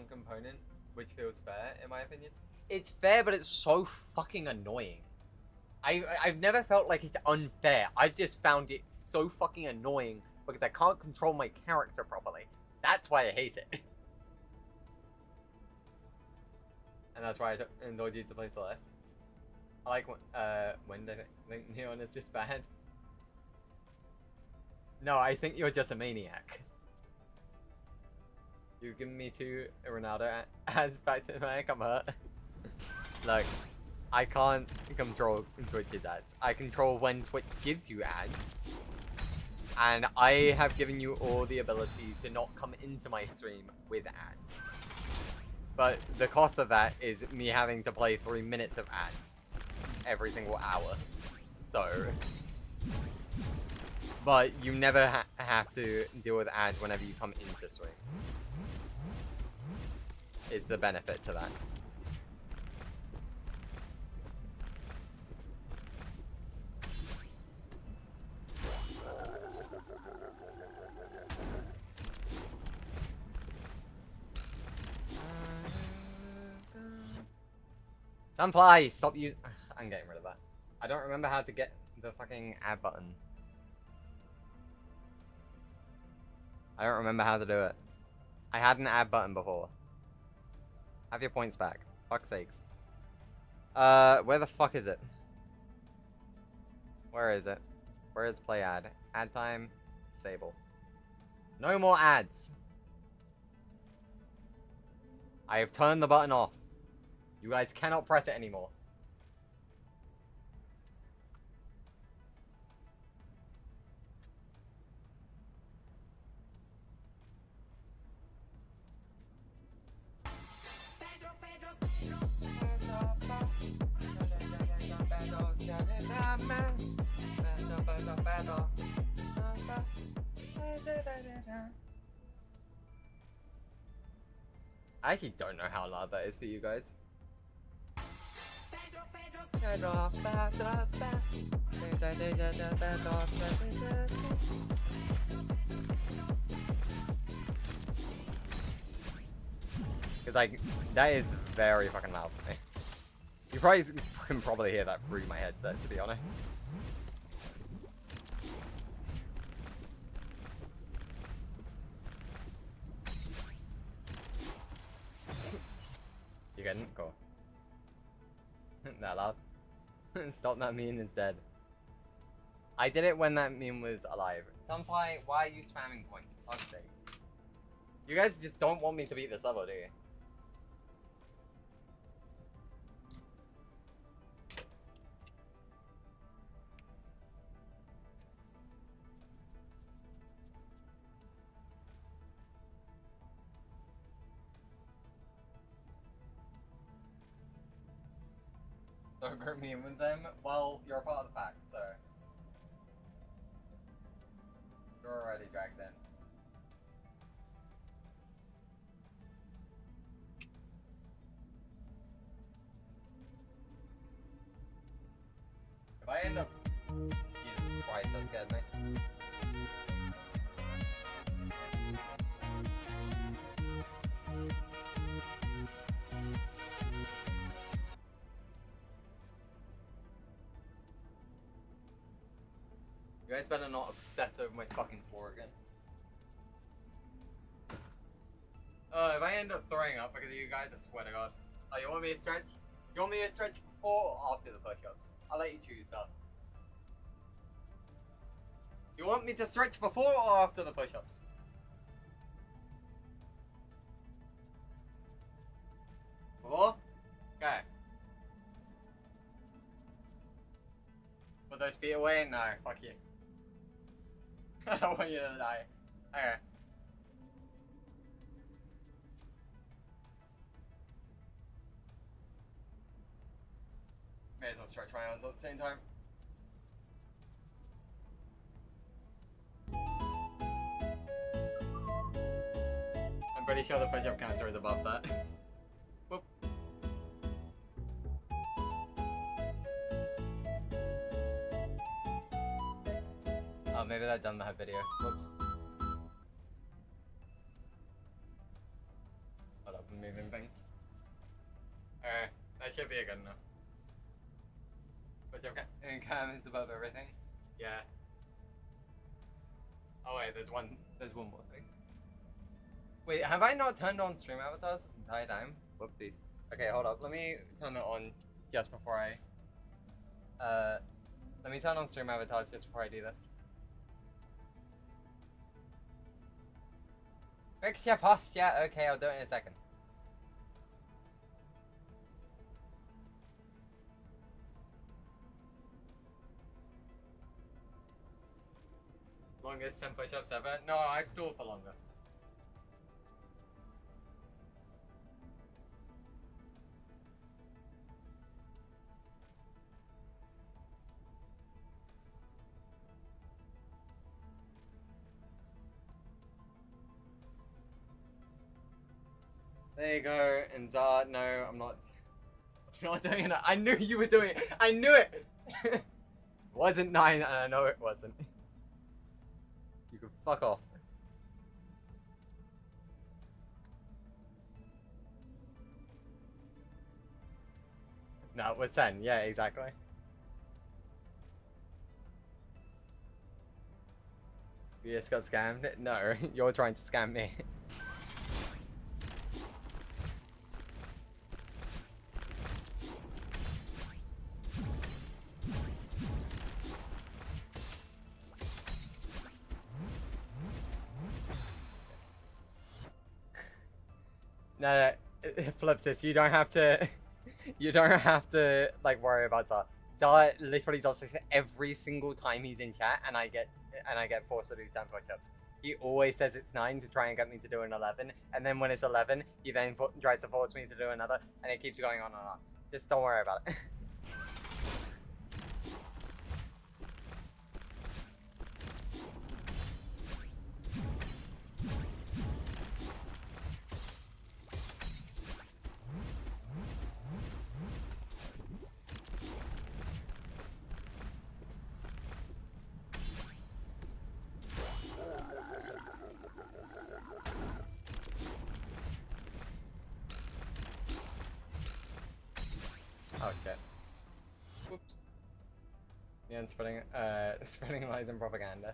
component, which feels fair in my opinion. It's fair, but it's so fucking annoying. I've never felt like it's unfair. I've just found it so fucking annoying because I can't control my character properly. That's why I hate it. And that's why I told you to play Celeste. I like wind. I think neon is just bad. No, I think you're just a maniac. You've given me 2 Ronaldo ads back to back. I'm hurt. Look, I can't control Twitch's ads. I control when Twitch gives you ads. And I have given you all the ability to not come into my stream with ads. But the cost of that is me having to play 3 minutes of ads every single hour. So, But you never have to deal with ads whenever you come into stream. Is the benefit to that. Sunfly, stop you. I'm getting rid of that. I don't remember how to get the fucking add button. I don't remember how to do it. I had an add button before. Have your points back. Fuck's sakes. Where the fuck is it? Where is it? Where is play ad? Ad time. Disable. No more ads. I have turned the button off. You guys cannot press it anymore. I actually don't know how loud that is for you guys. Because like, that is very fucking loud for me. You probably can probably hear that through my headset, to be honest. You getting it? Cool. That loud? Stop that meme instead. I did it when that meme was alive. Sunfly, why are you spamming points? For fuck's sakes. You guys just don't want me to beat this level, do you? Don't group me in with them? Well, you're a part of the pack, so... You're already dragged in. If I end up... Jesus Christ, that scared me. You guys better not obsess over my fucking floor again. If I end up throwing up because of you guys, I swear to God. Oh, you want me to stretch? You want me to stretch before or after the push-ups? I'll let you choose, sir. You want me to stretch before or after the push-ups? Before? Okay. Put those feet away? No, fuck you. I don't want you to die. Okay. May as well stretch my arms at the same time. I'm pretty sure the push-up counter is above that. Whoops. Oh, maybe that done that video. Whoops. Hold up, I'm moving things. Alright, that should be a good enough. Push-up cam is above everything. Yeah. Oh wait, there's one more thing. Wait, have I not turned on stream avatars this entire time? Whoopsies. Okay, hold up. Let me turn it on just before I... let me turn on stream avatars just before I do this. Fix your posture. Okay, I'll do it in a second. Longest 10 push-ups ever? No, I've stalled for longer. There you go, and Zah, no, I'm not doing it. I knew you were doing it. I knew it. It wasn't 9, and I know it wasn't. You can fuck off. No, it was 10. Yeah, exactly. You just got scammed? No, you're trying to scam me. No, flips this. You don't have to. You don't have to like worry about Zah. Zah literally does this every single time he's in chat, and I get forced to do 10 push-ups. He always says it's 9 to try and get me to do an 11, and then when it's 11, he then tries to force me to do another, and it keeps going on and on. Just don't worry about it. Oh shit. Whoops. Yeah, and spreading lies and propaganda.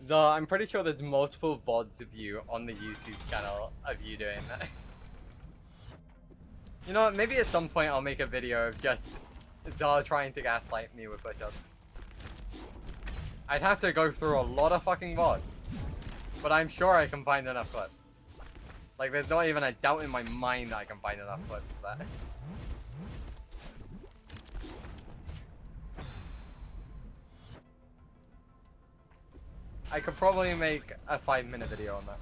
Zah, I'm pretty sure there's multiple VODs of you on the YouTube channel of you doing that. You know what, maybe at some point I'll make a video of just Zah trying to gaslight me with push-ups. I'd have to go through a lot of fucking VODs. But I'm sure I can find enough clips. Like, there's not even a doubt in my mind that I can find enough clips for that. I could probably make a 5-minute video on that.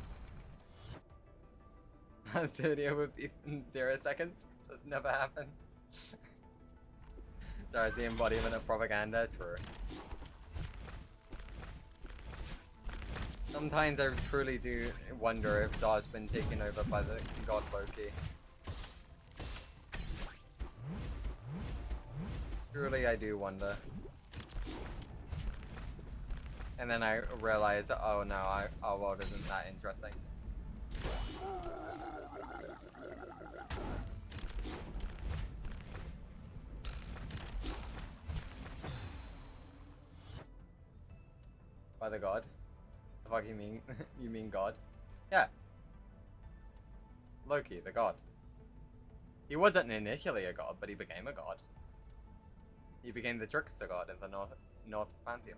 That video would be in 0 seconds, because it's never happened. Sorry, it's the embodiment of propaganda, true. Sometimes I truly do wonder if Zah's been taken over by the god Loki. Truly I do wonder. And then I realize, oh no, our world isn't that interesting. By the god? The fuck you mean? You mean God? Yeah. Loki, the god. He wasn't initially a god, but he became a god. He became the trickster god in the North Pantheon.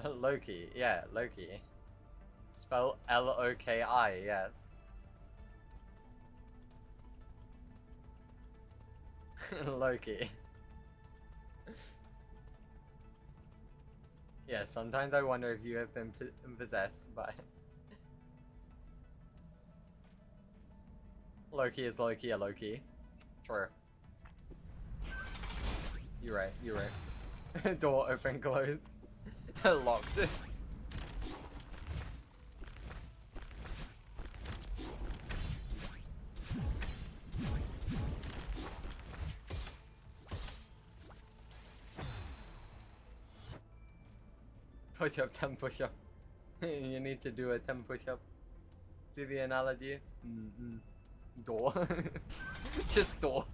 Loki, yeah, Loki. Spell L-O-K-I, yes. Loki. Yeah, sometimes I wonder if you have been possessed by... Loki is Loki a Loki. True. You're right, you're right. Door open, close. Locked. Push up, 10 push up. You need to do a 10 push up. See the analogy? Door. Just door.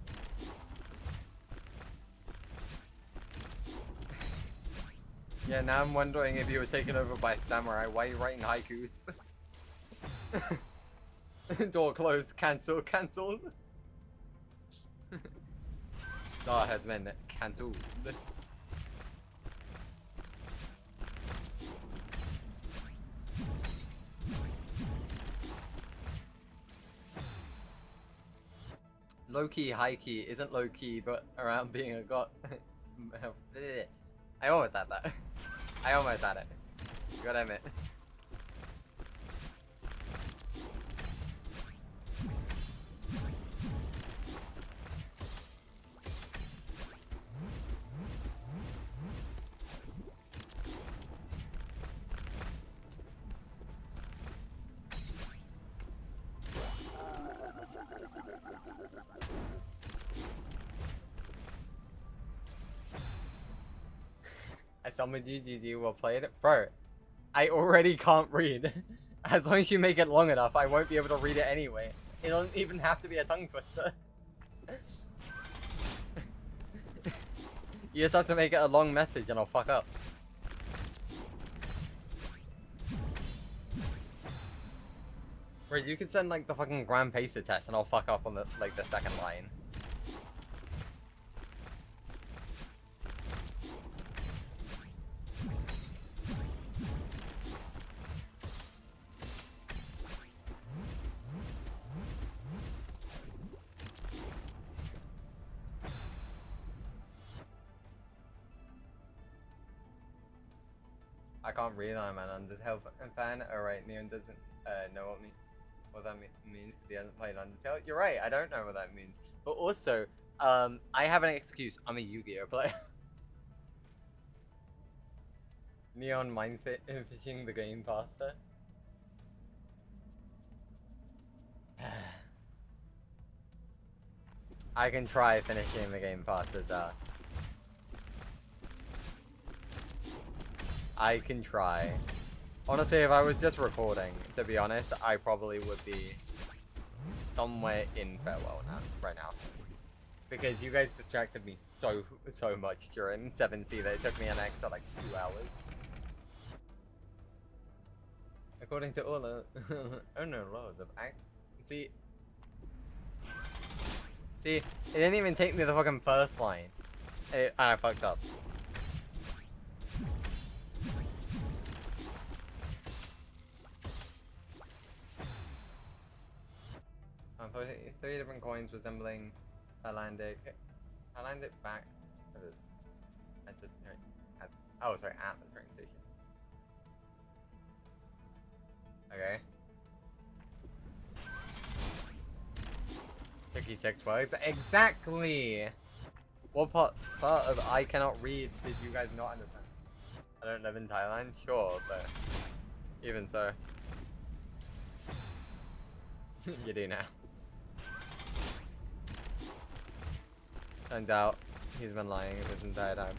Yeah, now I'm wondering if you were taken over by samurai. Why are you writing haikus? Door closed. Cancel. Cancelled. Door has been cancelled. Low-key, high-key isn't low-key, but around being a god. I almost had that. I almost had it. You gotta admit. Summer GGG will play it. Bro, I already can't read. As long as you make it long enough, I won't be able to read it anyway. It don't even have to be a tongue twister. You just have to make it a long message and I'll fuck up. Wait, you can send like the fucking grand pacer test and I'll fuck up on the like the second line. I can't read. I'm an Undertale fan. Alright, Neon doesn't know what that means. He hasn't played Undertale. You're right. I don't know what that means. But also, I have an excuse. I'm a Yu-Gi-Oh player. Neon mind fishing the game faster. I can try finishing the game faster. I can try. Honestly, if I was just recording, to be honest, I probably would be somewhere in farewell now, right now. Because you guys distracted me so much during 7C that it took me an extra like 2 hours. According to all the owner laws of act, see, it didn't even take me the fucking first line, and I fucked up. Three different coins resembling Icelandic back. Oh, sorry, at the train station. Okay. Took you 6 words. Exactly! What part of I cannot read did you guys not understand? I don't live in Thailand? Sure, but even so. You do now. Turns out, he's been lying this entire time.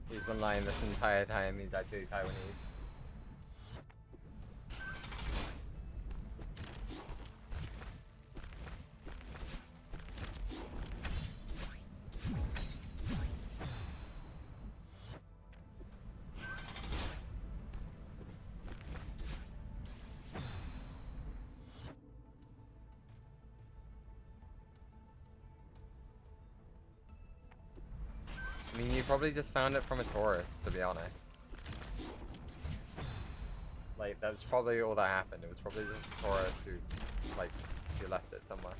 He's been lying this entire time, he's actually Taiwanese. I mean, you probably just found it from a tourist, to be honest. Like, that was probably all that happened. It was probably just a tourist who, like, who left it somewhere.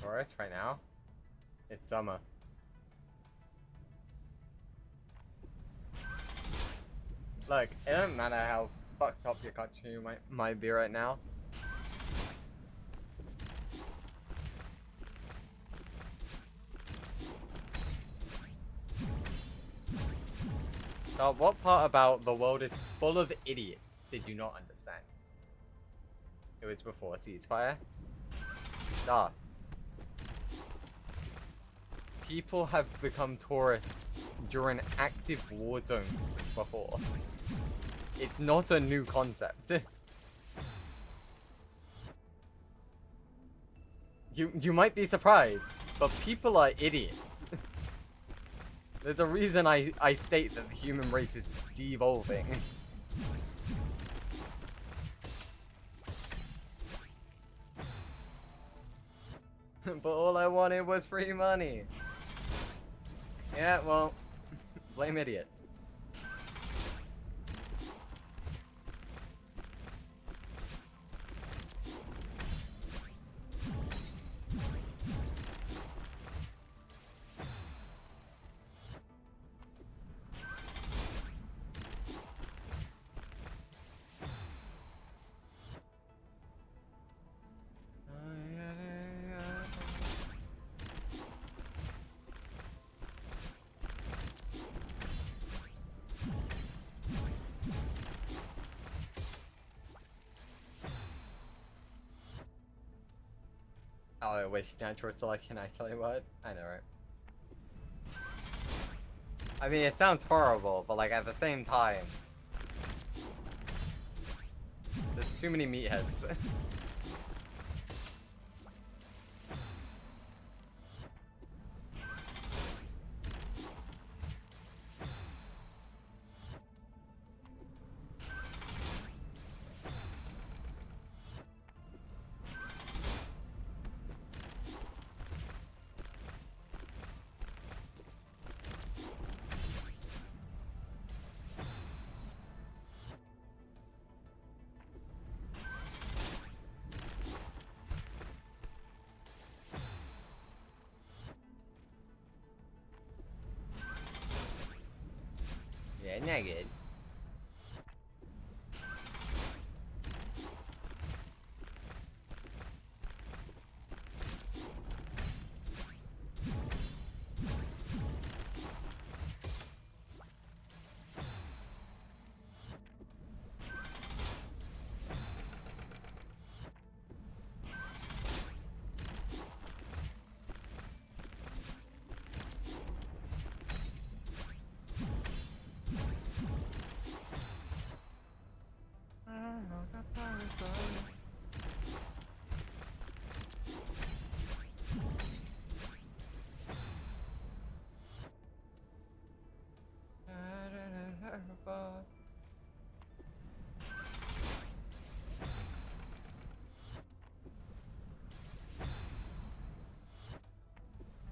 Tourist right now? It's summer. Look, it doesn't matter how fucked up your country might be right now. So what part about the world is full of idiots did you not understand? It was before ceasefire? Duh. People have become tourists during active war zones before. It's not a new concept. You might be surprised, but people are idiots. There's a reason I state that the human race is devolving. But all I wanted was free money. Yeah, well, blame idiots. Oh, which natural selection actually what? I know, right? I mean, it sounds horrible, but like at the same time, there's too many meatheads. Yeah, not good.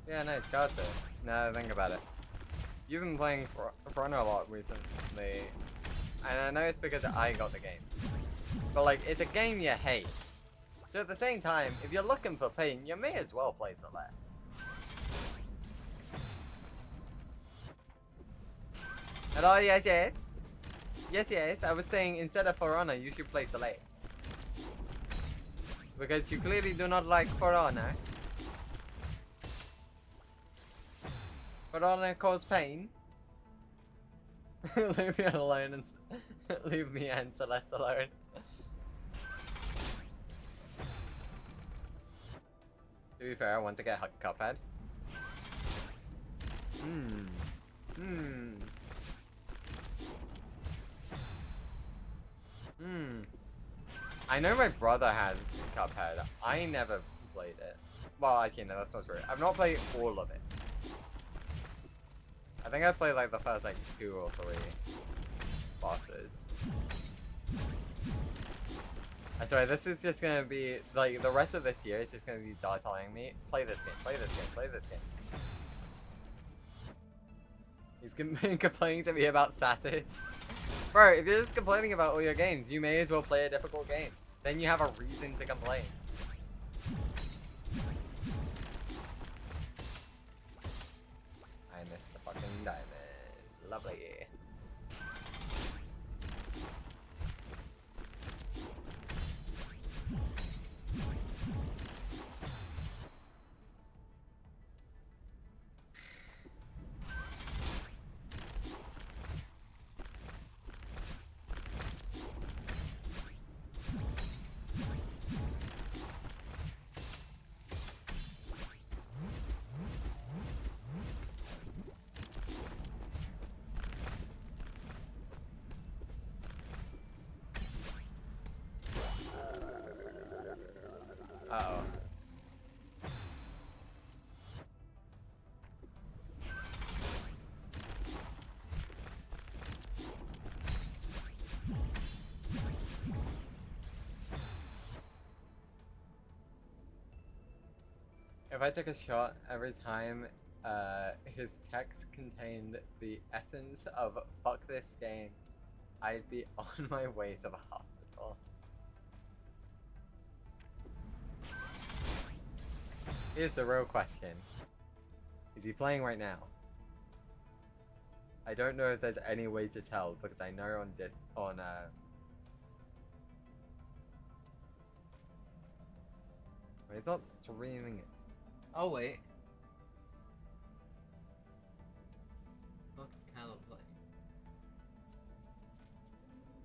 Yeah, no, got it. Now think about it. You've been playing For Honor a lot recently, and I know it's because I got the game. But like, it's a game you hate. So at the same time, if you're looking for pain, you may as well play Celeste. Hello, yes, yes. Yes, yes, I was saying instead of For Honor, you should play Celeste. Because you clearly do not like For Honor. For Honor cause pain. Leave me alone and leave me and Celeste alone. To be fair, I want to get Cuphead. I know my brother has Cuphead. I never played it. Well, actually, no, that's not true. I've not played all of it. I think I played like the first like 2 or 3 bosses. I swear, this is just gonna be like the rest of this year is just gonna be Zara telling me, play this game, play this game, play this game. He's been complaining to me about status. Bro, if you're just complaining about all your games, you may as well play a difficult game. Then you have a reason to complain. I missed the fucking diamond. Lovely. Uh-oh. If I took a shot every time his text contained the essence of fuck this game, I'd be on my way to the hospital. Here's the real question. Is he playing right now? I don't know if there's any way to tell because I know he's not streaming it. Oh wait. What's Callum playing?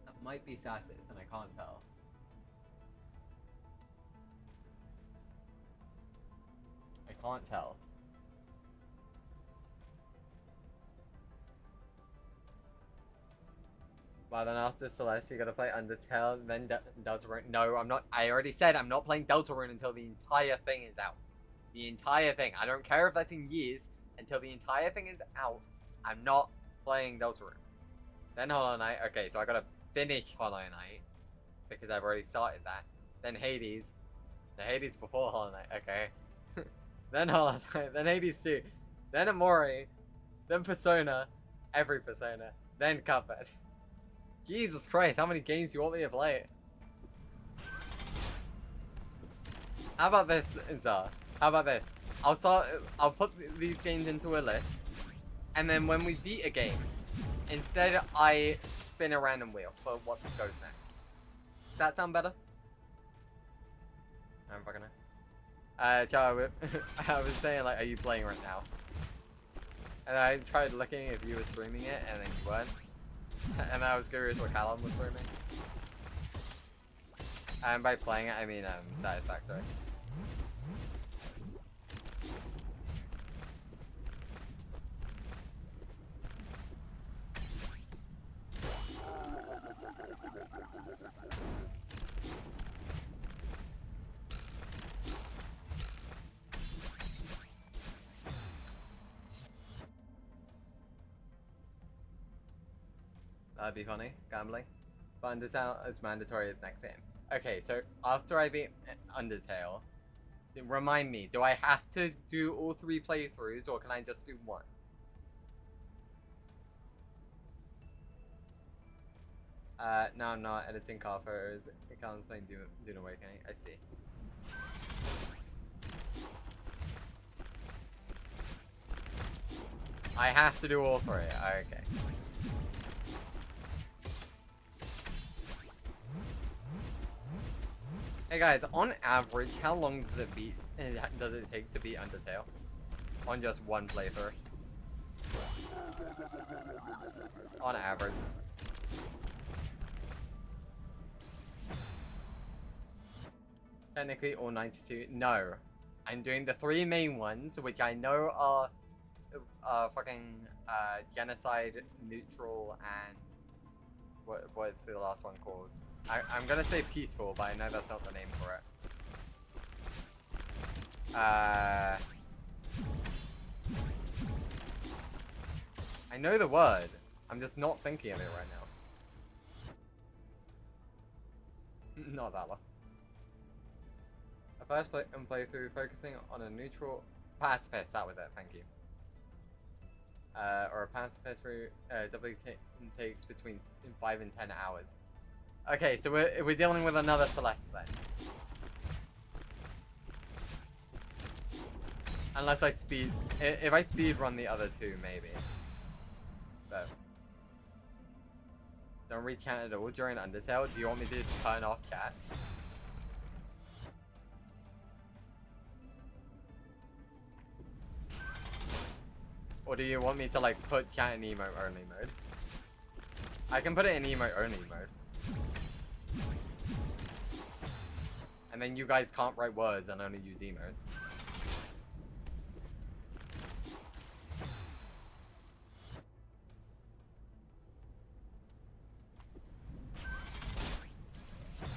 That might be Satis and I can't tell. can't tell. Well, then after Celeste, you gotta play Undertale, then Deltarune. No, I'm not. I already said I'm not playing Deltarune until the entire thing is out. The entire thing. I don't care if that's in years. Until the entire thing is out, I'm not playing Deltarune. Then Hollow Knight. Okay, so I gotta finish Hollow Knight because I've already started that. Then Hades. The Hades before Hollow Knight. Okay. Then Hollow Knight. Then Hades 2. Then Amori. Then Persona. Every Persona. Then Cuphead. Jesus Christ, how many games do you want me to play? How about this, Zara? How about this? I'll put these games into a list, and then when we beat a game, instead I spin a random wheel for what goes next. Does that sound better? I don't fucking know. Charlie, I was saying, like, are you playing right now? And I tried looking if you were streaming it, and then you weren't. And I was curious what Callum was streaming. And by playing it, I mean satisfactory. That'd be funny, gambling. But Undertale is mandatory as next game. Okay, so after I beat Undertale, remind me, do I have to do all 3 playthroughs or can I just do 1? No, I'm not editing car photos. Callum's playing Dune Awakening. I see. I have to do all 3. Okay. Hey guys, on average, how long does it take to beat Undertale? On just 1 playthrough. On average. Technically all 92. No. I'm doing the 3 main ones, which I know are fucking genocide, neutral, and what is the last one called? I'm gonna say peaceful, but I know that's not the name for it. I know the word. I'm just not thinking of it right now. Not that one. A first playthrough focusing on a neutral pacifist. That was it. Thank you. Or a pacifist route typically takes between 5 and 10 hours. Okay, so we're dealing with another Celeste then. Unless I if I speed run the other 2, maybe. But don't read chat at all during Undertale. Do you want me to just turn off chat? Or do you want me to like put chat in emote only mode? I can put it in emote only mode. And then you guys can't write words and only use emotes.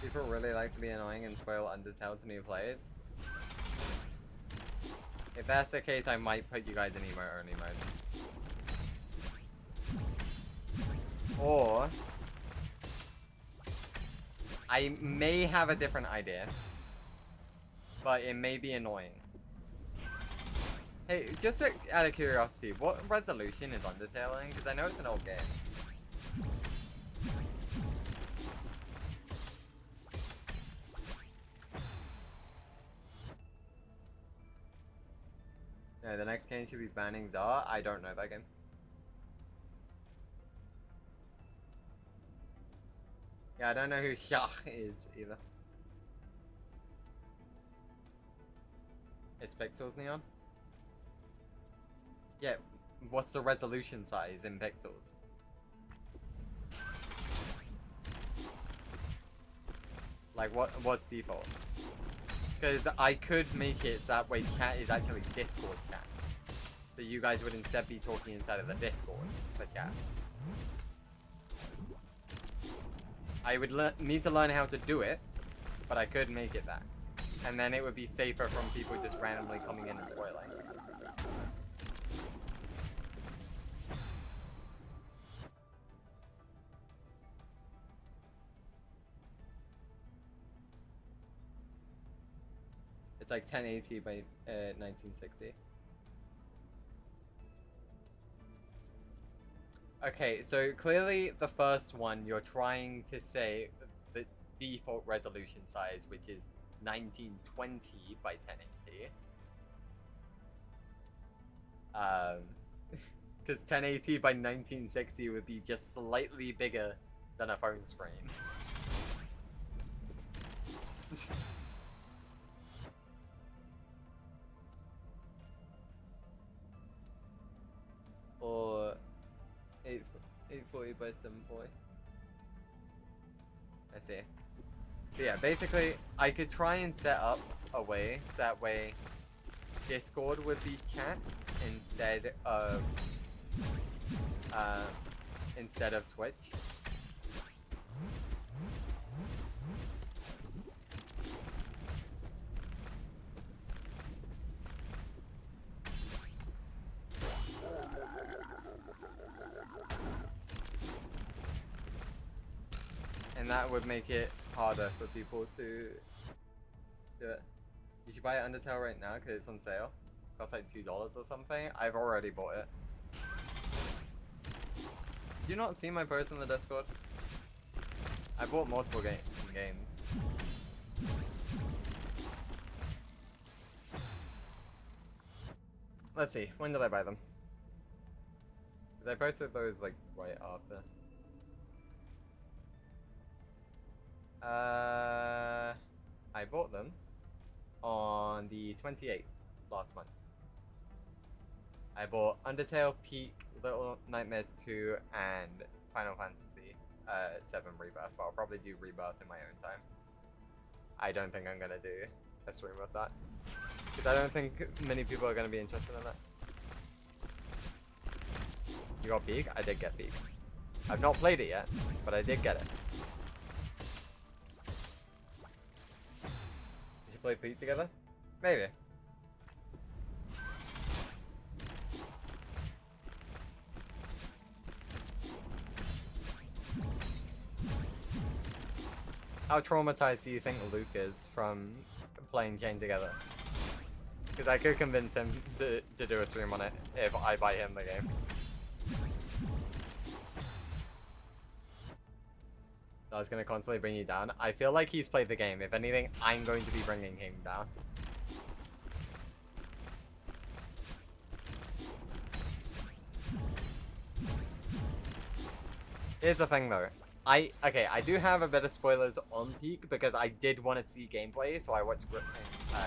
People really like to be annoying and spoil Undertale to new players. If that's the case, I might put you guys in emote only mode. Or I may have a different idea, but it may be annoying. Hey, just out of curiosity, what resolution is Undertale in? Because I know it's an old game. No, the next game should be banning Zara. I don't know that game. Yeah, I don't know who Shah is either. It's pixels, Neon? Yeah, what's the resolution size in pixels? Like what's default? Because I could make it so that way chat is actually Discord chat. So you guys would instead be talking inside of the Discord for chat. I would need to learn how to do it, but I could make it that. And then it would be safer from people just randomly coming in and spoiling. It's like 1080 by 1960. Okay, so clearly the first one you're trying to say the default resolution size, which is 1920 by 1080. Because 1080 by 1960 would be just slightly bigger than a phone screen. Or 840 by 740. I see. But yeah, basically, I could try and set up a way so that way Discord would be chat instead of Twitch. And that would make it harder for people to do it. You should buy Undertale right now because it's on sale. It costs like $2 or something. I've already bought it. Did you not see my post on the Discord? I bought multiple games. Let's see, when did I buy them? Because I posted those like right after. I bought them on the 28th last month. I bought Undertale, Peak, Little Nightmares 2, and Final Fantasy 7 Rebirth, but I'll probably do Rebirth in my own time. I don't think I'm gonna do a stream with that, because I don't think many people are gonna be interested in that. You got Peak? I did get Peak. I've not played it yet, but I did get it. Play Peak together? Maybe. How traumatized do you think Luke is from playing Chain together? Because I could convince him to do a stream on it if I buy him the game. I was gonna constantly bring you down. I feel like he's played the game. If anything, I'm going to be bringing him down. Here's the thing though. I do have a bit of spoilers on Peak because I did want to see gameplay, so I watched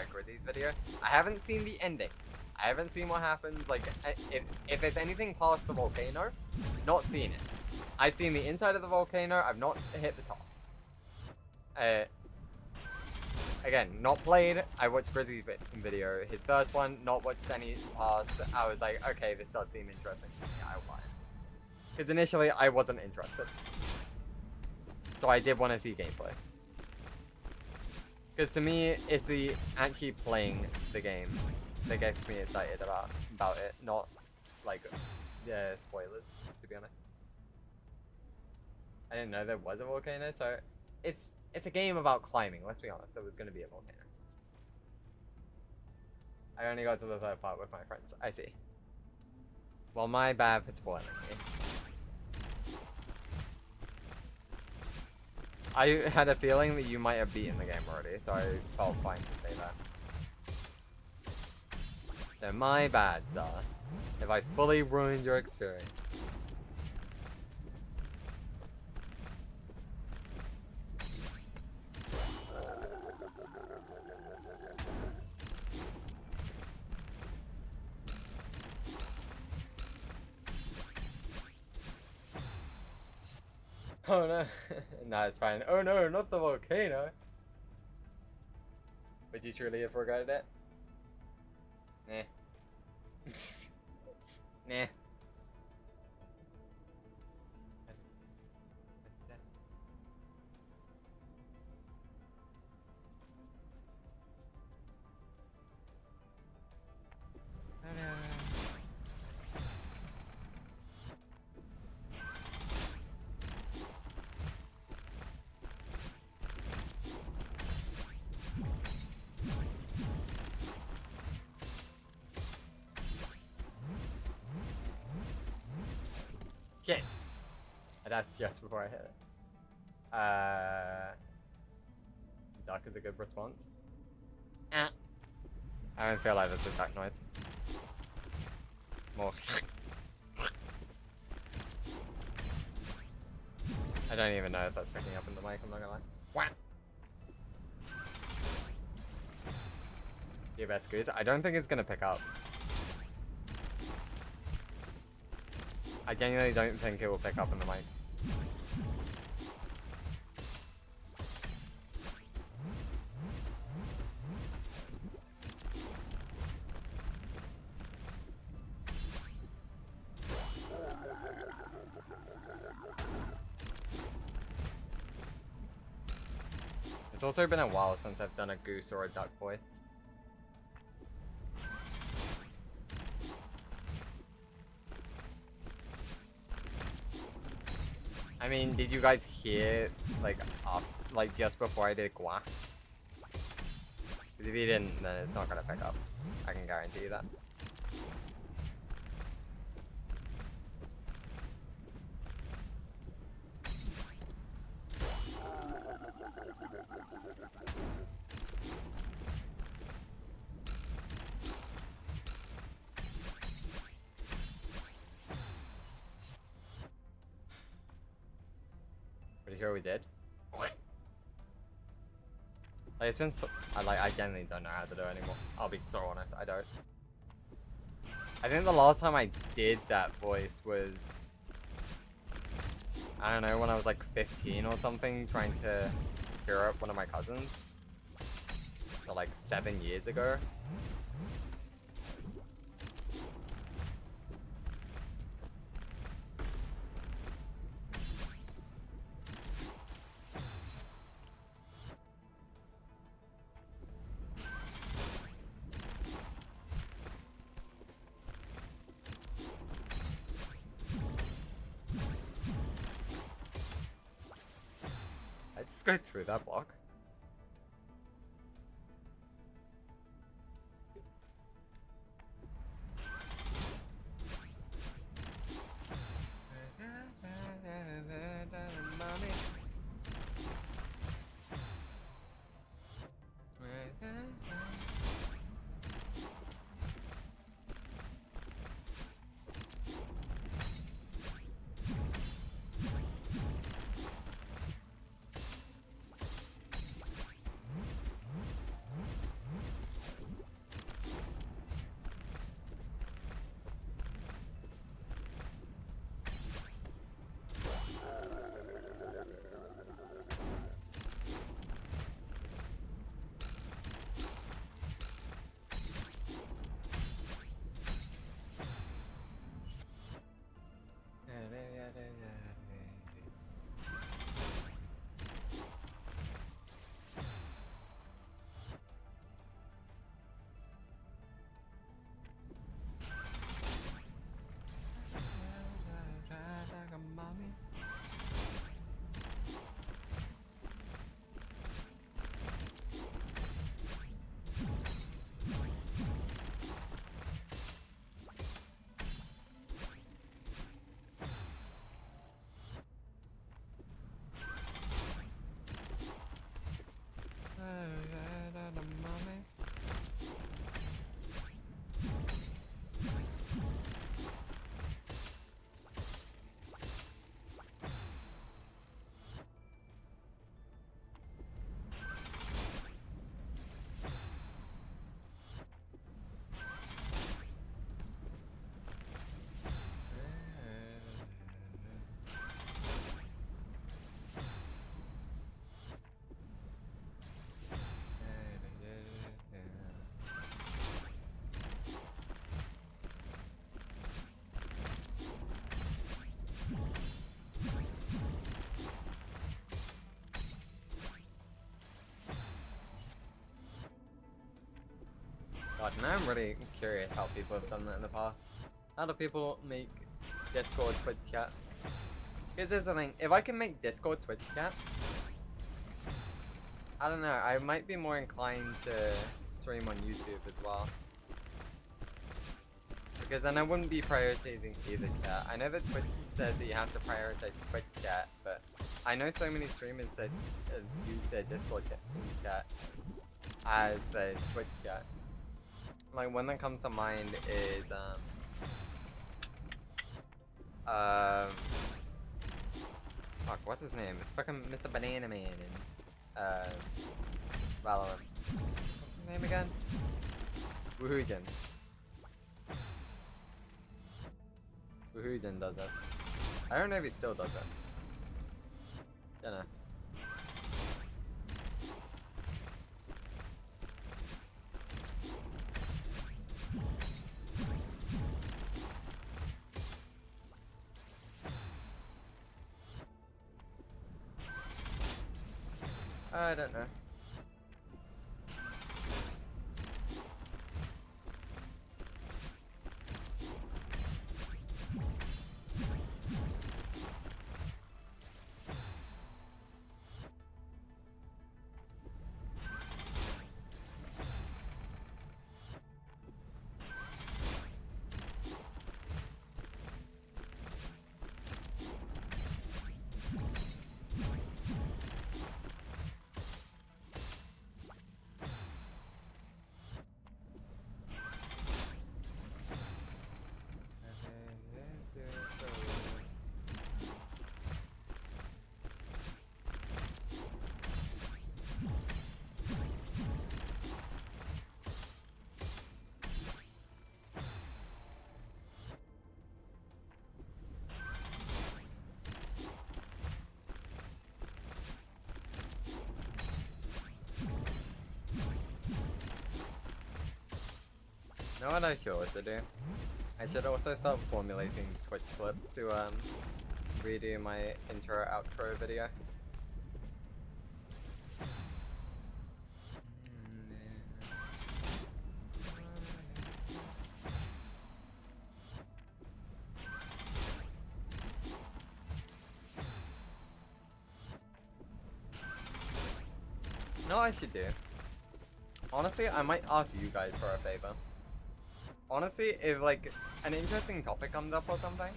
Grizzy's video. I haven't seen the ending. I haven't seen what happens, like, if there's anything past the volcano, not seen it. I've seen the inside of the volcano, I've not hit the top. Again, not played, I watched Grizzy's video, his first one, not watched any past. I was like, okay, this does seem interesting. Yeah, I want it. Because initially, I wasn't interested. So I did want to see gameplay. Because to me, it's the actually playing the game that gets me excited about it, not like spoilers, to be honest. I didn't know there was a volcano, so it's a game about climbing, let's be honest. There was going to be a volcano. I only got to the third part with my friends. I see. Well, my bad for spoiling me. I had a feeling that you might have beaten the game already, so I felt fine to say that. So my bad, sir, if I fully ruined your experience. Oh no. No, it's fine. Oh no, not the volcano. Would you truly have regretted it? Nah. Nah. Shit! That's just before I hit it. Duck is a good response. I don't feel like that's a duck noise. More. I don't even know if that's picking up in the mic, I'm not gonna lie. Wah! Your best goose? I don't think it's gonna pick up. I genuinely don't think it will pick up in the mic. It's also been a while since I've done a goose or a duck voice. I mean, did you guys hear, like, just before I did Gua? Because if you didn't, then it's not gonna pick up. I can guarantee you that. Pretty sure we did. Like, it's been so, I genuinely don't know how to do it anymore. I'll be so honest, I don't. I think the last time I did that voice was, I don't know, when I was like 15 or something, trying to cheer up one of my cousins. So like 7 years ago. Let's go through that block. God, now I'm really curious how people have done that in the past. How do people make Discord, Twitch chat? Because here's the thing, if I can make Discord, Twitch chat, I don't know, I might be more inclined to stream on YouTube as well. Because then I wouldn't be prioritizing either chat. I know that Twitch says that you have to prioritize Twitch chat, but I know so many streamers that use their Discord chat as the Twitch chat. Like one that comes to mind is fuck, what's his name? It's fucking Mr. Banana Man in Valorant. What's his name again? Woohoojan. Woohoojan does it. I don't know if he still does it. Dunno. I don't know. Know what I should also do? I should also start formulating Twitch clips to redo my intro outro video. Know what I should do? Honestly, I might ask you guys for a favor. Honestly, if like an interesting topic comes up or something,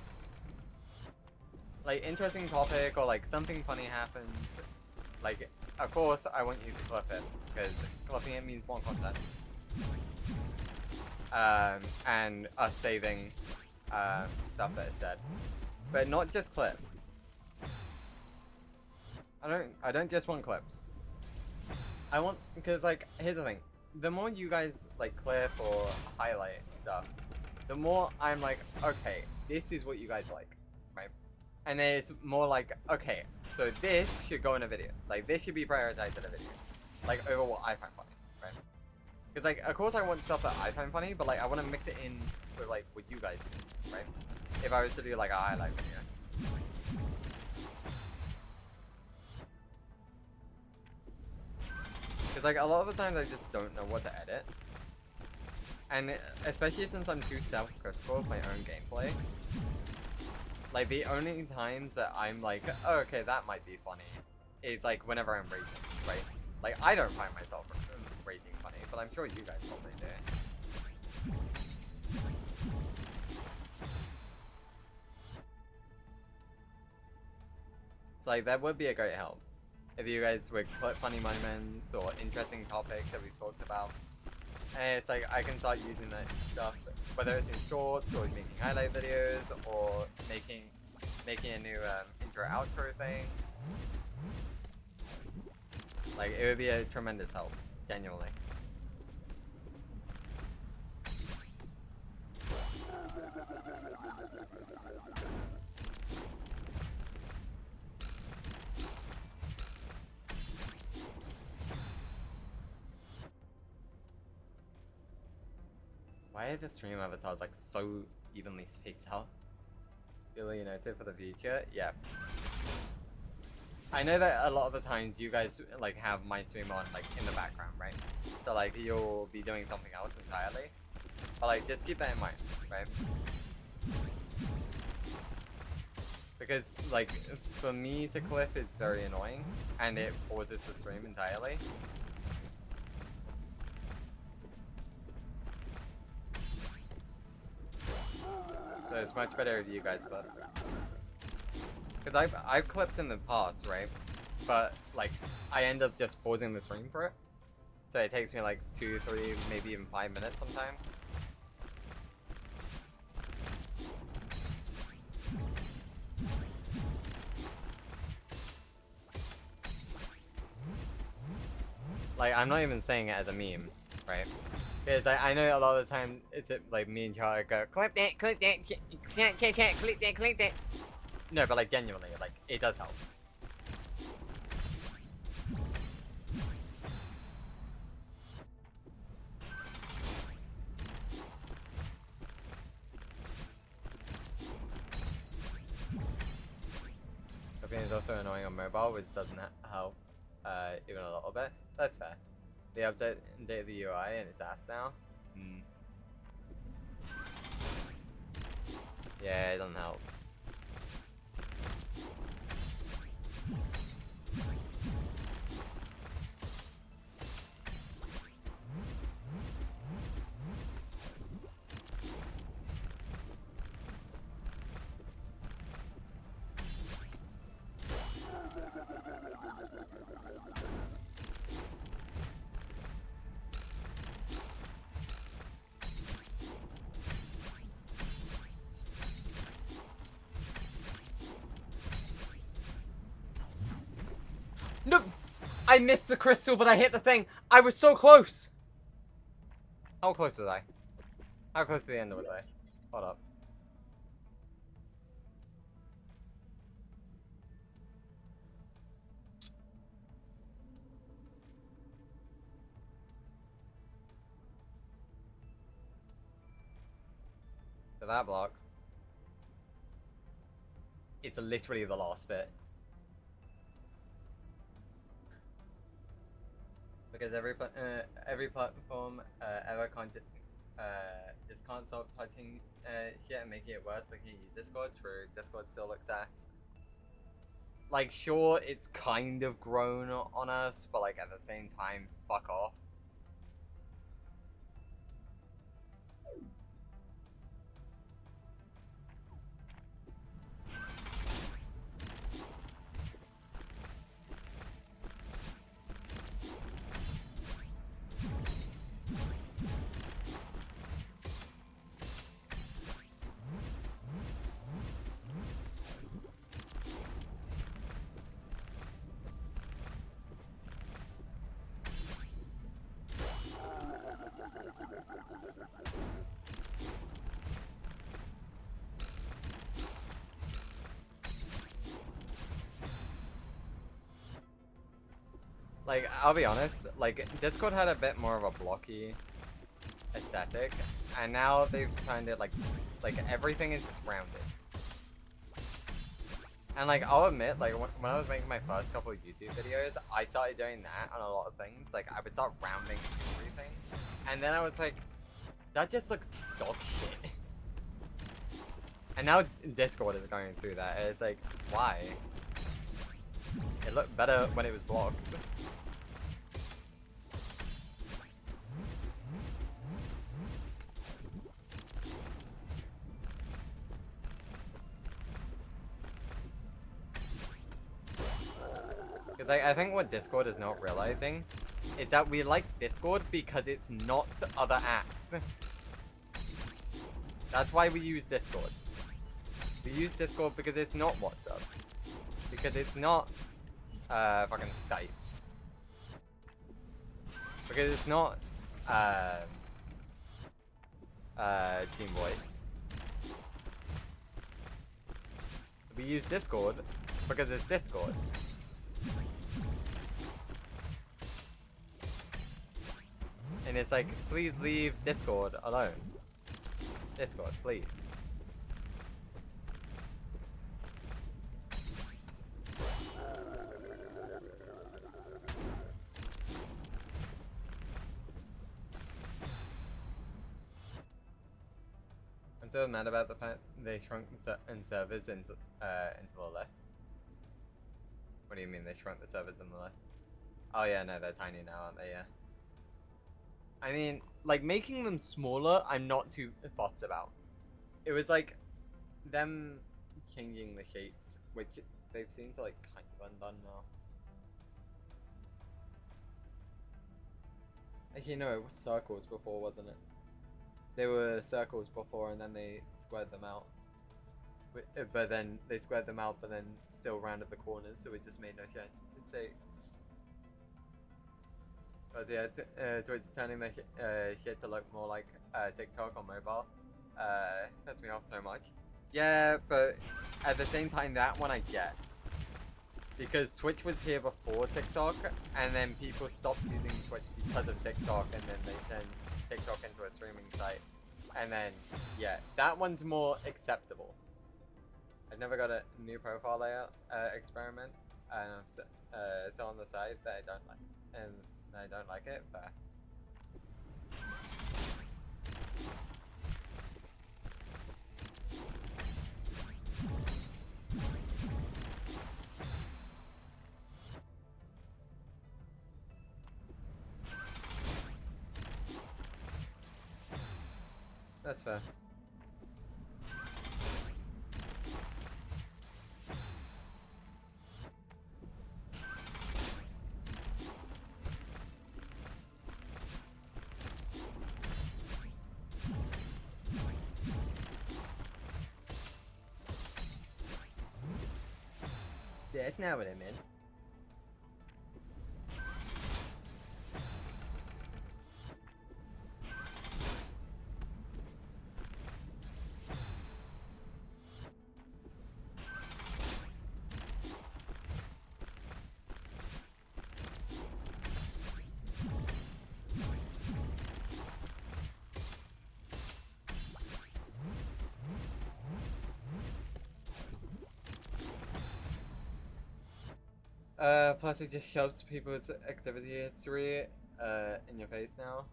like interesting topic or like something funny happens, like of course I want you to clip it because clipping it means more content. And us saving stuff that is said, but not just clip. I don't just want clips. I want, because like here's the thing. The more you guys like clip or highlight stuff, the more I'm like, okay, this is what you guys like, right? And then it's more like, okay, so this should go in a video. Like this should be prioritized in a video, like over what I find funny, right? Because like, of course I want stuff that I find funny, but like I want to mix it in with like what you guys think, right? If I was to do like a highlight video. Because like a lot of the times I just don't know what to edit. And especially since I'm too self-critical of my own gameplay. Like the only times that I'm like, oh, okay, that might be funny, is like whenever I'm raging, right? Like I don't find myself raging funny, but I'm sure you guys probably do. It's like that would be a great help. If you guys would clip funny moments or interesting topics that we talked about. And it's like I can start using that stuff, whether it's in shorts or making highlight videos or making a new intro outro thing. Like it would be a tremendous help, genuinely. Why are the stream avatars like so evenly spaced out? Really noted for the future? Yeah. I know that a lot of the times you guys like have my stream on like in the background, right? So like you'll be doing something else entirely. But like just keep that in mind, right? Because like for me to clip is very annoying and it pauses the stream entirely. So it's much better if you guys clip. Because I've clipped in the past, right? But like I end up just pausing the stream for it. So it takes me like 2, 3, maybe even 5 minutes sometimes. Like, I'm not even saying it as a meme, right? Because I know a lot of the time it's like me and Charlie go, clip that, clip that, clip that. No, but like genuinely, like it does help. Clipping is also annoying on mobile, which doesn't help even a little bit. That's fair. They updated the UI and it's ass now. Hmm. Yeah, it doesn't help. No! I missed the crystal, but I hit the thing. I was so close. How close was I? How close to the end was I? Hold up. To that block. It's literally the last bit. Because every platform ever just can't stop touching shit and making it worse. Like you use Discord, true. Discord still looks ass. Like sure, it's kind of grown on us, but like at the same time, fuck off. Like, I'll be honest, like, Discord had a bit more of a blocky aesthetic, and now they've kind of, like everything is just rounded. And, like, I'll admit, like, when I was making my first couple of YouTube videos, I started doing that on a lot of things. Like, I would start rounding everything, and then I was like, that just looks dog shit. And now Discord is going through that, and it's like, why? It looked better when it was blocks. Because I think what Discord is not realizing is that we like Discord because it's not other apps. That's why we use Discord. We use Discord because it's not WhatsApp. Because it's not fucking Skype. Because it's not Team Voice. We use Discord because it's Discord. And it's like, please leave Discord alone. Discord, please. I'm so mad about the fact they shrunk in servers into the list. What do you mean they shrunk the servers in the list? Oh yeah, no, they're tiny now, aren't they? Yeah. I mean, like, making them smaller, I'm not too fussed about. It was like them changing the shapes, which they've seemed to like kind of undone now. Actually, no, it was circles before, wasn't it? They were circles before, and then they squared them out. But then they squared them out, but then still rounded the corners, so it just made no sense. Because yeah, Twitch turning the shit to look more like TikTok on mobile pisses me off so much. Yeah, but at the same time, that one I get. Because Twitch was here before TikTok, and then people stopped using Twitch because of TikTok, and then they turned TikTok into a streaming site. And then, yeah, that one's more acceptable. I've never got a new profile layout experiment, and I'm still on the side that I don't like, and I don't like it, but that's fair. Yeah, that's not what I meant. Plus it just shoves people's activity history in your face now,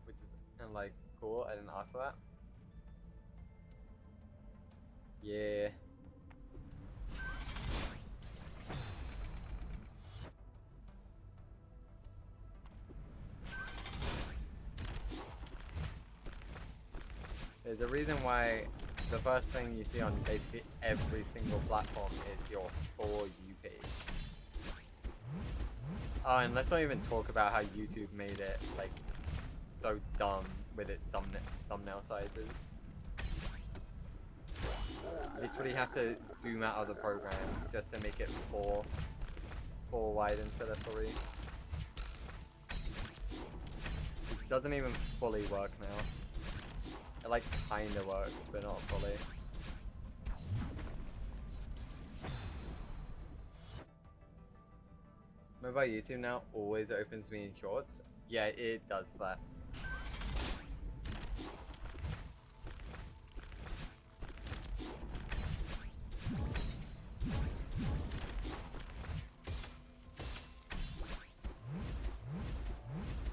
which is like cool. I didn't ask for that. Yeah. There's a reason why the first thing you see on basically every single platform is your For You page. Oh, and let's not even talk about how YouTube made it like so dumb with its thumbnail sizes. You literally have to zoom out of the program just to make it four wide instead of 3. This doesn't even fully work now. It like kinda works, but not fully. Mobile YouTube now always opens me in shorts. Yeah, it does that.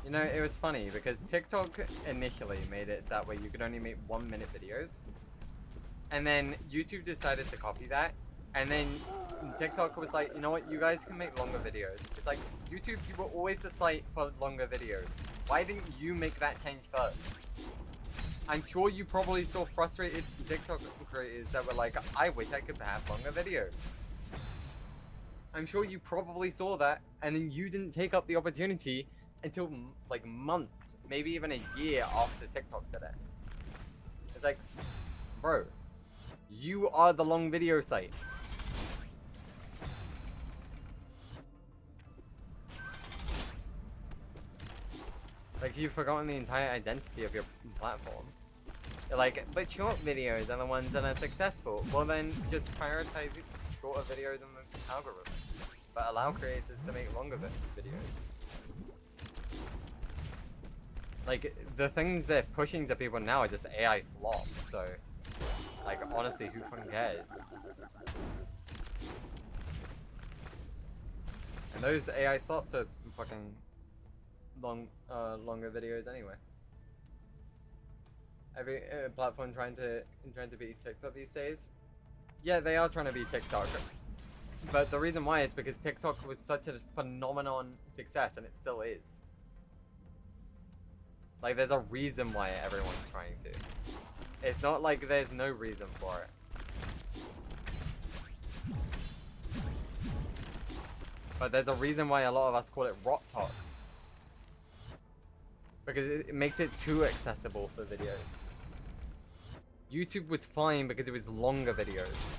You know, it was funny because TikTok initially made it so that way you could only make 1-minute videos. And then YouTube decided to copy that. And then TikTok was like, you know what, you guys can make longer videos. It's like, YouTube, you were always the site for longer videos. Why didn't you make that change first? I'm sure you probably saw frustrated TikTok creators that were like, I wish I could have longer videos. I'm sure you probably saw that, and then you didn't take up the opportunity until like months, maybe even a year after TikTok did it. It's like, bro, you are the long video site. Like, you've forgotten the entire identity of your platform. You're like, but short videos are the ones that are successful. Well then, just prioritize shorter videos in the algorithm. But allow creators to make longer videos. Like, the things they're pushing to people now are just AI slots, so... Like, honestly, who fucking cares? And those AI slots are fucking... longer videos anyway. every platform trying to be TikTok these days. Yeah, they are trying to be TikTok. But the reason why is because TikTok was such a phenomenon success, and it still is. Like, there's a reason why everyone's trying to. It's not like there's no reason for it. But there's a reason why a lot of us call it Rock Talk. Because it makes it too accessible for videos. YouTube was fine because it was longer videos.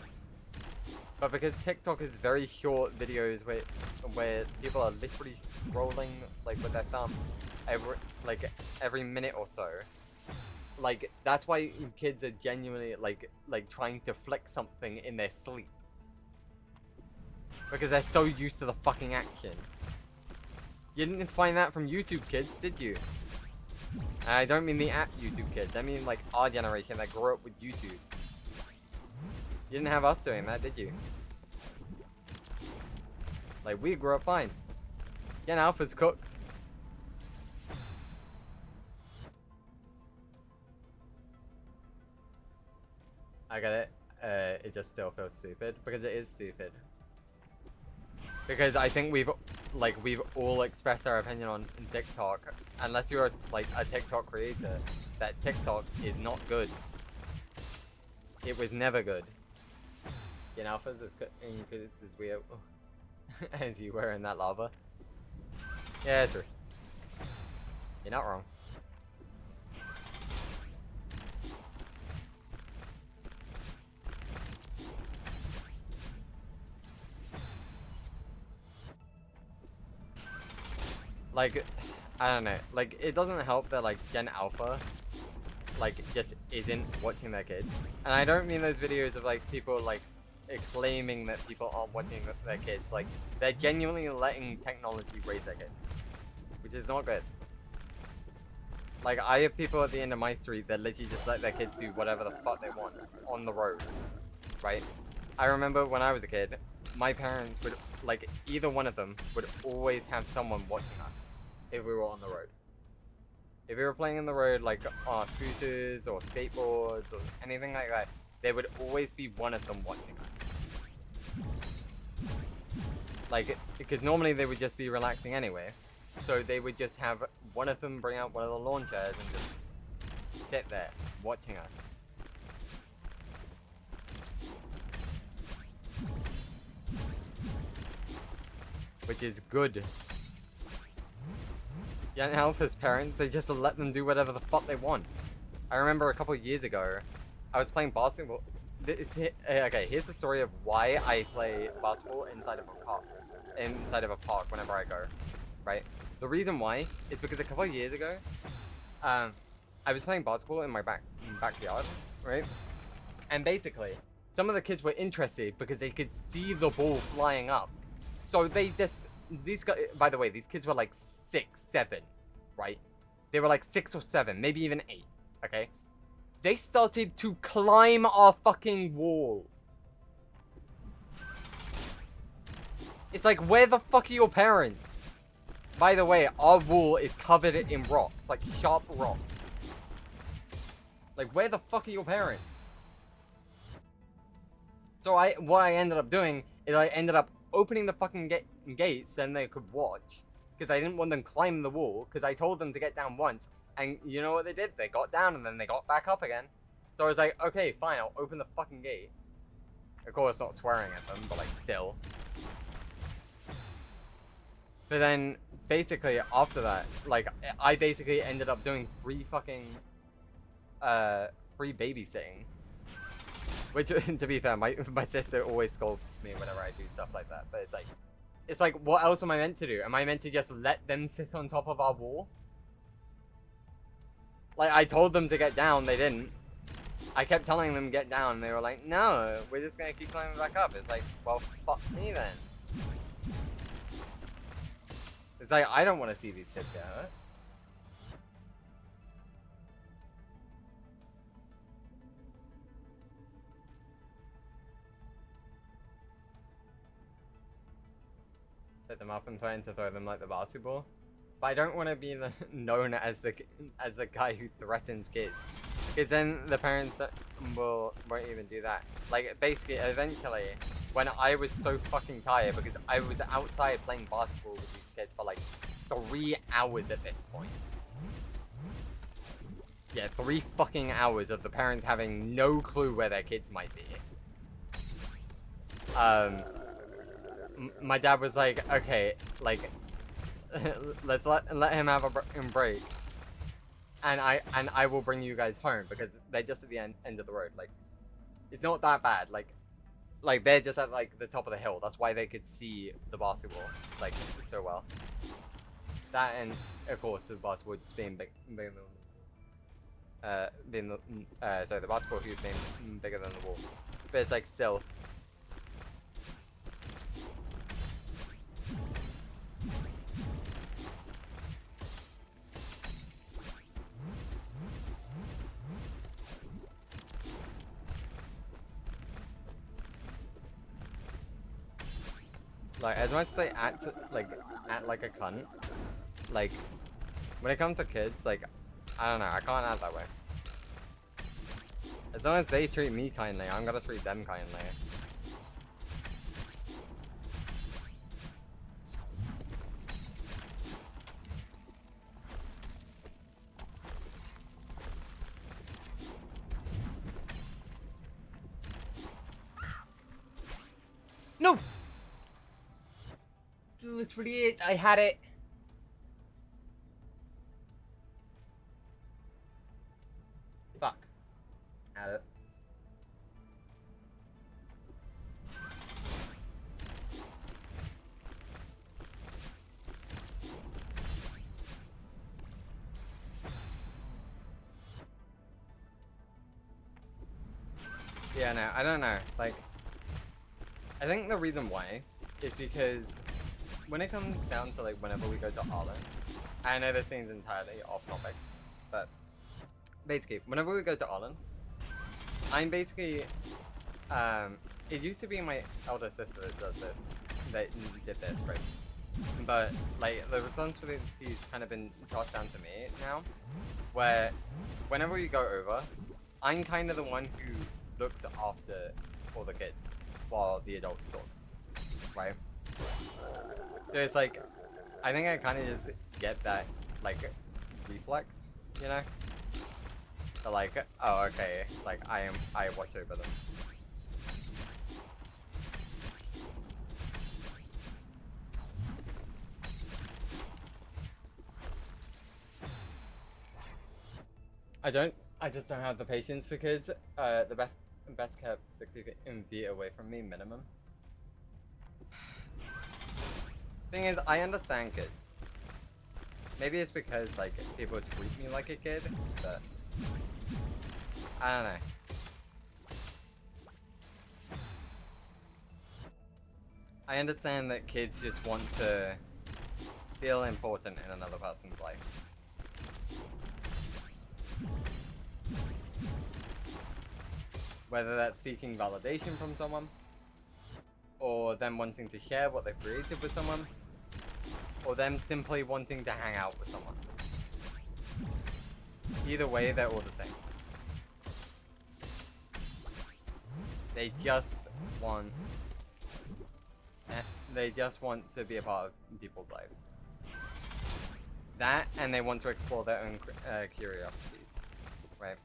But because TikTok is very short videos where people are literally scrolling like with their thumb every minute or so. Like, that's why kids are genuinely like trying to flick something in their sleep. Because they're so used to the fucking action. You didn't find that from YouTube kids, did you? And I don't mean the app YouTube kids, I mean like our generation that grew up with YouTube. You didn't have us doing that, did you? Like, we grew up fine. Gen Alpha's cooked. I get it. It just still feels stupid because it is stupid. Because I think we've all expressed our opinion on TikTok, unless you're like a TikTok creator, that TikTok is not good. It was never good. Gen Alpha's as good as we as you were in that lava. Yeah, true. You're not wrong. Like, I don't know. Like, it doesn't help that like Gen Alpha like just isn't watching their kids. And I don't mean those videos of like people like claiming that people aren't watching their kids. Like, they're genuinely letting technology raise their kids, which is not good. Like, I have people at the end of my street that literally just let their kids do whatever the fuck they want on the road, right? I remember when I was a kid, my parents would, like, either one of them would always have someone watching us if we were on the road. If we were playing on the road, like on scooters or skateboards or anything like that, there would always be one of them watching us. Like, because normally they would just be relaxing anyway. So they would just have one of them bring out one of the lawn chairs and just sit there watching us. Which is good. Gen Alpha's parents, they just let them do whatever the fuck they want. I remember a couple of years ago, I was playing basketball. Okay, here's the story of why I play basketball inside of a park whenever I go, right? The reason why is because a couple of years ago, I was playing basketball in my backyard, right? And basically, some of the kids were interested because they could see the ball flying up. So these guys, by the way, these kids were like 6, 7, right? They were like 6 or 7, maybe even 8, okay? They started to climb our fucking wall. It's like, where the fuck are your parents? By the way, our wall is covered in rocks, like sharp rocks. Like, where the fuck are your parents? So what I ended up doing is I ended up opening the fucking gates, then they could watch, because I didn't want them climbing the wall, because I told them to get down once, and you know what they did? They got down, and then they got back up again. So I was like, okay, fine, I'll open the fucking gate. Of course, not swearing at them, but like, still. But then, basically, after that, like, I basically ended up doing free babysitting. Which, to be fair, my sister always scolds me whenever I do stuff like that. But it's like, what else am I meant to do? Am I meant to just let them sit on top of our wall? Like, I told them to get down, they didn't. I kept telling them get down, and they were like, no, we're just gonna keep climbing back up. It's like, well, fuck me then. It's like, I don't want to see these kids get hurt. Set them up and trying to throw them like the basketball. But I don't want to be known as the guy who threatens kids. Because then the parents won't even do that. Like, basically, eventually, when I was so fucking tired, because I was outside playing basketball with these kids for like 3 hours at this point. Yeah, 3 fucking hours of the parents having no clue where their kids might be. My dad was like, okay, like, let's let him have a break. And I will bring you guys home because they're just at the end of the road. Like, it's not that bad. Like they're just at like the top of the hill. That's why they could see the basketball like so well. That and of course the basketball just being sorry, the basketball hoop being bigger than the wall. But it's like still. Like, as much as I act like a cunt, like, when it comes to kids, like, I don't know, I can't act that way. As long as they treat me kindly, I'm gonna treat them kindly. No! Literally it. I had it. Fuck. Had it. Yeah, no, I don't know. Like, I think the reason why is because when it comes down to like whenever we go to Ireland, I know this seems entirely off topic, but basically whenever we go to Ireland, I'm basically it used to be my elder sister that does this, that did this, right? But like the responsibility's kind of been tossed down to me now, where whenever we go over, I'm kind of the one who looks after all the kids while the adults talk, right? So it's like, I think I kind of just get that, like, reflex, you know? So like, oh, okay, like, I watch over them. I just don't have the patience because, the best kept 60 feet away from me, minimum. Thing is, I understand kids. Maybe it's because like people treat me like a kid, but I don't know. I understand that kids just want to feel important in another person's life. Whether that's seeking validation from someone, or them wanting to share what they've created with someone, or them simply wanting to hang out with someone. Either way, they're all the same. They just want to be a part of people's lives. That, and they want to explore their own curiosities, right?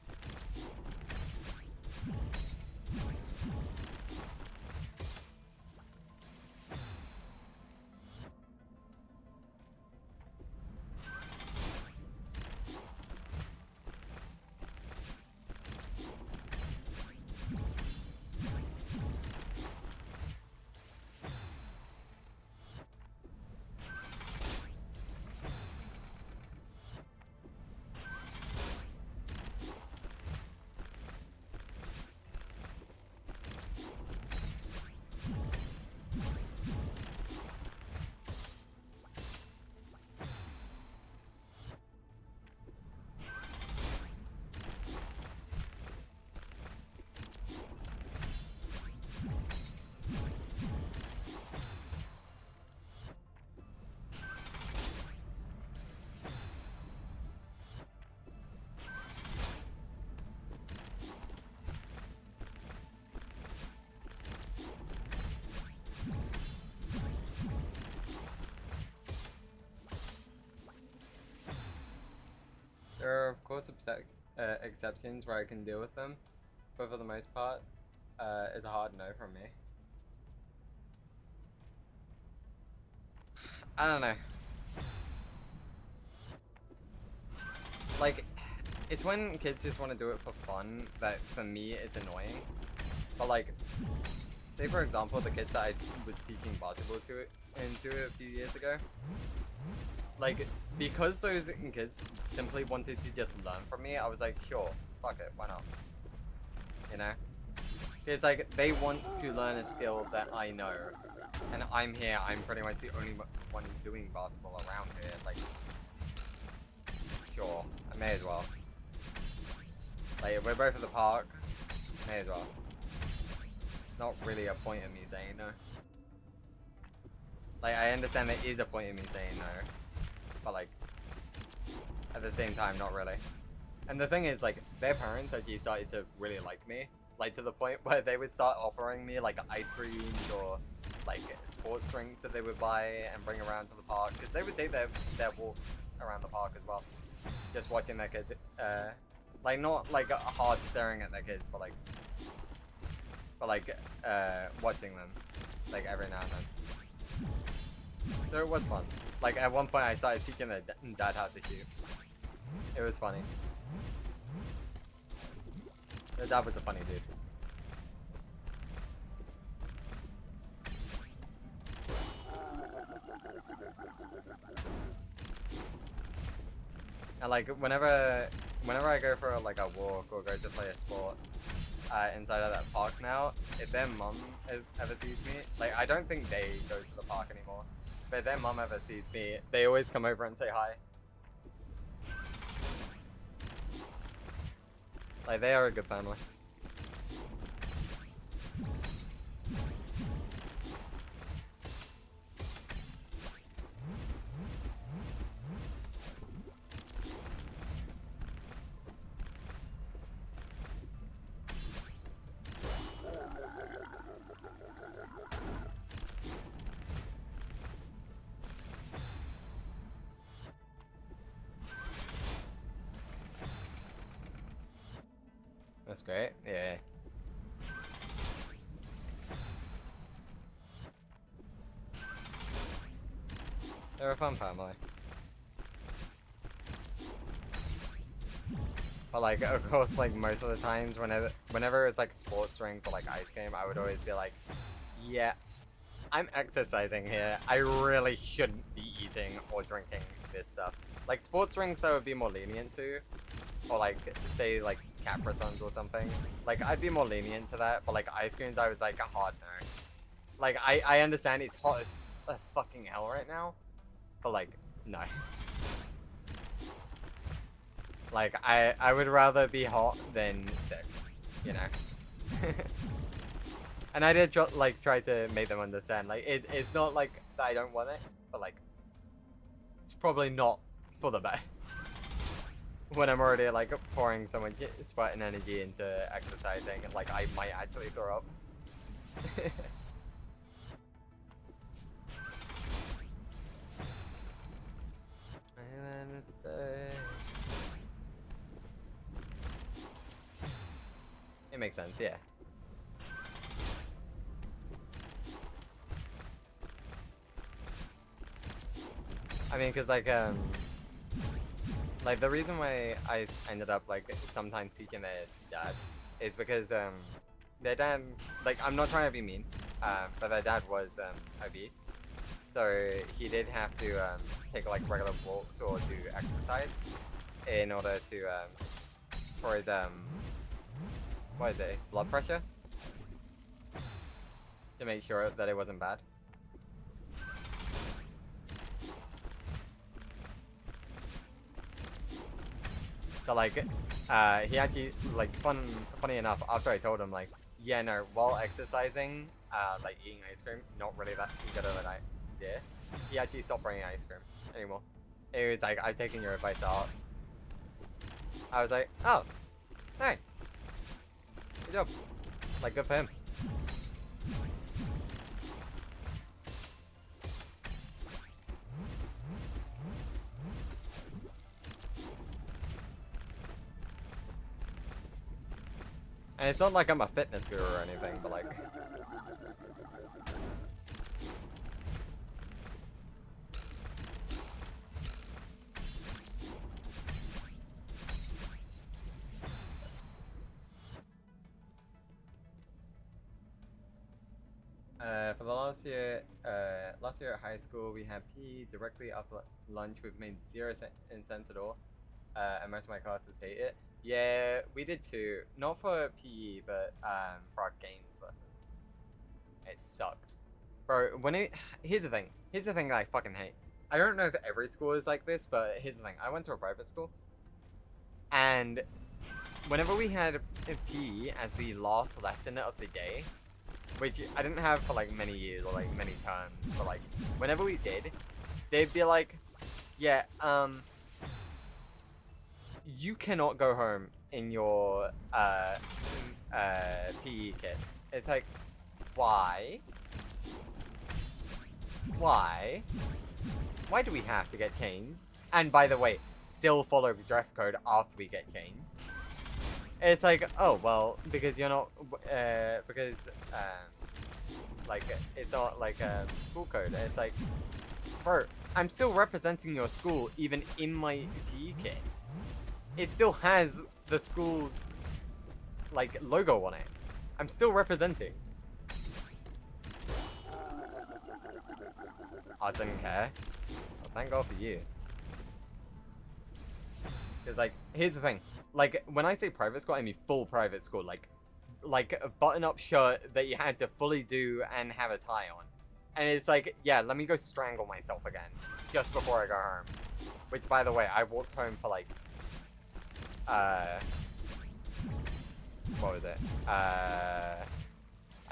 There are of course exceptions where I can deal with them, but for the most part, it's a hard no from me. I don't know. Like, it's when kids just want to do it for fun that for me it's annoying. But like, say for example the kids that I was teaching basketball into a few years ago. Like, because those kids simply wanted to just learn from me, I was like, sure, fuck it, why not? You know? It's like, they want to learn a skill that I know. And I'm here, I'm pretty much the only one doing basketball around here. Like, sure, I may as well. Like, if we're both at the park, may as well. Not really a point in me saying no. Like, I understand there is a point in me saying no. But like, at the same time, not really. And the thing is, like, their parents actually started to really like me. Like, to the point where they would start offering me, like, ice creams or, like, sports drinks that they would buy and bring around to the park. Because they would take their walks around the park as well. Just watching their kids, like, not, like, hard staring at their kids, but, like, watching them, like, every now and then. So it was fun. Like, at one point I started teaching their dad how to shoot. It was funny. Their dad was a funny dude. And like, whenever I go for like a walk or go to play a sport inside of that park now, if their mum ever sees me, like, I don't think they go to the park anymore. But if their mum ever sees me, they always come over and say hi. Like, they are a good family. That's great, yeah. They're a fun family. But like, of course, like most of the times, whenever it's like sports drinks or like ice cream, I would always be like, yeah, I'm exercising here. I really shouldn't be eating or drinking this stuff. Like sports drinks I would be more lenient to. Or like, say like Capri Suns or something. Like, I'd be more lenient to that, but like ice creams I was like a hard no. Like, I understand it's hot as fucking hell right now, but like, no. Like, I would rather be hot than sick, you know? And I did try to make them understand, like, it's not like that I don't want it, but like, it's probably not for the best. When I'm already like pouring so much sweat and energy into exercising, like I might actually throw up. It makes sense, yeah. I mean, cause like the reason why I ended up like sometimes teaching their dad is because their dad, like, I'm not trying to be mean, but their dad was obese, so he did have to take like regular walks or do exercise in order to for his what is it, his blood pressure, to make sure that it wasn't bad. So like, he actually, like, funny enough, after I told him, like, yeah, no, while exercising, like, eating ice cream, not really that good of an idea, he actually stopped bringing ice cream anymore. He was like, I've taken your advice out. I was like, oh, thanks. Good job. Like, good for him. And it's not like I'm a fitness guru or anything, but like... For the last year at high school, we had PE directly after lunch. We've made zero sense at all, and most of my classes hate it. Yeah, we did too. Not for PE, but for our games lessons. It sucked, bro. Here's the thing that I fucking hate. I don't know if every school is like this, but here's the thing. I went to a private school, and whenever we had PE as the last lesson of the day, which I didn't have for like many years or like many terms, but like whenever we did, they'd be like, yeah, you cannot go home in your PE kits. It's like, why? Why? Why do we have to get changed? And by the way, still follow dress code after we get changed. It's like, oh, well, because you're not, like, it's not like a school code. It's like, bro, I'm still representing your school even in my PE kit. It still has the school's, like, logo on it. I'm still representing. I didn't care. Well, thank God for you. Because, like, here's the thing. Like, when I say private school, I mean full private school. Like a button-up shirt that you had to fully do and have a tie on. And it's like, yeah, let me go strangle myself again. Just before I go home. Which, by the way, I walked home for, like, what was it? I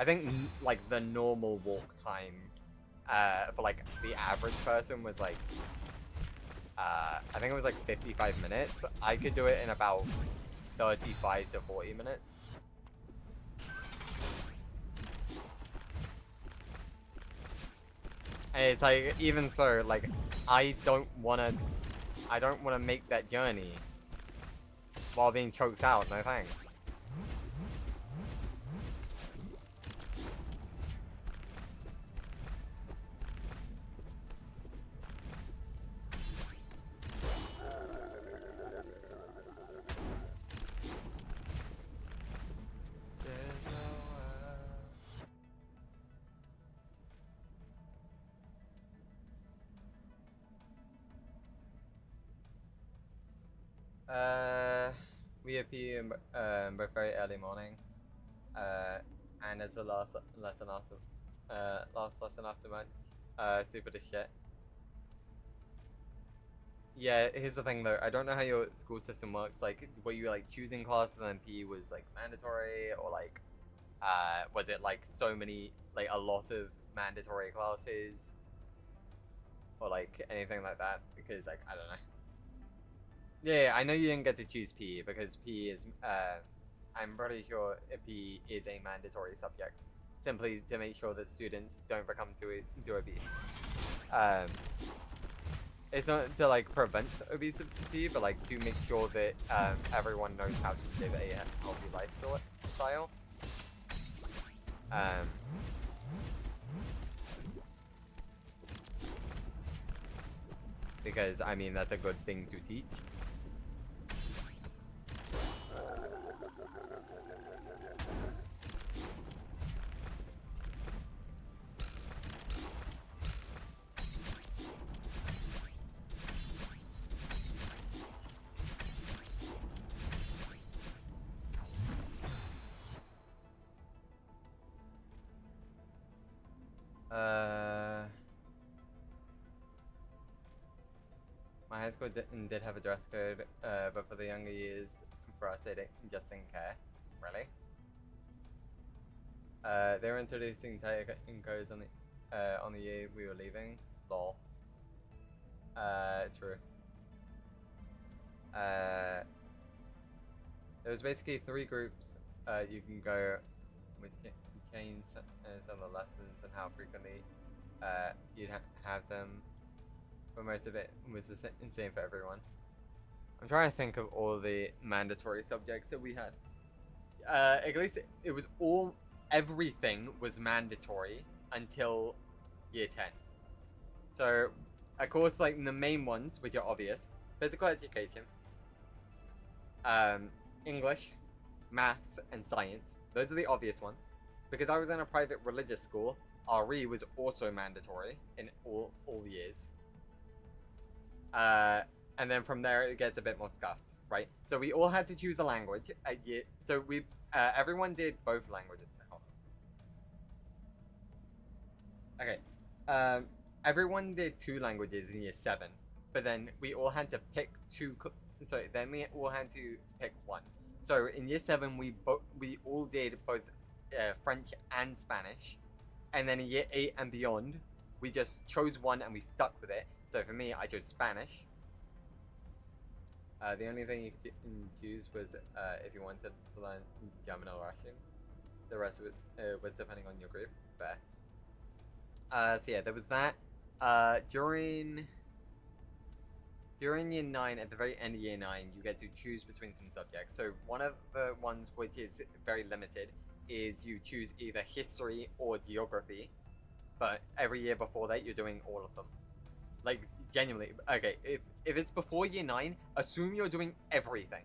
think, like, the normal walk time, for, like, the average person was, like, I think it was, like, 55 minutes. I could do it in about 35 to 40 minutes. And it's like, even so, like, I don't wanna make that journey while being choked out, no thanks. We appear both very early morning, and it's the last lesson after lunch. Stupid as shit. Yeah, here's the thing though. I don't know how your school system works. Like, were you like choosing classes and PE was like mandatory, or like, was it like so many, like a lot of mandatory classes, or like anything like that? Because like I don't know. Yeah, I know you didn't get to choose PE because PE is, I'm pretty sure PE is a mandatory subject, simply to make sure that students don't become too obese. It's not to like prevent obesity, but like to make sure that everyone knows how to live a healthy lifestyle. Because I mean that's a good thing to teach. My high school did have a dress code, but for the younger years, for us, they just didn't care. Really? They were introducing tighter codes on the year we were leaving. Lol. True. There was basically 3 groups you can go, which changed some of the lessons and how frequently you'd have them. But most of it was the same for everyone. I'm trying to think of all the mandatory subjects that we had. at least it was all, everything was mandatory until year 10. So, of course, like the main ones, which are obvious: physical education, English, maths, and science. Those are the obvious ones. Because I was in a private religious school, RE was also mandatory in all years. And then from there it gets a bit more scuffed, right? So we all had to choose a language at year. So we everyone did both languages. Okay. Everyone did 2 languages in year 7, but then we all had to pick 2. Sorry, then we all had to pick 1. So in year 7, we all did both French and Spanish, and then in year 8 and beyond, we just chose one and we stuck with it. So for me, I chose Spanish. The only thing you could choose was if you wanted to learn German or Russian. The rest of it was depending on your group. Fair. So yeah, there was that. During year 9, at the very end of year 9, you get to choose between some subjects. So one of the ones which is very limited is you choose either history or geography, but every year before that you're doing all of them. Like, genuinely. Okay, if it's before year 9, assume you're doing everything,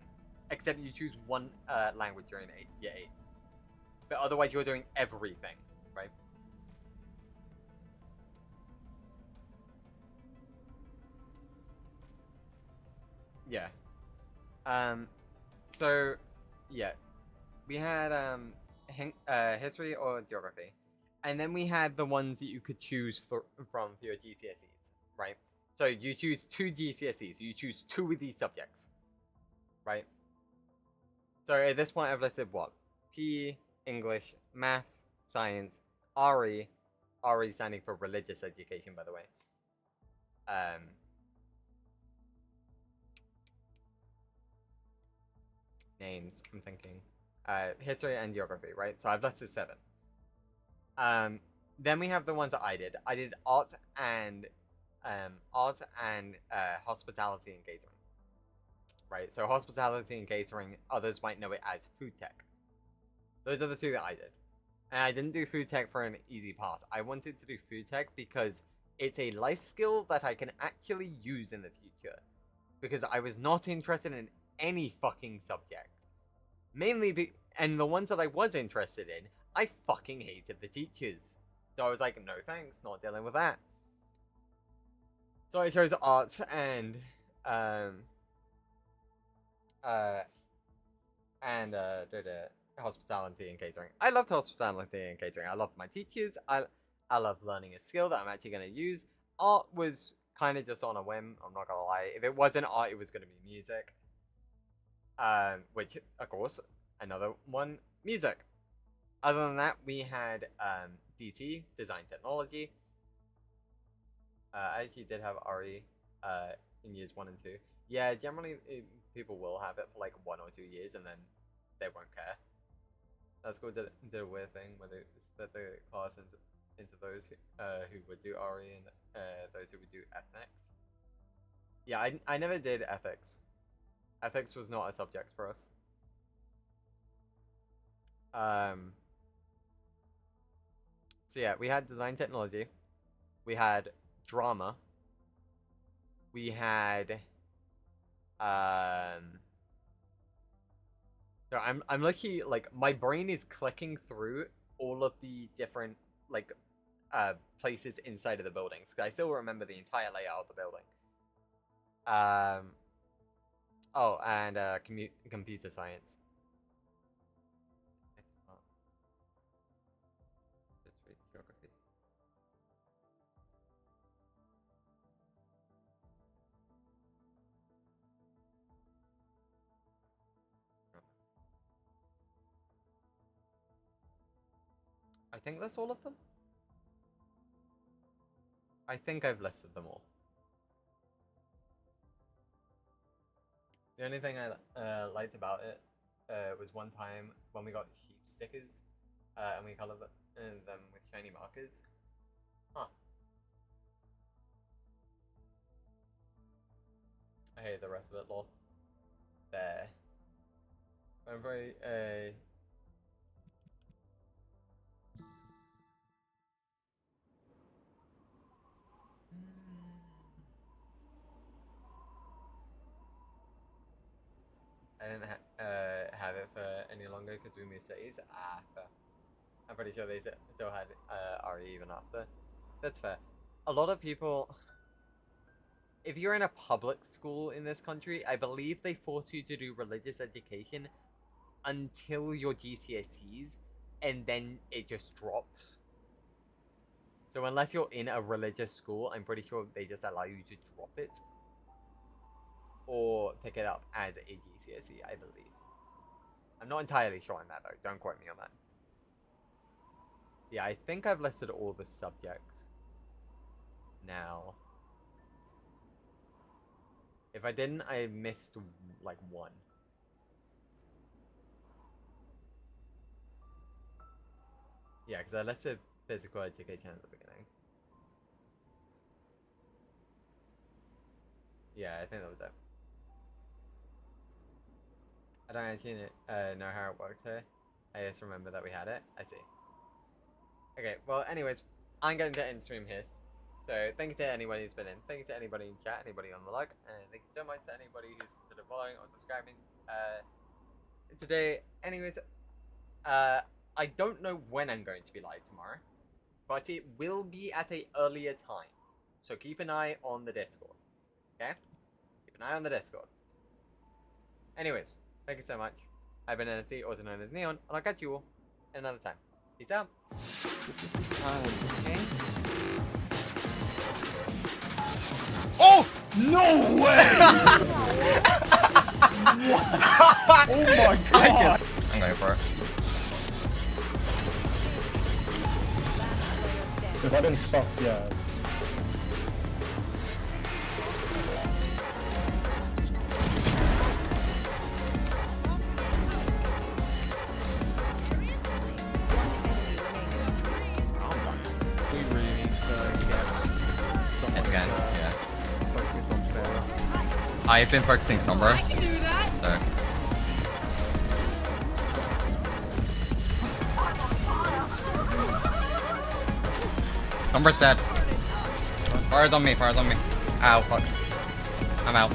except you choose one language during year 8. But otherwise you're doing everything, right? Yeah. So, yeah. We had, history or geography. And then we had the ones that you could choose from for your GCSEs, right? So you choose 2 GCSEs. You choose 2 of these subjects, right? So at this point I've listed what? PE, English, Maths, Science, RE. RE standing for Religious Education, by the way. Names, I'm thinking. History and geography, right? So I've listed 7. Then we have the ones that I did. I did art and hospitality and catering. Right, so hospitality and catering, others might know it as food tech. Those are the 2 that I did. And I didn't do food tech for an easy path. I wanted to do food tech because it's a life skill that I can actually use in the future. Because I was not interested in any fucking subject. Mainly and the ones that I was interested in, I fucking hated the teachers. So I was like, no thanks, not dealing with that. So I chose art and hospitality and catering. I loved hospitality and catering. I loved my teachers. I love learning a skill that I'm actually going to use. Art was kind of just on a whim, I'm not going to lie. If it wasn't art, it was going to be music. Which, of course, another one, music. Other than that, we had DT, Design Technology. I actually did have RE in years 1 and 2. Yeah, generally people will have it for like 1 or 2 years and then they won't care. That school did a weird thing where they split the class into those who would do RE and those who would do ethics. Yeah, I never did ethics. Ethics was not a subject for us. So yeah, we had design technology. We had drama. We had so I'm lucky, like my brain is clicking through all of the different like places inside of the buildings because I still remember the entire layout of the building. Oh, and computer science. Just read geography. I think that's all of them. I think I've listed them all. The only thing I liked about it was one time when we got sheep stickers and we colored them with shiny markers. Huh. I hate the rest of it, lol. There. I'm very I didn't have it for any longer because we moved cities. Fair. I'm pretty sure they still had RE even after. That's fair. A lot of people, if you're in a public school in this country, I believe they force you to do religious education until your GCSEs, and then it just drops. So unless you're in a religious school, I'm pretty sure they just allow you to drop it. Or pick it up as a GCSE, I believe. I'm not entirely sure on that though, don't quote me on that. Yeah, I think I've listed all the subjects now. If I didn't, I missed like one. Yeah, because I listed physical education at the beginning. Yeah, I think that was it. I don't actually know how it works here. I just remember that we had it. I see. Okay, well, anyways, I'm going to end stream here. So, thank you to anyone who's been in. Thank you to anybody in chat, anybody on the log. And thank you so much to anybody who's considered following or subscribing. Today, anyways, I don't know when I'm going to be live tomorrow. But it will be at an earlier time. So, keep an eye on the Discord. Okay? Keep an eye on the Discord. Anyways, thank you so much. I've been NSC, also known as Neon, and I'll catch you all another time. Peace out. Okay? Oh! No way! Oh my god! I'm going for it. If I didn't suck, yeah. We really need to get someone It's again, to yeah. focus on Farfa. I've been focusing Sombra. I can do that. So. Sombra's dead. Fire's on me, fire's on me. Ow, fuck. I'm out.